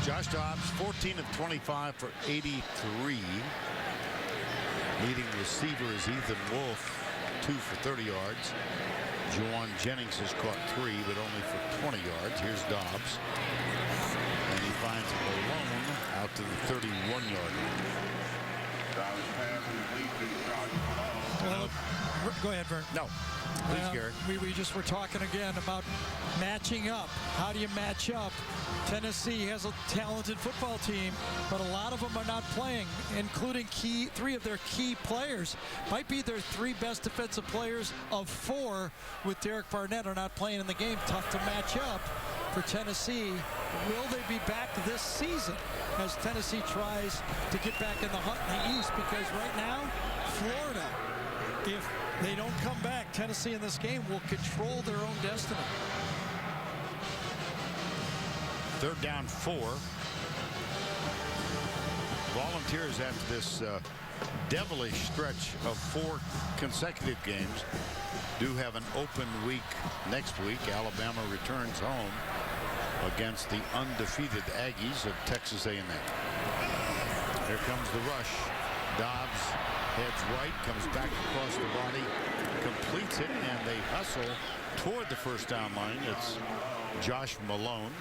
Josh Dobbs, 14 of 25 for 83. Leading receiver is Ethan Wolf, 2 for 30 yards. Juwan Jennings has caught 3, but only for 20 yards. Here's Dobbs. And he finds Malone out to the 31-yard line. Well, go ahead, Vern. No. Please, Gary. We just were talking again about matching up. How do you match up? Tennessee has a talented football team, but a lot of them are not playing, including 3 of their key players. Might be their 3 best defensive players of 4 with Derek Barnett are not playing in the game. Tough to match up for Tennessee. Will they be back this season as Tennessee tries to get back in the hunt in the East? Because right now, Florida, if they don't come back, Tennessee in this game will control their own destiny. 3rd down 4. Volunteers after this devilish stretch of 4 consecutive games do have an open week next week. Alabama returns home against the undefeated Aggies of Texas A&M. Here comes the rush. Dobbs heads right, comes back across the body, completes it, and they hustle toward the first down line. It's Josh Malone.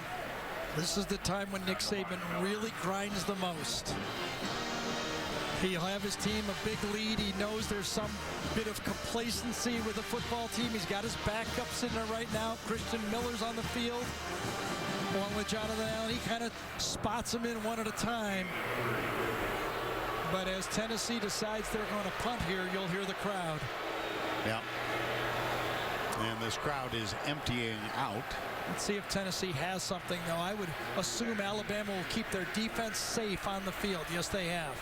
This is the time when Nick Saban really grinds the most. He'll have his team a big lead. He knows there's some bit of complacency with the football team. He's got his backups in there right now. Christian Miller's on the field along with Jonathan Allen. He kind of spots them in one at a time. But as Tennessee decides they're going to punt here, you'll hear the crowd. Yeah. And this crowd is emptying out. Let's see if Tennessee has something, though. I would assume Alabama will keep their defense safe on the field. Yes, they have.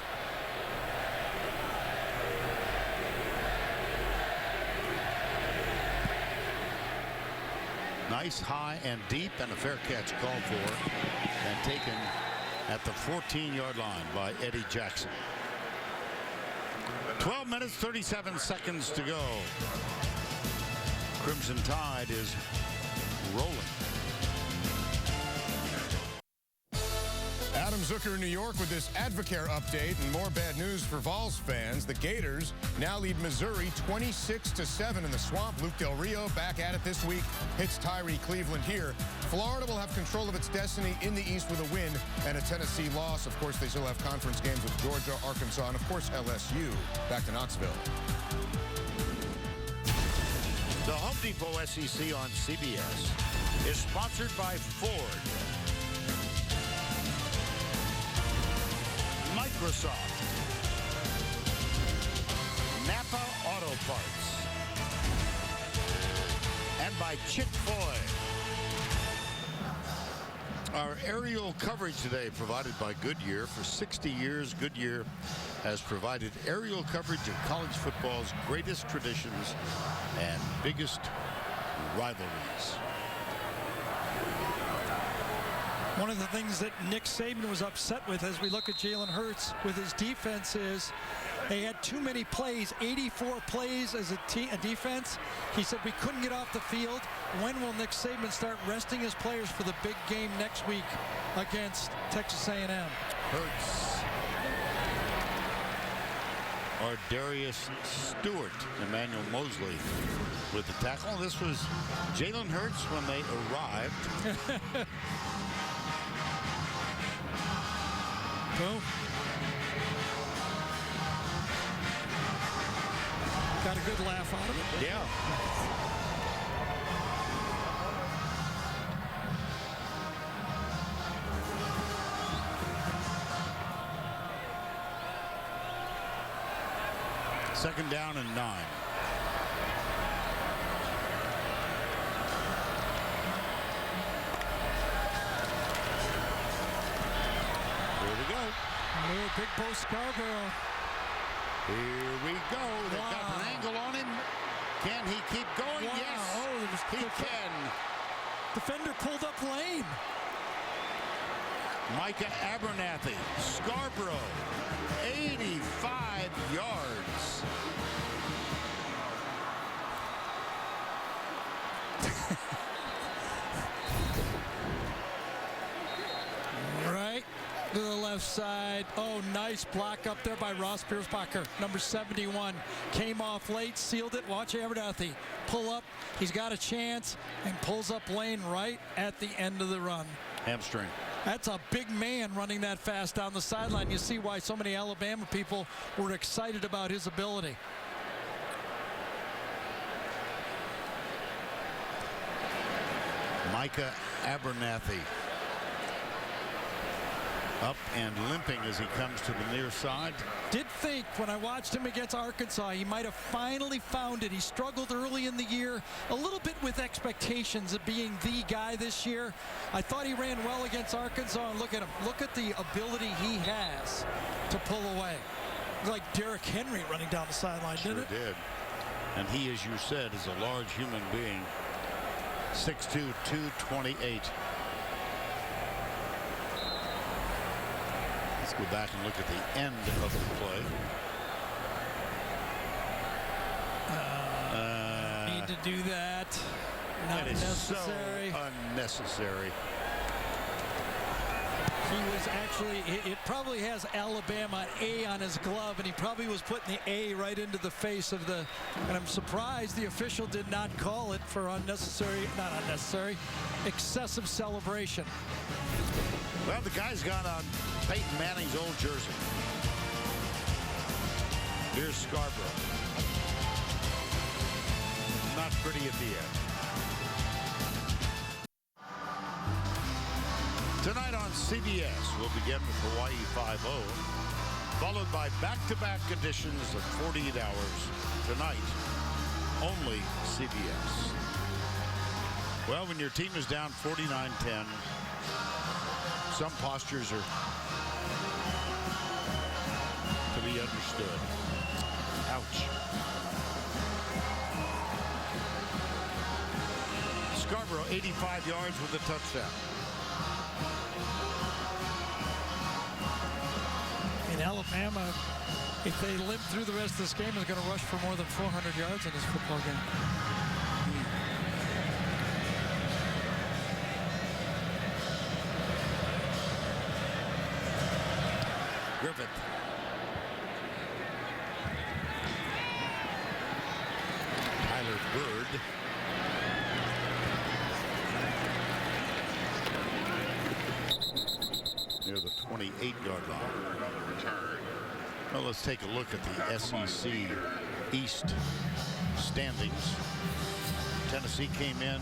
Nice high and deep, and a fair catch called for and taken at the 14-yard line by Eddie Jackson. 12 minutes, 37 seconds to go. Crimson Tide is rolling. Adam Zucker in New York with this Advocare update and more bad news for Vols fans. The Gators now lead Missouri 26-7 in the Swamp. Luke Del Rio back at it this week. Hits Tyree Cleveland here. Florida will have control of its destiny in the East with a win and a Tennessee loss. Of course, they still have conference games with Georgia, Arkansas, and of course LSU. Back to Knoxville. The Home Depot SEC on CBS is sponsored by Ford, Microsoft, Napa Auto Parts, and by Chick-fil-A. Our aerial coverage today provided by Goodyear. For 60 years, Goodyear has provided aerial coverage of college football's greatest traditions and biggest rivalries. One of the things that Nick Saban was upset with as we look at Jalen Hurts with his defense is they had too many plays, 84 plays as a defense. He said we couldn't get off the field. When will Nick Saban start resting his players for the big game next week against Texas A&M? Hurts. Or Darius Stewart, Emmanuel Mosley with the tackle. This was Jalen Hurts when they arrived. Boom. Got a good laugh out of it. Yeah. Second down and 9. Big Bo Scarborough. Here we go. They've got an angle on him. Can he keep going? Wow. Yes, Oh, he can. Defender pulled up lane. Micah Abernathy, Scarborough, 85 yards. Right to the left side. Oh, nice block up there by Ross Piersbacher. Number 71 came off late, sealed it. Watch Abernathy pull up. He's got a chance and pulls up lane right at the end of the run. Hamstring. That's a big man running that fast down the sideline. You see why so many Alabama people were excited about his ability. Micah Abernathy up and limping as he comes to the near side. Did think when I watched him against Arkansas, he might have finally found it. He struggled early in the year, a little bit with expectations of being the guy this year. I thought he ran well against Arkansas, and look at him. Look at the ability he has to pull away. Like Derrick Henry running down the sideline, Sure didn't it? did. And he, as you said, is a large human being. 6'2", 228. Let's go back and look at the end of the play. Need to do that. Not That is necessary. so unnecessary. He was actually, it probably has Alabama A on his glove, and he probably was putting the A right into the face of the, and I'm surprised the official did not call it for unnecessary, not unnecessary, excessive celebration. Well, the guy's got on Peyton Manning's old jersey. Here's Scarborough. Not pretty at the end. Tonight on CBS, we'll begin with Hawaii 5-0, followed by back-to-back editions of 48 Hours. Tonight, only CBS. Well, when your team is down 49-10, some postures are to be understood. Ouch. Scarborough, 85 yards with a touchdown. In Alabama, if they limp through the rest of this game, is going to rush for more than 400 yards in this football game. Griffith. Tyler Bird. Near the 28-yard line. Well, let's take a look at the SEC East standings. Tennessee came in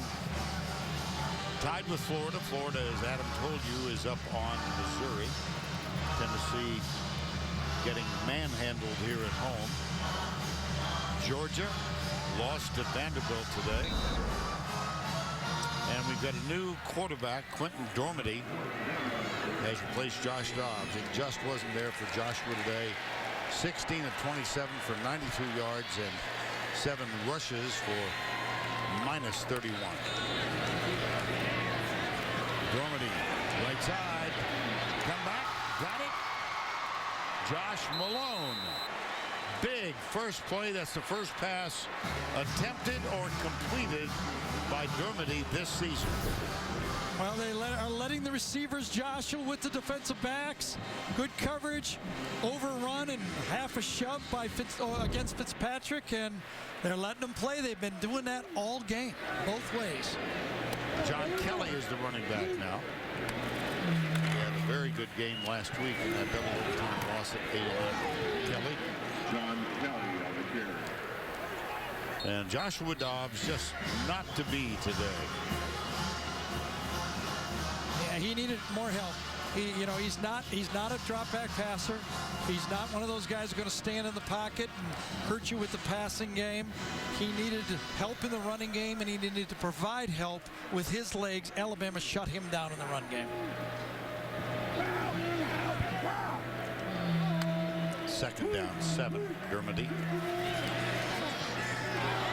tied with Florida. Florida, as Adam told you, is up on Missouri. Tennessee getting manhandled here at home. Georgia lost to Vanderbilt today. And we've got a new quarterback, Quentin Dormady, has replaced Josh Dobbs. It just wasn't there for Joshua today. 16 of 27 for 92 yards and 7 rushes for minus 31. Dormady, right side, come back, got it. Josh Malone. Big first play. That's the first pass attempted or completed by Dormady this season. Well, they are letting the receivers jostle with the defensive backs. Good coverage, overrun, and half a shove by against Fitzpatrick, and they're letting them play. They've been doing that all game, both ways. John Kelly is the running back now. He had a very good game last week in that double overtime loss at 8-11. Kelly. John Kelly on the carry. And Joshua Dobbs just not to be today. Yeah, he needed more help. He's not a drop back passer. He's not one of those guys who's going to stand in the pocket and hurt you with the passing game. He needed help in the running game, and he needed to provide help with his legs. Alabama shut him down in the run game. Second down, 7. Dormady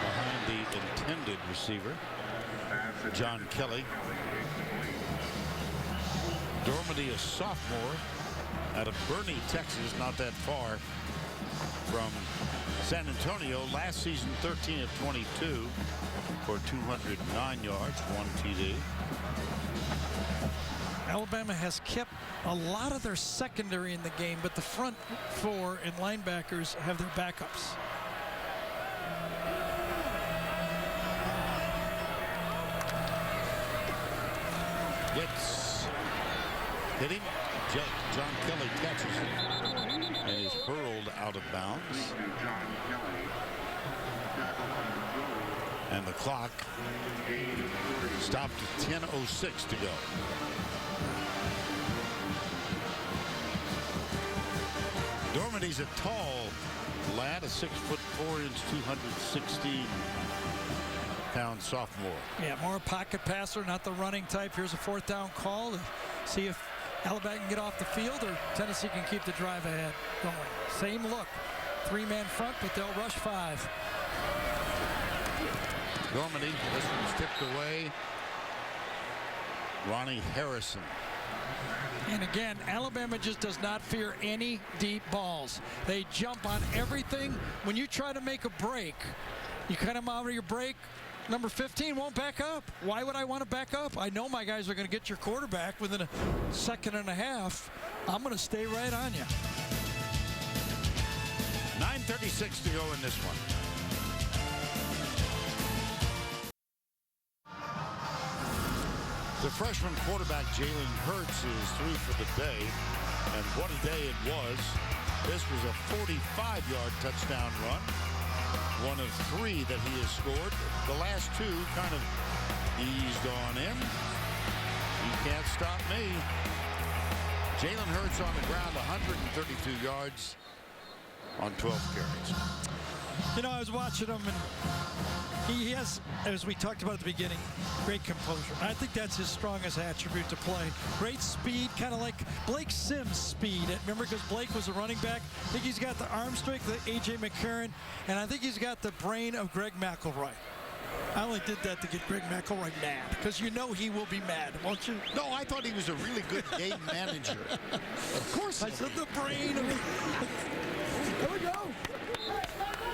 behind the intended receiver, John Kelly. Dormady, a sophomore out of Boerne, Texas, not that far from San Antonio. Last season, 13 of 22 for 209 yards, 1 TD. Alabama has kept a lot of their secondary in the game, but the front four and linebackers have their backups. Blitz. Hit him. John Kelly catches it and is hurled out of bounds. And the clock stopped at 10:06 to go. Dormady's a tall lad, a 6'4", 216-pound sophomore. Yeah, more pocket passer, not the running type. Here's a 4th down call to see if Alabama can get off the field or Tennessee can keep the drive ahead going. Same look. 3-man front, but they'll rush 5. Dormady, this one's tipped away. Ronnie Harrison. And again, Alabama just does not fear any deep balls. They jump on everything. When you try to make a break, you cut them out of your break. Number 15 won't back up. Why would I want to back up? I know my guys are going to get your quarterback within a second and a half. I'm going to stay right on you. 9:36 to go in this one. The freshman quarterback Jalen Hurts is through for the day, and what a day it was. This was a 45-yard touchdown run, one of 3 that he has scored. The last 2 kind of eased on in. You can't stop me. Jalen Hurts on the ground, 132 yards on 12 carries. You know, I was watching him, and he has, as we talked about at the beginning, great composure. I think that's his strongest attribute to play. Great speed, kind of like Blake Sims' speed. Remember, because Blake was a running back. I think he's got the arm strength of A.J. McCarron, and I think he's got the brain of Greg McElroy. I only did that to get Greg McElroy mad, because you know he will be mad, won't you? No, I thought he was a really good game manager. Of course. I said the brain of... There we go.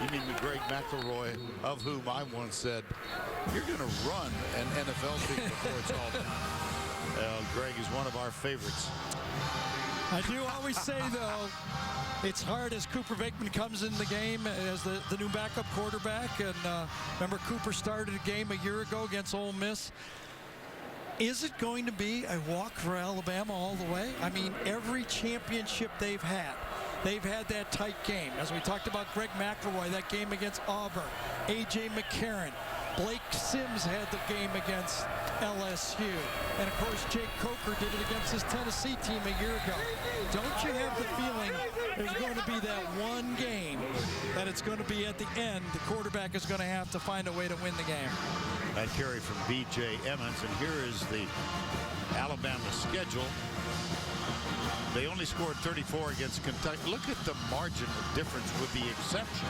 You mean the Greg McElroy, of whom I once said, you're going to run an NFL team before it's all done. Greg is one of our favorites. I do always say, though, it's hard as Cooper Vakeman comes in the game as the new backup quarterback. And remember, Cooper started a game a year ago against Ole Miss. Is it going to be a walk for Alabama all the way? I mean, every championship they've had that tight game. As we talked about Greg McElroy, that game against Auburn, A.J. McCarron, Blake Sims had the game against LSU. And, of course, Jake Coker did it against his Tennessee team a year ago. Don't you have the feeling there's going to be that one game that it's going to be at the end, the quarterback is going to have to find a way to win the game? That carry from B.J. Emmons, and here is the Alabama schedule. They only scored 34 against Kentucky. Look at the margin of difference, with the exception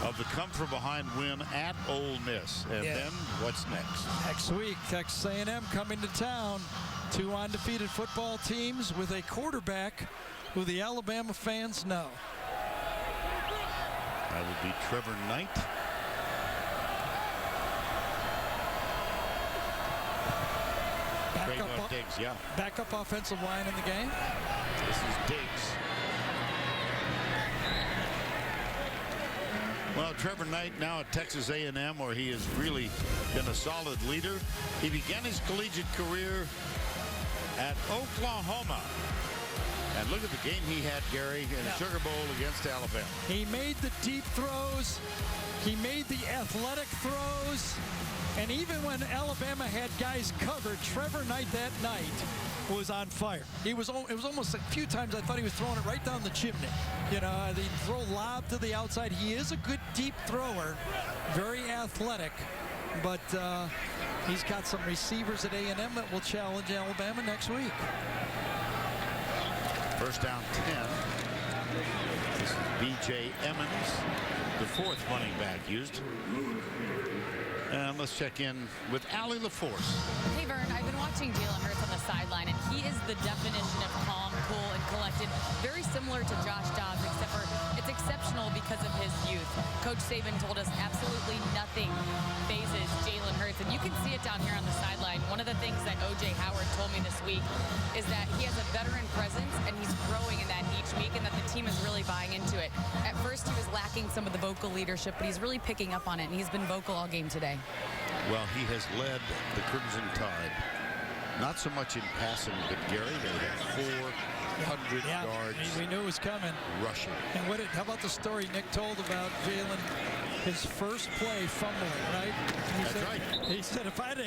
of the come-from-behind win at Ole Miss. And then what's next? Next week, Texas A&M coming to town. 2 undefeated football teams with a quarterback who the Alabama fans know. That would be Trevor Knight. Diggs, yeah. Backup offensive line in the game. This is Diggs. Well, Trevor Knight now at Texas A&M, where he has really been a solid leader. He began his collegiate career at Oklahoma. And look at the game he had, Gary, in the Sugar Bowl against Alabama. He made the deep throws. He made the athletic throws. And even when Alabama had guys covered, Trevor Knight that night was on fire. It was almost a few times I thought he was throwing it right down the chimney. You know, they throw lob to the outside. He is a good deep thrower, very athletic, but he's got some receivers at A&M that will challenge Alabama next week. First down 10. This is B.J. Emmons, the 4th running back used. And let's check in with Allie LaForce. Hey, Vern, I've been watching Jalen Hurts on the sideline, and he is the definition of calm, cool, and collected. Very similar to Josh Dobbs, except for it's exceptional because of his youth. Coach Saban told us absolutely nothing phases Jalen Hurts, and you can see it down here on the sideline. One of the things that O.J. Howard told me this week is that he has a veteran presence, and he's growing in that each week, and that the team is really buying into it. At first, he was lacking some of the vocal leadership, but he's really picking up on it, and he's been vocal all game today. Well, he has led the Crimson Tide, not so much in passing, but Gary, they had 400 yards. We knew it was coming. Rushing. And how about the story Nick told about Jalen, his first play fumbling, right? That's right. He said, if I'd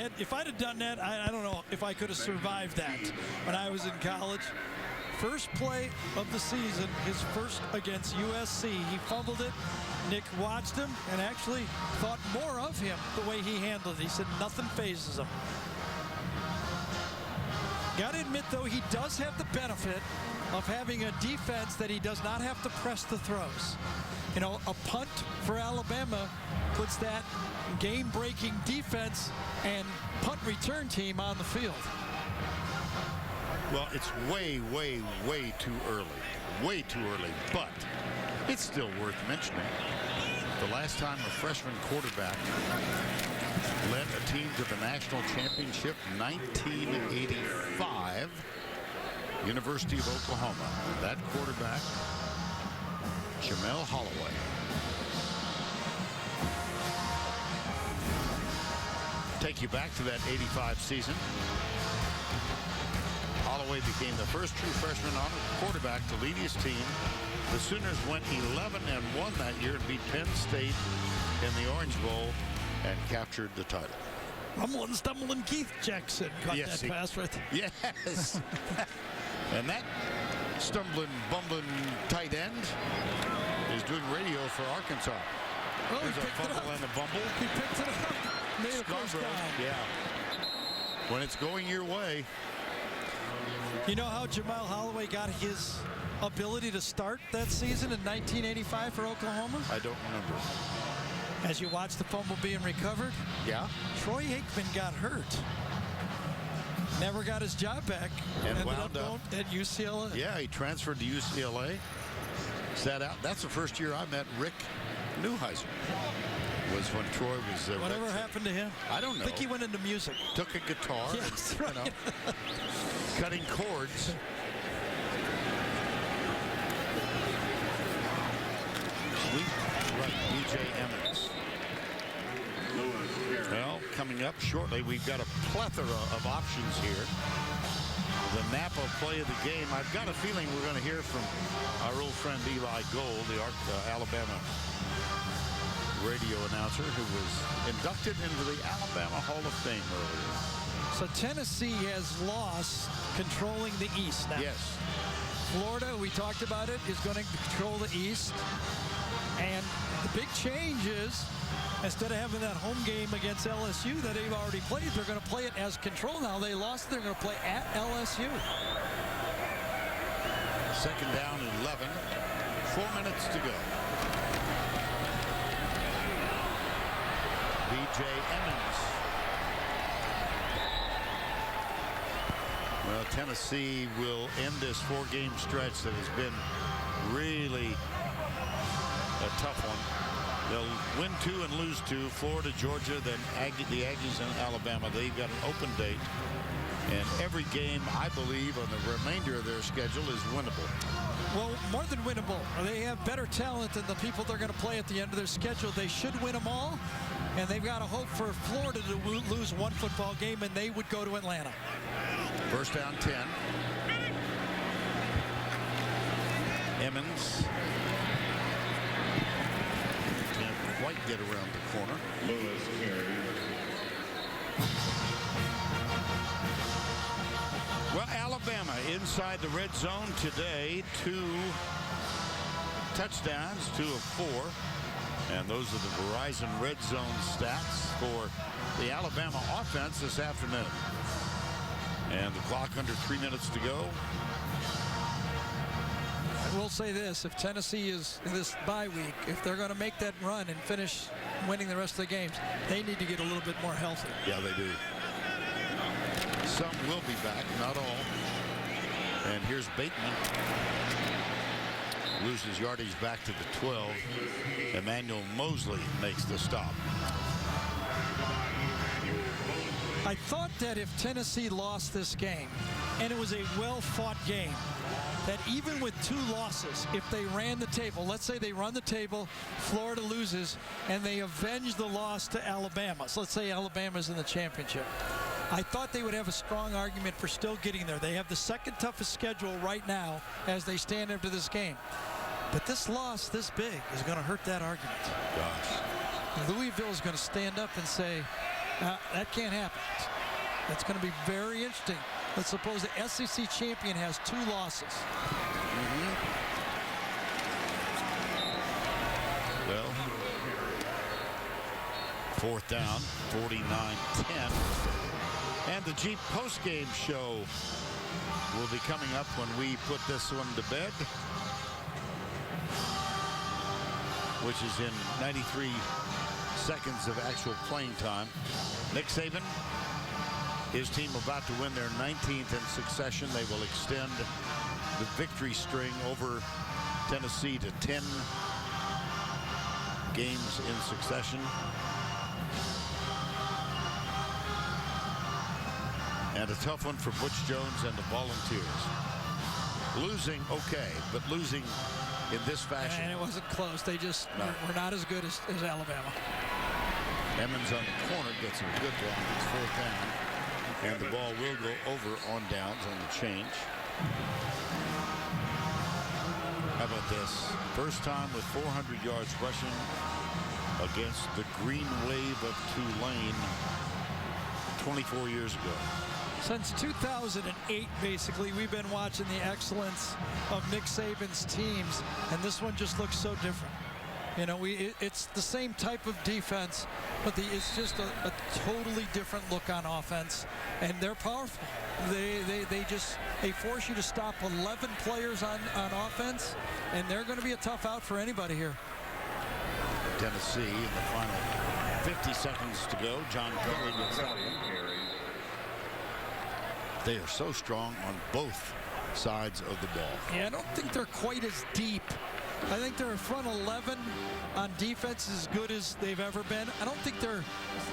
have done that, I don't know if I could have survived that when I was in college. First play of the season, his first against USC. He fumbled it. Nick watched him and actually thought more of him the way he handled it. He said nothing phases him. Got to admit, though, he does have the benefit of having a defense that he does not have to press the throws. You know, a punt for Alabama puts that game-breaking defense and punt return team on the field. Well, it's way, way, way too early. Way too early, but it's still worth mentioning. The last time a freshman quarterback led a team to the national championship, 1985, University of Oklahoma. That quarterback, Jamel Holloway. Take you back to that 85 season. Holloway became the first true freshman quarterback to lead his team. The Sooners went 11-1 that year and beat Penn State in the Orange Bowl and captured the title. Rumbling, stumbling Keith Jackson caught that pass right there. Yes. And that stumbling, bumbling tight end is doing radio for Arkansas. Oh, there's a fumble and a bumble. He picked it up. Made a first down. Yeah. When it's going your way. You know how Jamel Holloway got his ability to start that season in 1985 for Oklahoma? I don't remember. As you watch the fumble being recovered? Yeah. Troy Aikman got hurt. Never got his job back. And ended wound up going at UCLA. Yeah, he transferred to UCLA. Sat out. That's the first year I met Rick Neuheisel. Was when Troy was whatever happened to him? I don't know. I think he went into music. Took a guitar. Yes, and, right. You know, cutting chords. Sweet. Right, B.J. Emmons. Well, coming up shortly, we've got a plethora of options here. The Napa play of the game. I've got a feeling we're going to hear from our old friend Eli Gold, the Alabama radio announcer who was inducted into the Alabama Hall of Fame earlier. So Tennessee has lost controlling the East now. Yes. Florida, we talked about it, is going to control the East. And the big change is, instead of having that home game against LSU that they've already played, they're going to play it as control now. They lost, they're going to play at LSU. Second down and 11. 4 minutes to go. B.J. Emmons. Well, Tennessee will end this 4-game stretch that has been really a tough one. They'll win 2 and lose 2. Florida, Georgia, then the Aggies and Alabama. They've got an open date. And every game, I believe, on the remainder of their schedule is winnable. Well, more than winnable. They have better talent than the people they're going to play at the end of their schedule. They should win them all. And they've got to hope for Florida to lose one football game, and they would go to Atlanta. First down 10. Emmons can't quite get around the corner. Lewis carries. Well, Alabama inside the red zone today. 2 touchdowns, 2 of 4. And those are the Verizon red zone stats for the Alabama offense this afternoon. And the clock under 3 minutes to go. I will say this, if Tennessee is in this bye week, if they're going to make that run and finish winning the rest of the games, they need to get a little bit more healthy. Yeah, they do. Some will be back, not all. And here's Bateman. Loses yardage back to the 12. Emmanuel Mosley makes the stop. I thought that if Tennessee lost this game, and it was a well-fought game, that even with 2 losses, if they ran the table, let's say they run the table, Florida loses, and they avenge the loss to Alabama. So let's say Alabama's in the championship. I thought they would have a strong argument for still getting there. They have the second toughest schedule right now as they stand after this game. But this loss this big is going to hurt that argument. Gosh. Louisville is going to stand up and say, that can't happen. That's going to be very interesting. Let's suppose the SEC champion has 2 losses. Well, 4th down, 49-10. And the Jeep postgame show will be coming up when we put this one to bed, which is in 93 seconds of actual playing time. Nick Saban, his team about to win their 19th in succession. They will extend the victory string over Tennessee to 10 games in succession. And a tough one for Butch Jones and the Volunteers. Losing, okay, but losing in this fashion. And it wasn't close. They just were not as good as Alabama. Emmons on the corner gets a good block. It's 4th down. And the ball will go over on downs on the change. How about this? First time with 400 yards rushing against the Green Wave of Tulane 24 years ago. Since 2008, basically, we've been watching the excellence of Nick Saban's teams, and this one just looks so different. You know, it's the same type of defense, but it's just a totally different look on offense, and they're powerful. They force you to stop 11 players on offense, and they're going to be a tough out for anybody here. Tennessee in the final 50 seconds to go. John Kelly gets that one. They are so strong on both sides of the ball. Yeah, I don't think they're quite as deep. I think their front 11 on defense is as good as they've ever been. I don't think they're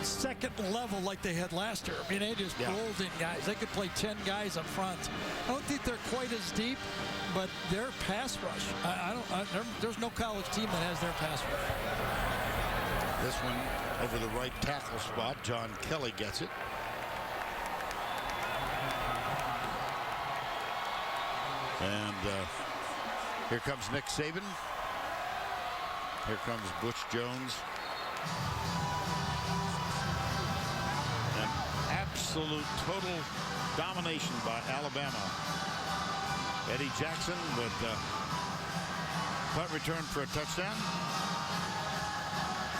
second level like they had last year. I mean, they just rolled in guys. They could play 10 guys up front. I don't think they're quite as deep, but their pass rush, there's no college team that has their pass rush. This one over the right tackle spot. John Kelly gets it. And here comes Nick Saban. Here comes Butch Jones. An absolute total domination by Alabama. Eddie Jackson with punt return for a touchdown.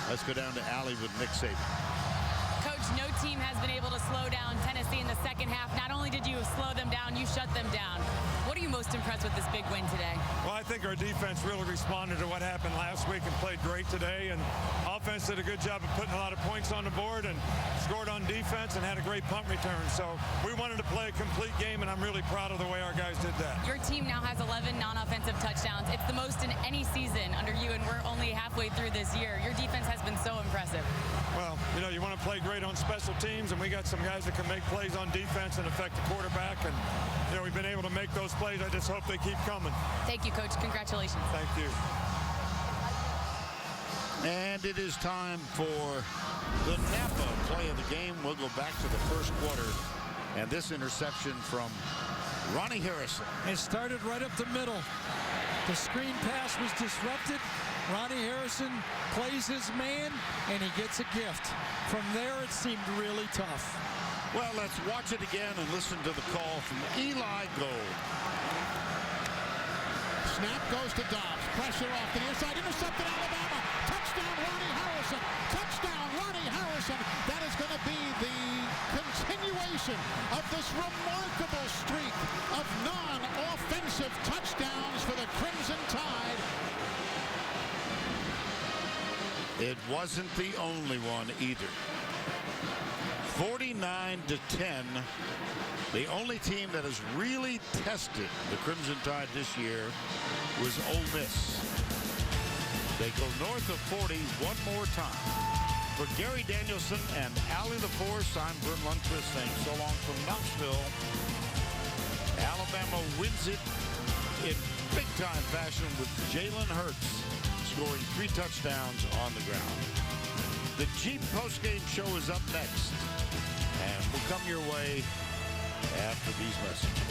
Let's go down to Allie with Nick Saban. Coach, no team has been able to slow down Tennessee in the second half. Not only did you slow them down, you shut them down. What are you most impressed with this big win today? Well, I think our defense really responded to what happened last week and played great today. And offense did a good job of putting a lot of points on the board and scored on defense and had a great punt return. So we wanted to play a complete game, and I'm really proud of the way our guys did that. Your team now has 11 non-offensive touchdowns. It's the most in any season under you, and we're only halfway through this year. Your defense has been so impressive. Well, you know, you want to play great on special teams, and we got some guys that can make plays on defense and affect the quarterback. And, you know, we've been able to make those plays. I just hope they keep coming. Thank you, Coach. Congratulations. Thank you. And it is time for the Napa play of the game. We'll go back to the first quarter. And this interception from Ronnie Harrison. It started right up the middle. The screen pass was disrupted. Ronnie Harrison plays his man, and he gets a gift. From there, it seemed really tough. Well, let's watch it again and listen to the call from Eli Gold. Snap goes to Dobbs. Pressure off the near side. Intercepted Alabama. Touchdown, Ronnie Harrison. Touchdown, Ronnie Harrison. That is going to be the continuation of this remarkable streak of non-offensive touchdowns for the Crimson Tide. It wasn't the only one either. 49-10. The only team that has really tested the Crimson Tide this year was Ole Miss. They go north of 40 one more time. For Gary Danielson and Allie LaForce, I'm Vern Lundquist saying so long from Knoxville. Alabama wins it in big-time fashion with Jalen Hurts scoring 3 touchdowns on the ground. The Jeep postgame show is up next, and will come your way after these messages.